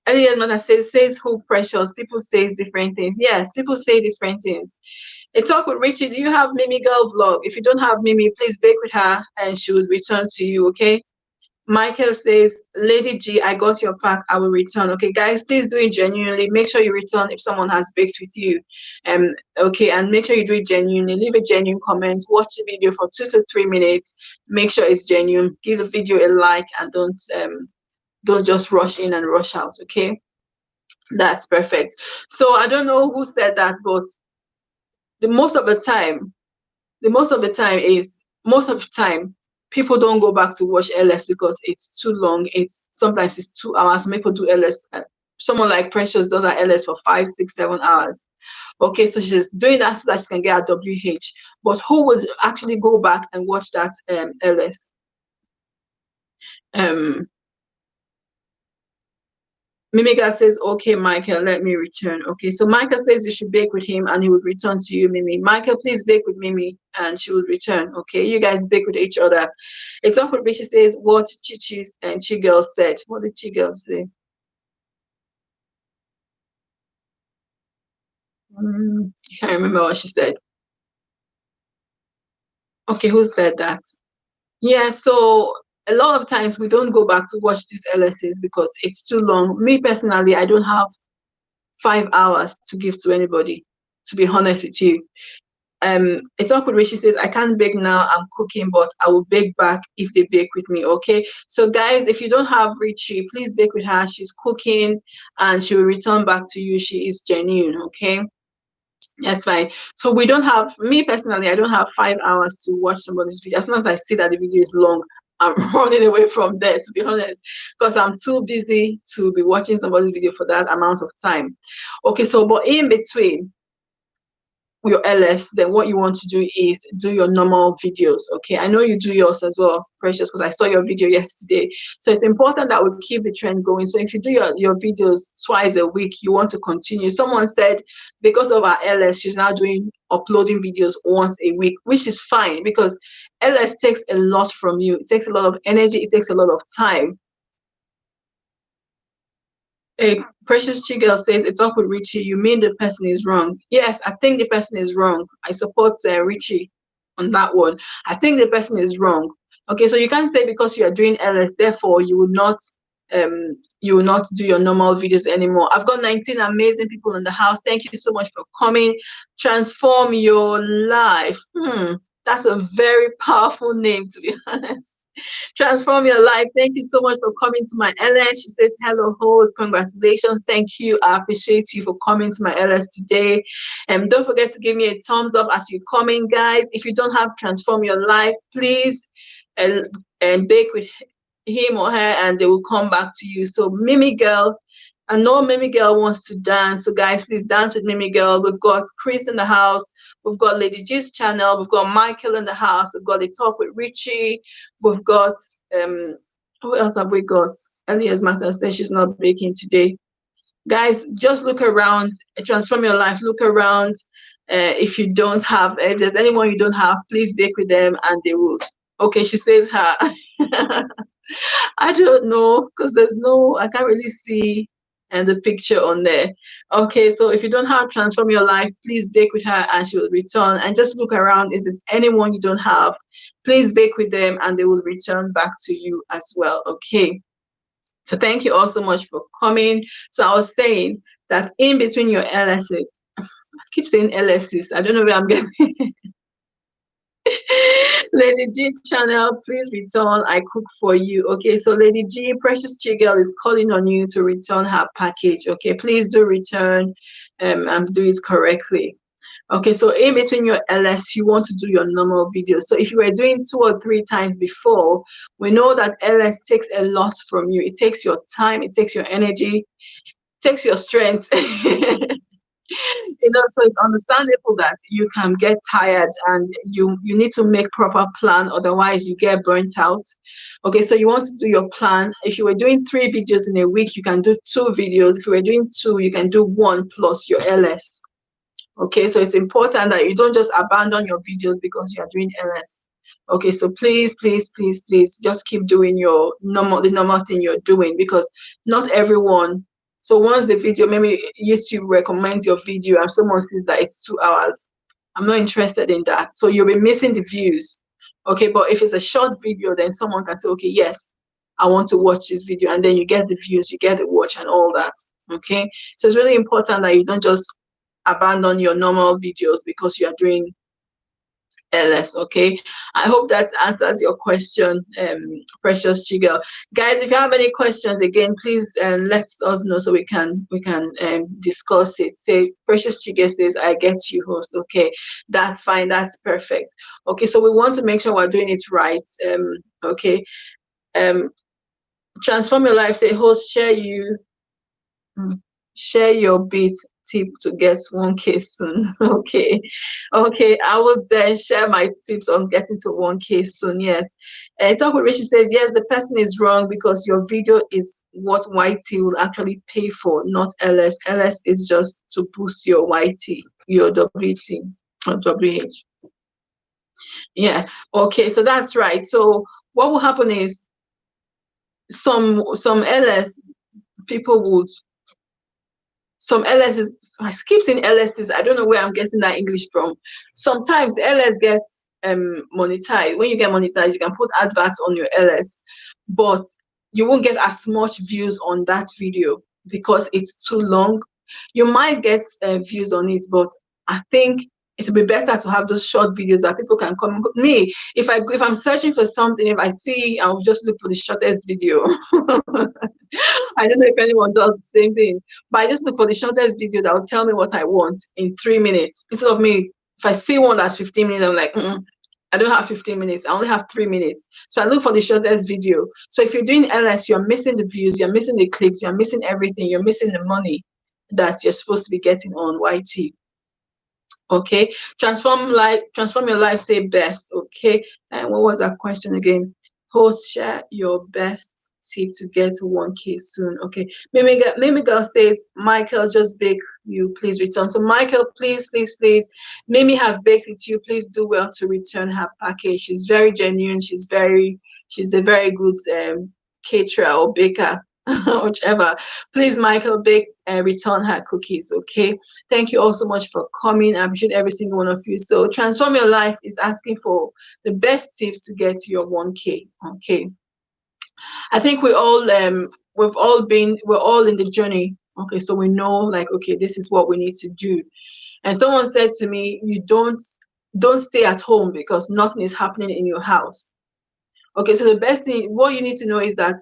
Elias Matters says who precious. People say different things. Yes, people say different things. A Talk with Richie, do you have Mimi Girl vlog? If you don't have Mimi, please bake with her and she will return to you, okay? Michael says, Lady G, I got your pack, I will return. Okay, guys, please do it genuinely. Make sure you return if someone has baked with you. Okay, and make sure you do it genuinely. Leave a genuine comment. Watch the video for 2 to 3 minutes. Make sure it's genuine. Give the video a like and don't just rush in and rush out. Okay, that's perfect. So I don't know who said that, but the most of the time people don't go back to watch LS because it's too long. Sometimes it's 2 hours. People do LS. Someone like Precious does her LS for 5, 6, 7 hours. Okay, so she's doing that so that she can get her WH. But who would actually go back and watch that LS? Mimiga says, okay, Michael, let me return. Okay, so Michael says you should bake with him and he will return to you, Mimi. Michael, please bake with Mimi and she will return. Okay, you guys bake with each other. It's awkward, but she says what Chichi and Chi Girl said. What did Chi Girl say? I can't remember what she said. Okay, who said that? Yeah, so a lot of times we don't go back to watch these LSs because it's too long. Me personally, I don't have 5 hours to give to anybody, to be honest with you. It's awkward when she says I can't bake now, I'm cooking, but I will bake back if they bake with me. Okay, so guys, if you don't have Richie, please bake with her. She's cooking and she will return back to you. She is genuine. Okay, that's fine. So we don't have, me personally, I don't have 5 hours to watch somebody's video. As soon as I see that the video is long, I'm running away from there, to be honest, because I'm too busy to be watching somebody's video for that amount of time. Okay, so but in between your LS, then what you want to do is do your normal videos. Okay, I know you do yours as well, Precious, because I saw your video yesterday. So it's important that we keep the trend going. So if you do your videos twice a week, you want to continue. Someone said because of our LS, she's now uploading videos once a week, which is fine because LS takes a lot from you. It takes a lot of energy, it takes a lot of time. A Precious Chigel says it's up with Richie. You mean the person is wrong? Yes, I think the person is wrong. I support Richie on that one. I think the person is wrong. Okay, so you can't say because you are doing LS, therefore you will not do your normal videos anymore. I've got 19 amazing people in the house. Thank you so much for coming. Transform your life. That's a very powerful name, to be honest. Transform your life. Thank you so much for coming to my LS. She says, hello, host. Congratulations. Thank you. I appreciate you for coming to my LS today. And don't forget to give me a thumbs up as you come in, guys. If you don't have Transform Your Life, please and bake with him or her and they will come back to you. So Mimi Girl, I know Mimi Girl wants to dance. So guys, please dance with Mimi Girl. We've got Chris in the house. We've got Lady G's channel. We've got Michael in the house. We've got a talk with Richie. We've got who else have we got? Elias Martin says she's not baking today. Guys, just look around. Transform your life. Look around. If there's anyone you don't have, please bake with them and they will. Okay, she says her. I don't know because I can't really see the picture on there. Okay, so if you don't have Transform Your Life, please bake with her and she will return. And just look around. Is there anyone you don't have? Please bake with them and they will return back to you as well. Okay. So thank you all so much for coming. So I was saying that in between your LSs, I keep saying LSs, I don't know where I'm getting. Lady G channel, please return. I cook for you. Okay, so Lady G, Precious Chigel is calling on you to return her package. Okay, please do return and do it correctly. Okay, so in between your LS, you want to do your normal videos. So if you were doing 2 or 3 times before, we know that LS takes a lot from you. It takes your time, it takes your energy, it takes your strength. So it's understandable that you can get tired and you need to make proper plan, otherwise you get burnt out. Okay, so you want to do your plan. If you were doing 3 videos in a week, you can do 2 videos. If you were doing 2, you can do 1 plus your LS. Okay, so it's important that you don't just abandon your videos because you are doing LS. Okay, so please, please, please, please just keep doing the normal thing you're doing, because not everyone. So once the video, maybe YouTube recommends your video and someone sees that it's 2 hours, I'm not interested in that. So you'll be missing the views. Okay, but if it's a short video, then someone can say, okay, yes, I want to watch this video, and then you get the views, you get the watch and all that. Okay, so it's really important that you don't just abandon your normal videos because you are doing LS. Okay, I hope that answers your question, Precious Chigel. Guys, if you have any questions, again, please let us know so we can discuss it. Say Precious Chigel says, I get you, host. Okay, that's fine, that's perfect. Okay, so we want to make sure we're doing it right. Okay, Transform Your Life, say, host, share your beat tip to get 1K soon. Okay, I would share my tips on getting to 1K soon. Yes, Talk with Rishi says, yes, the person is wrong because your video is what YT will actually pay for, not LS. LS is just to boost your YT, your WT or WH. Yeah, okay, so that's right. So what will happen is some LS people would, some LSs, I keep saying LSs, I don't know where I'm getting that English from. Sometimes LS gets monetized. When you get monetized, you can put adverts on your LS, but you won't get as much views on that video because it's too long. You might get views on it, but I think it would be better to have those short videos that people can come. Me, if I'm searching for something, if I see, I'll just look for the shortest video. I don't know if anyone does the same thing, but I just look for the shortest video that will tell me what I want in 3 minutes. Instead of me, if I see one that's 15 minutes, I'm like, I don't have 15 minutes. I only have 3 minutes. So I look for the shortest video. So if you're doing LS, you're missing the views, you're missing the clicks, you're missing everything, you're missing the money that you're supposed to be getting on YT. Okay, transform your life, say best. Okay, and what was that question again? Host, share your best tip to get to 1K soon. Okay, Mimi girl says, Michael just baked you, please return. So Michael, please, please, please, Mimi has baked with you, please do well to return her package. She's very genuine, she's a very good caterer or baker. Whichever. Please, Michael, return her cookies. Okay, thank you all so much for coming. I appreciate every single one of you. So Transform Your Life is asking for the best tips to get to your 1K. Okay, I think we're all in the journey. Okay, so we know, like, okay, this is what we need to do. And someone said to me, you don't stay at home because nothing is happening in your house. Okay, so the best thing, what you need to know is that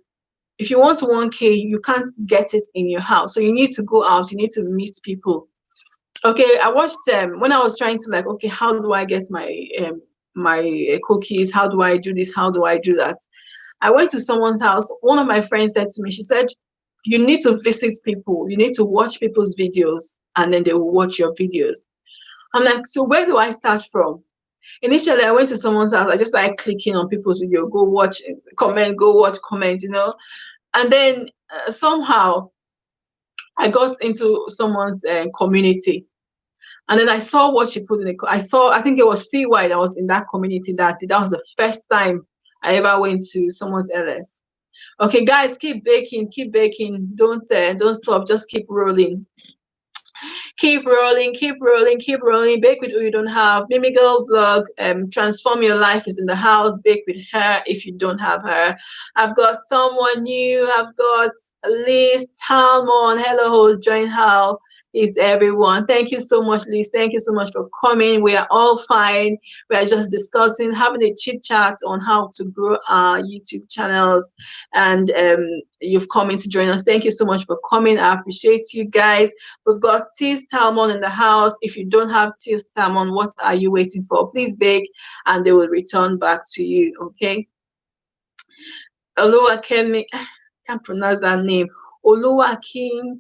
if you want 1K, you can't get it in your house. So you need to go out, you need to meet people. Okay, I watched when I was trying to, like, okay, how do I get my cookies? How do I do this? How do I do that? I went to someone's house. One of my friends said to me, she said, you need to visit people. You need to watch people's videos, and then they will watch your videos. I'm like, so where do I start from? Initially, I went to someone's house. I just started clicking on people's video, go watch, comment, go watch, comment, And then somehow I got into someone's community. And then I saw what she put in I think it was CY that was in that community that was the first time I ever went to someone's LS. Okay, guys, keep baking. Don't stop. Just keep rolling. Keep rolling, keep rolling, keep rolling. Bake with who you don't have. Mimi Girl Vlog, Transform Your Life is in the house. Bake with her if you don't have her. I've got someone new. I've got Liz Talmon. Hello, host. Join Hal. Is everyone. Thank you so much, Liz. Thank you so much for coming. We are all fine. We are just discussing, having a chit chat on how to grow our YouTube channels. And you've come in to join us. Thank you so much for coming. I appreciate you guys. We've got Tis Talmon in the house. If you don't have Tis Talmon, what are you waiting for? Please bake and they will return back to you. Okay. Oluwakemi, I can't pronounce that name. Oluwakim,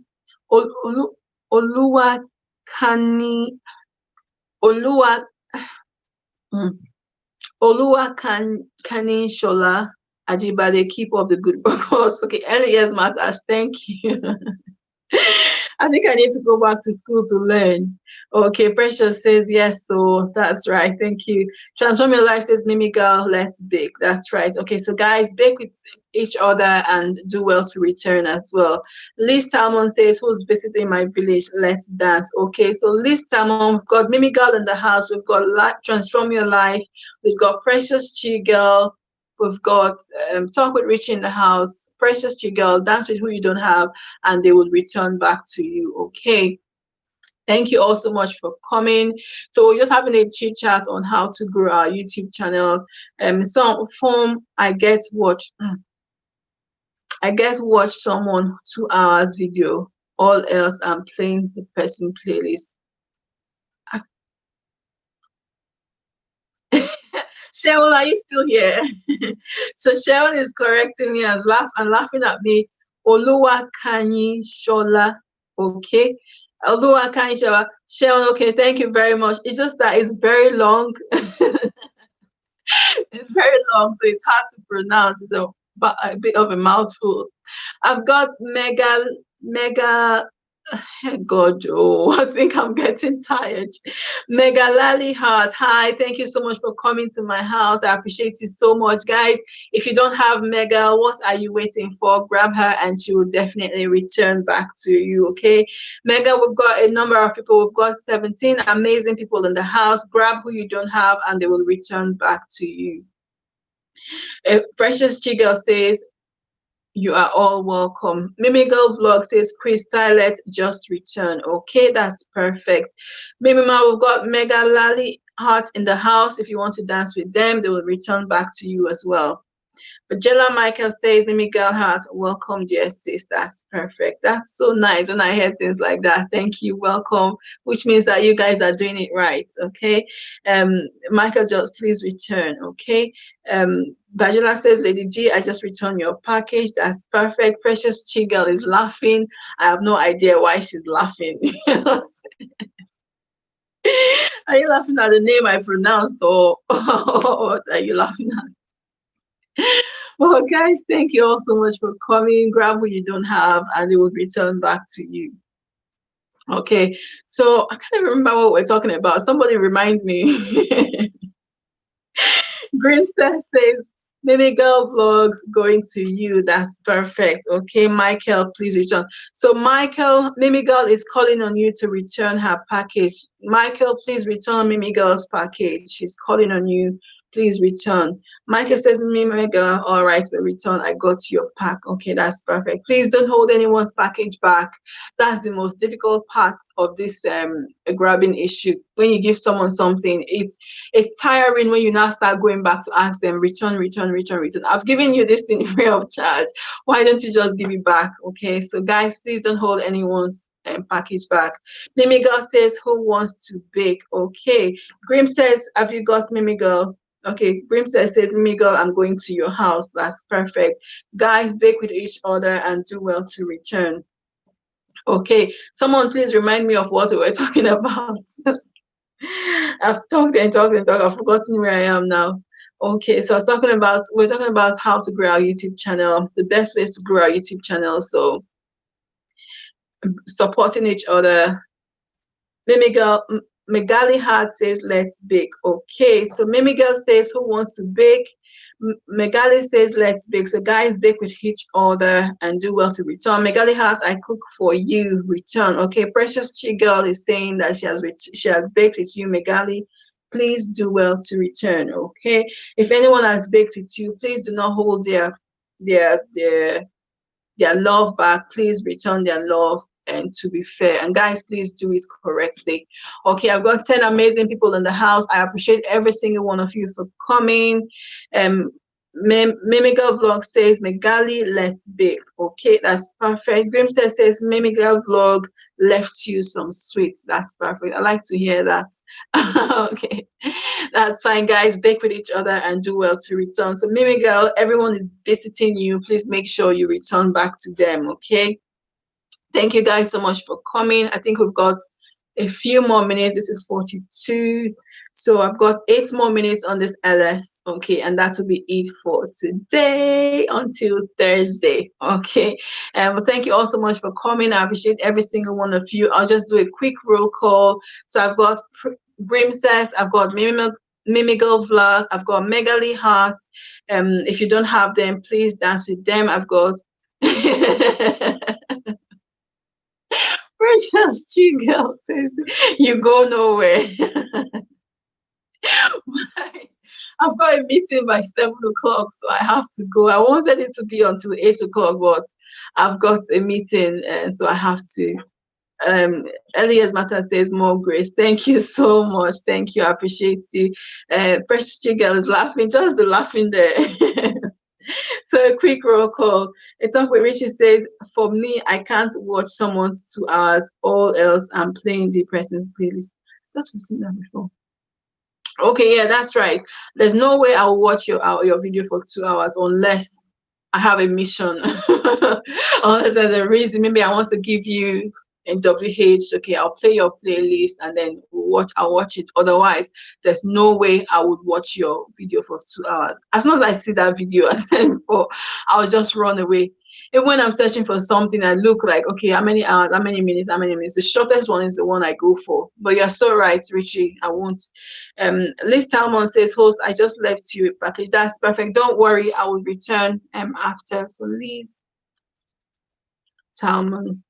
Oluwakani, Oluwa, Oluwakani Shola Ajibade, keep up the good work. Okay, early years matters. Thank you. I think I need to go back to school to learn. Okay, Precious says yes, so that's right. Thank you. Transform Your Life says Mimi Girl, let's bake. That's right. Okay, so guys, bake with each other and do well to return as well. Liz Talmon says, who's visiting my village? Let's dance. Okay, so Liz Talmon, we've got Mimi Girl in the house. We've got Transform Your Life. We've got Precious Chi Girl. We've got Talk with Richie in the house, Precious Chi Girl, Dance with Who You Don't Have, and they will return back to you. Okay. Thank you all so much for coming. So we're just having a chit chat on how to grow our YouTube channel. Some form I get watch someone 2 hours video. All else I'm playing the person playlist. Cheryl, are you still here? So Cheryl is correcting me and laughing at me. Oluwakanyi Shola. Okay. Oluwakanyi Shola. Cheryl, okay, thank you very much. It's just that it's very long. It's very long, so it's hard to pronounce. It's a bit of a mouthful. I've got mega God, oh, I think I'm getting tired. Megalali Heart, hi, thank you so much for coming to my house. I appreciate you so much, guys. If you don't have Mega, what are you waiting for? Grab her and she will definitely return back to you. Okay, Mega, we've got a number of people. We've got 17 amazing people in the house. Grab who you don't have and they will return back to you. Precious Chigel says, you are all welcome. Mimi Girl Vlog says Chris Stylet just returned. Okay, that's perfect. Mimi Ma, we've got Mega Lali Heart in the house. If you want to dance with them, they will return back to you as well. But Jella Michael says, Mimi Girl Heart, welcome, dear sis. That's perfect. That's so nice when I hear things like that. Thank you, welcome, which means that you guys are doing it right. Okay. Michael, just please return. Okay. Bajula says, Lady G, I just returned your package. That's perfect. Precious Chigel is laughing. I have no idea why she's laughing. Are you laughing at the name I pronounced, or what are you laughing at? Well, guys, thank you all so much for coming. Grab what you don't have and it will return back to you. Okay, so I can't even remember what we're talking about. Somebody remind me. Grimster says, Mimi Girl Vlogs going to you. That's perfect. Okay, Michael, please return. So Michael, Mimi Girl is calling on you to return her package. Michael, please return Mimi Girl's package. She's calling on you. Please return. Michael says, Mimi Girl, all right, we return. I got your pack. Okay, that's perfect. Please don't hold anyone's package back. That's the most difficult part of this grabbing issue. When you give someone something, it's tiring when you now start going back to ask them, return. I've given you this thing free of charge. Why don't you just give it back? Okay, so guys, please don't hold anyone's package back. Mimi Girl says, who wants to bake? Okay. Grim says, have you got Mimi Girl? Okay, Grim says, Mimi Girl, I'm going to your house. That's perfect. Guys, bake with each other and do well to return. Okay, someone please remind me of what we were talking about. I've talked and talked and talked. I've forgotten where I am now. Okay, so we're talking about how to grow our YouTube channel, the best ways to grow our YouTube channel. So supporting each other. Mimi Girl, Megali Heart says, let's bake. Okay, so Mimi Girl says, who wants to bake? Megali says, let's bake. So guys, bake with each other and do well to return. Megali Heart, I cook for you, return. Okay, Precious Chi Girl is saying that she has baked with you, Megali. Please do well to return. Okay, if anyone has baked with you, please do not hold their their their love back. Please return their love, and to be fair, and guys, please do it correctly. Okay, I've got 10 amazing people in the house. I appreciate every single one of you for coming. Mimigal Vlog says, Megali, let's bake. Okay, that's perfect. Grimset says, Mimigal Vlog left you some sweets. That's perfect. I like to hear that. Okay, that's fine, guys. Bake with each other and do well to return. So, Mimigal, everyone is visiting you. Please make sure you return back to them. Okay. Thank you guys so much for coming. I think we've got a few more minutes. This is 42. So I've got 8 more minutes on this LS. Okay, and that will be it for today until Thursday. Okay. Well, thank you all so much for coming. I appreciate every single one of you. I'll just do a quick roll call. So I've got Brimsex, I've got Mimigal Vlog, I've got Megali Heart. If you don't have them, please dance with them. I've got Precious Chi Girl says, you go nowhere. I've got a meeting by 7 o'clock, so I have to go. I wanted it to be until 8 o'clock, but I've got a meeting, so I have to. Elias Mata says, more grace. Thank you so much. Thank you. I appreciate you. Precious Chi Girl is laughing. Just be laughing there. So a quick roll call. A Talk with Richie says, for me, I can't watch someone's 2 hours. All else, I'm playing the person's playlist. That's we've seen that before. Okay, yeah, that's right. There's no way I'll watch your video for 2 hours unless I have a mission. Unless there's a reason. Maybe I want to give you a WH. Okay, I'll play your playlist and then I'll watch it. Otherwise, there's no way I would watch your video for 2 hours. As soon as I see that video, I'll just run away. And when I'm searching for something, I look like, okay, how many hours, how many minutes, how many minutes? The shortest one is the one I go for. But you're so right, Richie. I won't. Liz Talmon says, host, I just left you a package. That's perfect. Don't worry, I will return after. So Liz Talmon.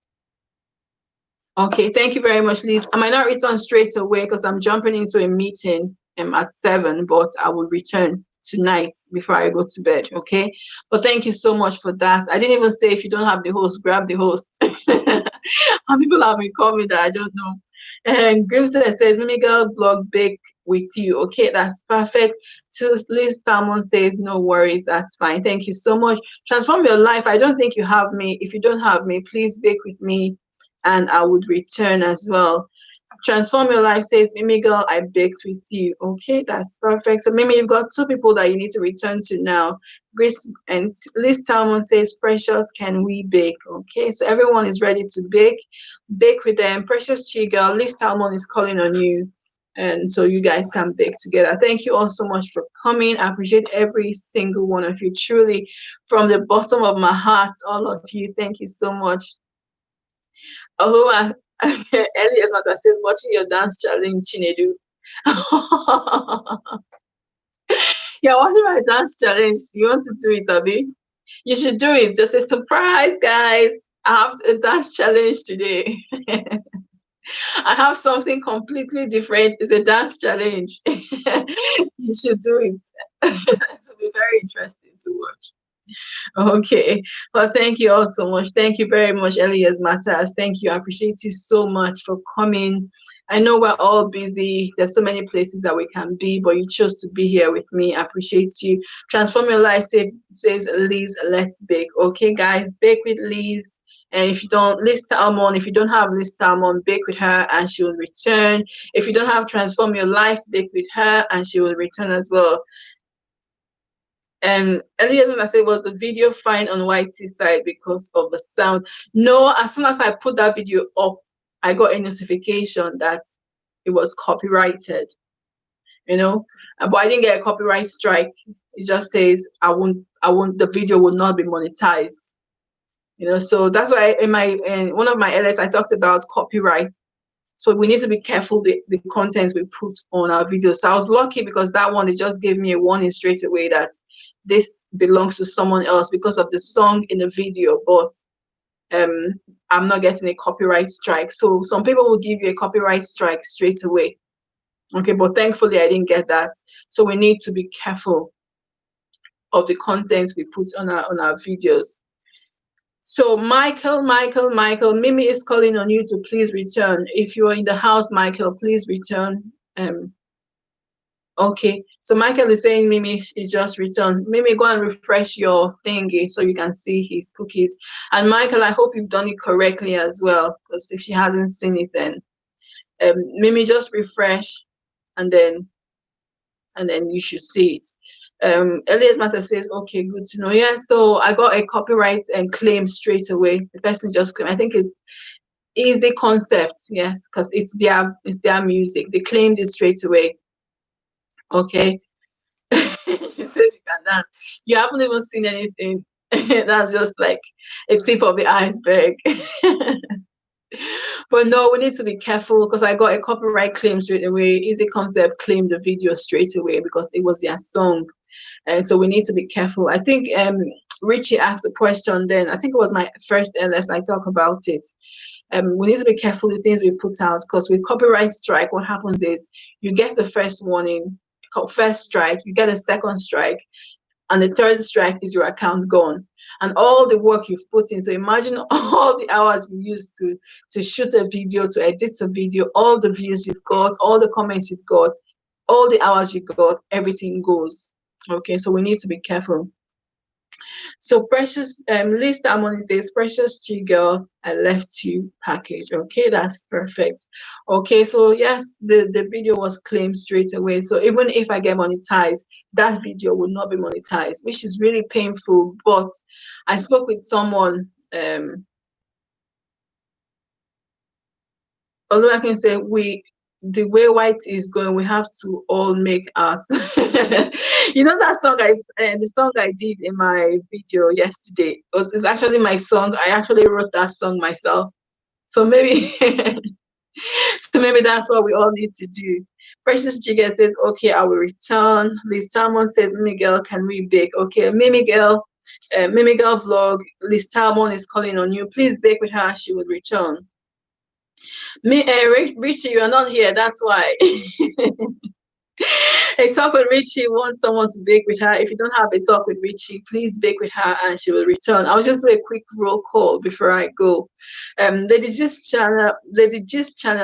Okay, thank you very much, Liz. I might not return straight away because I'm jumping into a meeting at 7, but I will return tonight before I go to bed. Okay, but thank you so much for that. I didn't even say if you don't have the host, grab the host. And people have been calling that I don't know. And Grimson says, let me go blog bake with you. Okay, that's perfect. Liz Salmon says, no worries, that's fine. Thank you so much. Transform your life. I don't think you have me. If you don't have me, please bake with me and I would return as well. Transform your life says, Mimi girl, I baked with you. Okay, that's perfect. So Mimi, you've got 2 people that you need to return to now. Grace and Liz Talmon says, Precious, can we bake? Okay, so everyone is ready to bake. Bake with them. Precious Chi girl, Liz Talmon is calling on you. And so you guys can bake together. Thank you all so much for coming. I appreciate every single one of you. Truly, from the bottom of my heart, all of you. Thank you so much. Although Elias Mata says, watching your dance challenge, Chinedu. Yeah, watching my dance challenge. You want to do it, Abby? You should do it. Just a surprise, guys. I have a dance challenge today. I have something completely different. It's a dance challenge. You should do it. It will be very interesting to watch. Okay, well, thank you all so much. Thank you very much, Elias Matters. Thank you. I appreciate you so much for coming. I know we're all busy. There's so many places that we can be, but you chose to be here with me. I appreciate you. Transform your life, says Liz. Let's bake. Okay, guys, bake with Liz. And if you don't, Liz Talmon, if you don't have Liz Talmon, bake with her and she will return. If you don't have Transform Your Life, bake with her and she will return as well. And earlier when I said, was the video fine on YT side because of the sound? No, as soon as I put that video up, I got a notification that it was copyrighted, you know, but I didn't get a copyright strike. It just says the video will not be monetized, you know. So that's why in one of my LS I talked about copyright. So we need to be careful the content we put on our videos. So I was lucky because that one, it just gave me a warning straight away that this belongs to someone else because of the song in the video, but I'm not getting a copyright strike. So some people will give you a copyright strike straight away. Okay, but thankfully I didn't get that. So we need to be careful of the content we put on our videos. So Michael, Mimi is calling on you to please return. If you are in the house, Michael, please return. Okay, so Michael is saying Mimi is just returned. Mimi, go and refresh your thingy so you can see his cookies. And Michael, I hope you've done it correctly as well, because if she hasn't seen it, then Mimi, just refresh, and then you should see it. Elias Matter says, okay, good to know. Yeah, so I got a copyright and claim straight away. The person just claimed. I think it's Easy Concept, yes, because it's their music. They claimed it straight away. Okay. She says you can dance. You haven't even seen anything. That's just like a tip of the iceberg. But no, we need to be careful because I got a copyright claim straight away. Easy Concept claimed the video straight away because it was their song. And so we need to be careful. I think Richie asked a question then. I think it was my first LS. I talk about it. We need to be careful with things we put out because with copyright strike, what happens is you get the first warning, first strike, you get a second strike, and the third strike is your account gone. And all the work you've put in. So imagine all the hours you used to shoot a video, to edit a video, all the views you've got, all the comments you've got, all the hours you got, everything goes. Okay, so we need to be careful. So Precious, Liz Harmony says, Precious G girl, I left you package. Okay, that's perfect. Okay, so yes, the video was claimed straight away. So even if I get monetized, that video will not be monetized, which is really painful. But I spoke with someone, although I can say the way white is going, we have to all make us. You know that song the song I did in my video yesterday is actually my song. I actually wrote that song myself. So maybe that's what we all need to do. Precious Jigger says, okay, I will return. Liz Talmon says, Mimi girl, can we bake? Okay, Mimi girl vlog. Liz Talmon is calling on you. Please bake with her. She will return. Richie, you are not here. That's why. A talk with Richie wants someone to bake with her. If you don't have a talk with Richie, please bake with her and she will return. I'll just do a quick roll call before I go. Lady Gist channel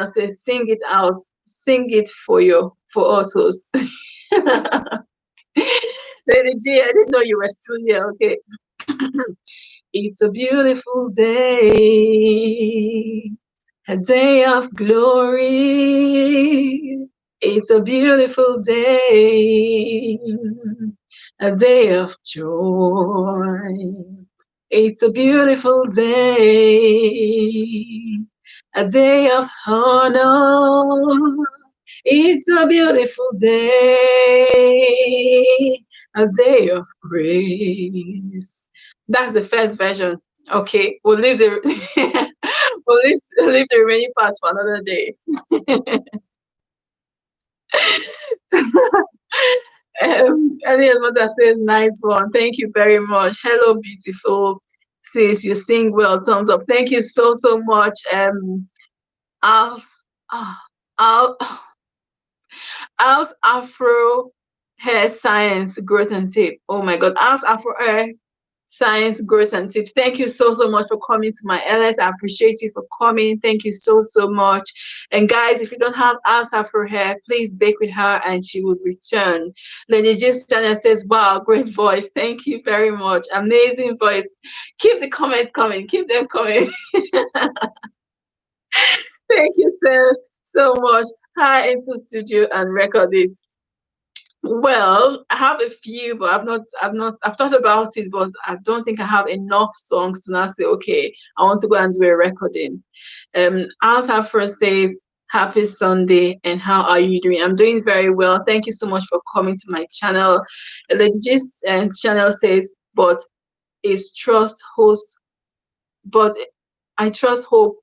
says, sing it out, sing it for us hosts. Lady G, I didn't know you were still here. Okay. It's a beautiful day, a day of glory. It's a beautiful day, a day of joy. It's a beautiful day, a day of honor. It's a beautiful day, a day of grace. That's the first version. Okay, we'll leave the leave the remaining parts for another day. Elias Mother says, nice one. Thank you very much. Hello, beautiful. Says you sing well. Thumbs up. Thank you so much. Al's Afro Hair Science Growth and Tip. Oh my God, Al's Afro Hair Science Growth and Tips. Thank you so much for coming to my LS. I appreciate you for coming. Thank you so much. And guys, if you don't have Al's Afro Hair, please bake with her and she will return. Lady Gist channel says, wow, great voice. Thank you very much. Amazing voice. Keep the comments coming. Keep them coming. Thank you so much. Hi into studio and record it. Well, I have a few, but I've thought about it, but I don't think I have enough songs to now say, okay, I want to go and do a recording. Alta first says, happy Sunday, and how are you doing? I'm doing very well. Thank you so much for coming to my channel. Lady Gist channel says, but I trust hope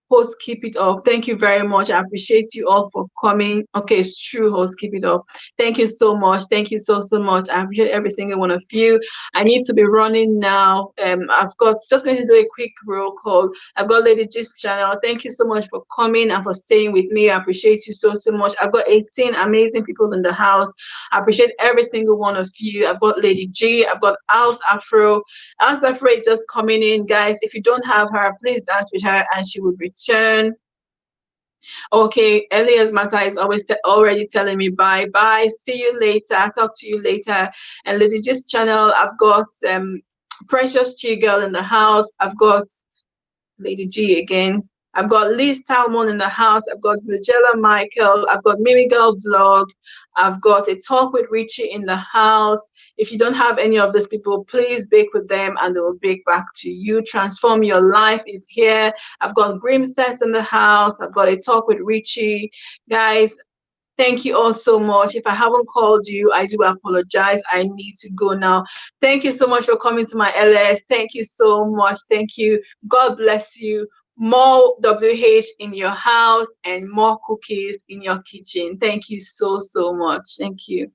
Host, keep it up. Thank you very much. I appreciate you all for coming. Okay, it's true, host, keep it up. Thank you so much. Thank you so much. I appreciate every single one of you. I need to be running now. I've got just going to do a quick roll call. I've got Lady G's channel. Thank you so much for coming and for staying with me. I appreciate you so much. I've got 18 amazing people in the house. I appreciate every single one of you. I've got Lady G. I've got Al's Afro. Al's Afro is just coming in, guys. If you don't have her, please dance with her and she would return. Okay, Elias Mata is always already telling me bye bye. See you later. Talk to you later. And Lady G's channel, I've got Precious Chi Girl in the house. I've got Lady G again. I've got Liz Talmon in the house. I've got Nigella Michael. I've got Mimi Girl Vlog. I've got a Talk with Richie in the house. If you don't have any of these people, please bake with them and they will bake back to you. Transform Your Life is here. I've got Grim Sets in the house. I've got a Talk with Richie. Guys, thank you all so much. If I haven't called you, I do apologize. I need to go now. Thank you so much for coming to my LS. Thank you so much. Thank you. God bless you. More WH in your house and more cookies in your kitchen. Thank you so much. Thank you.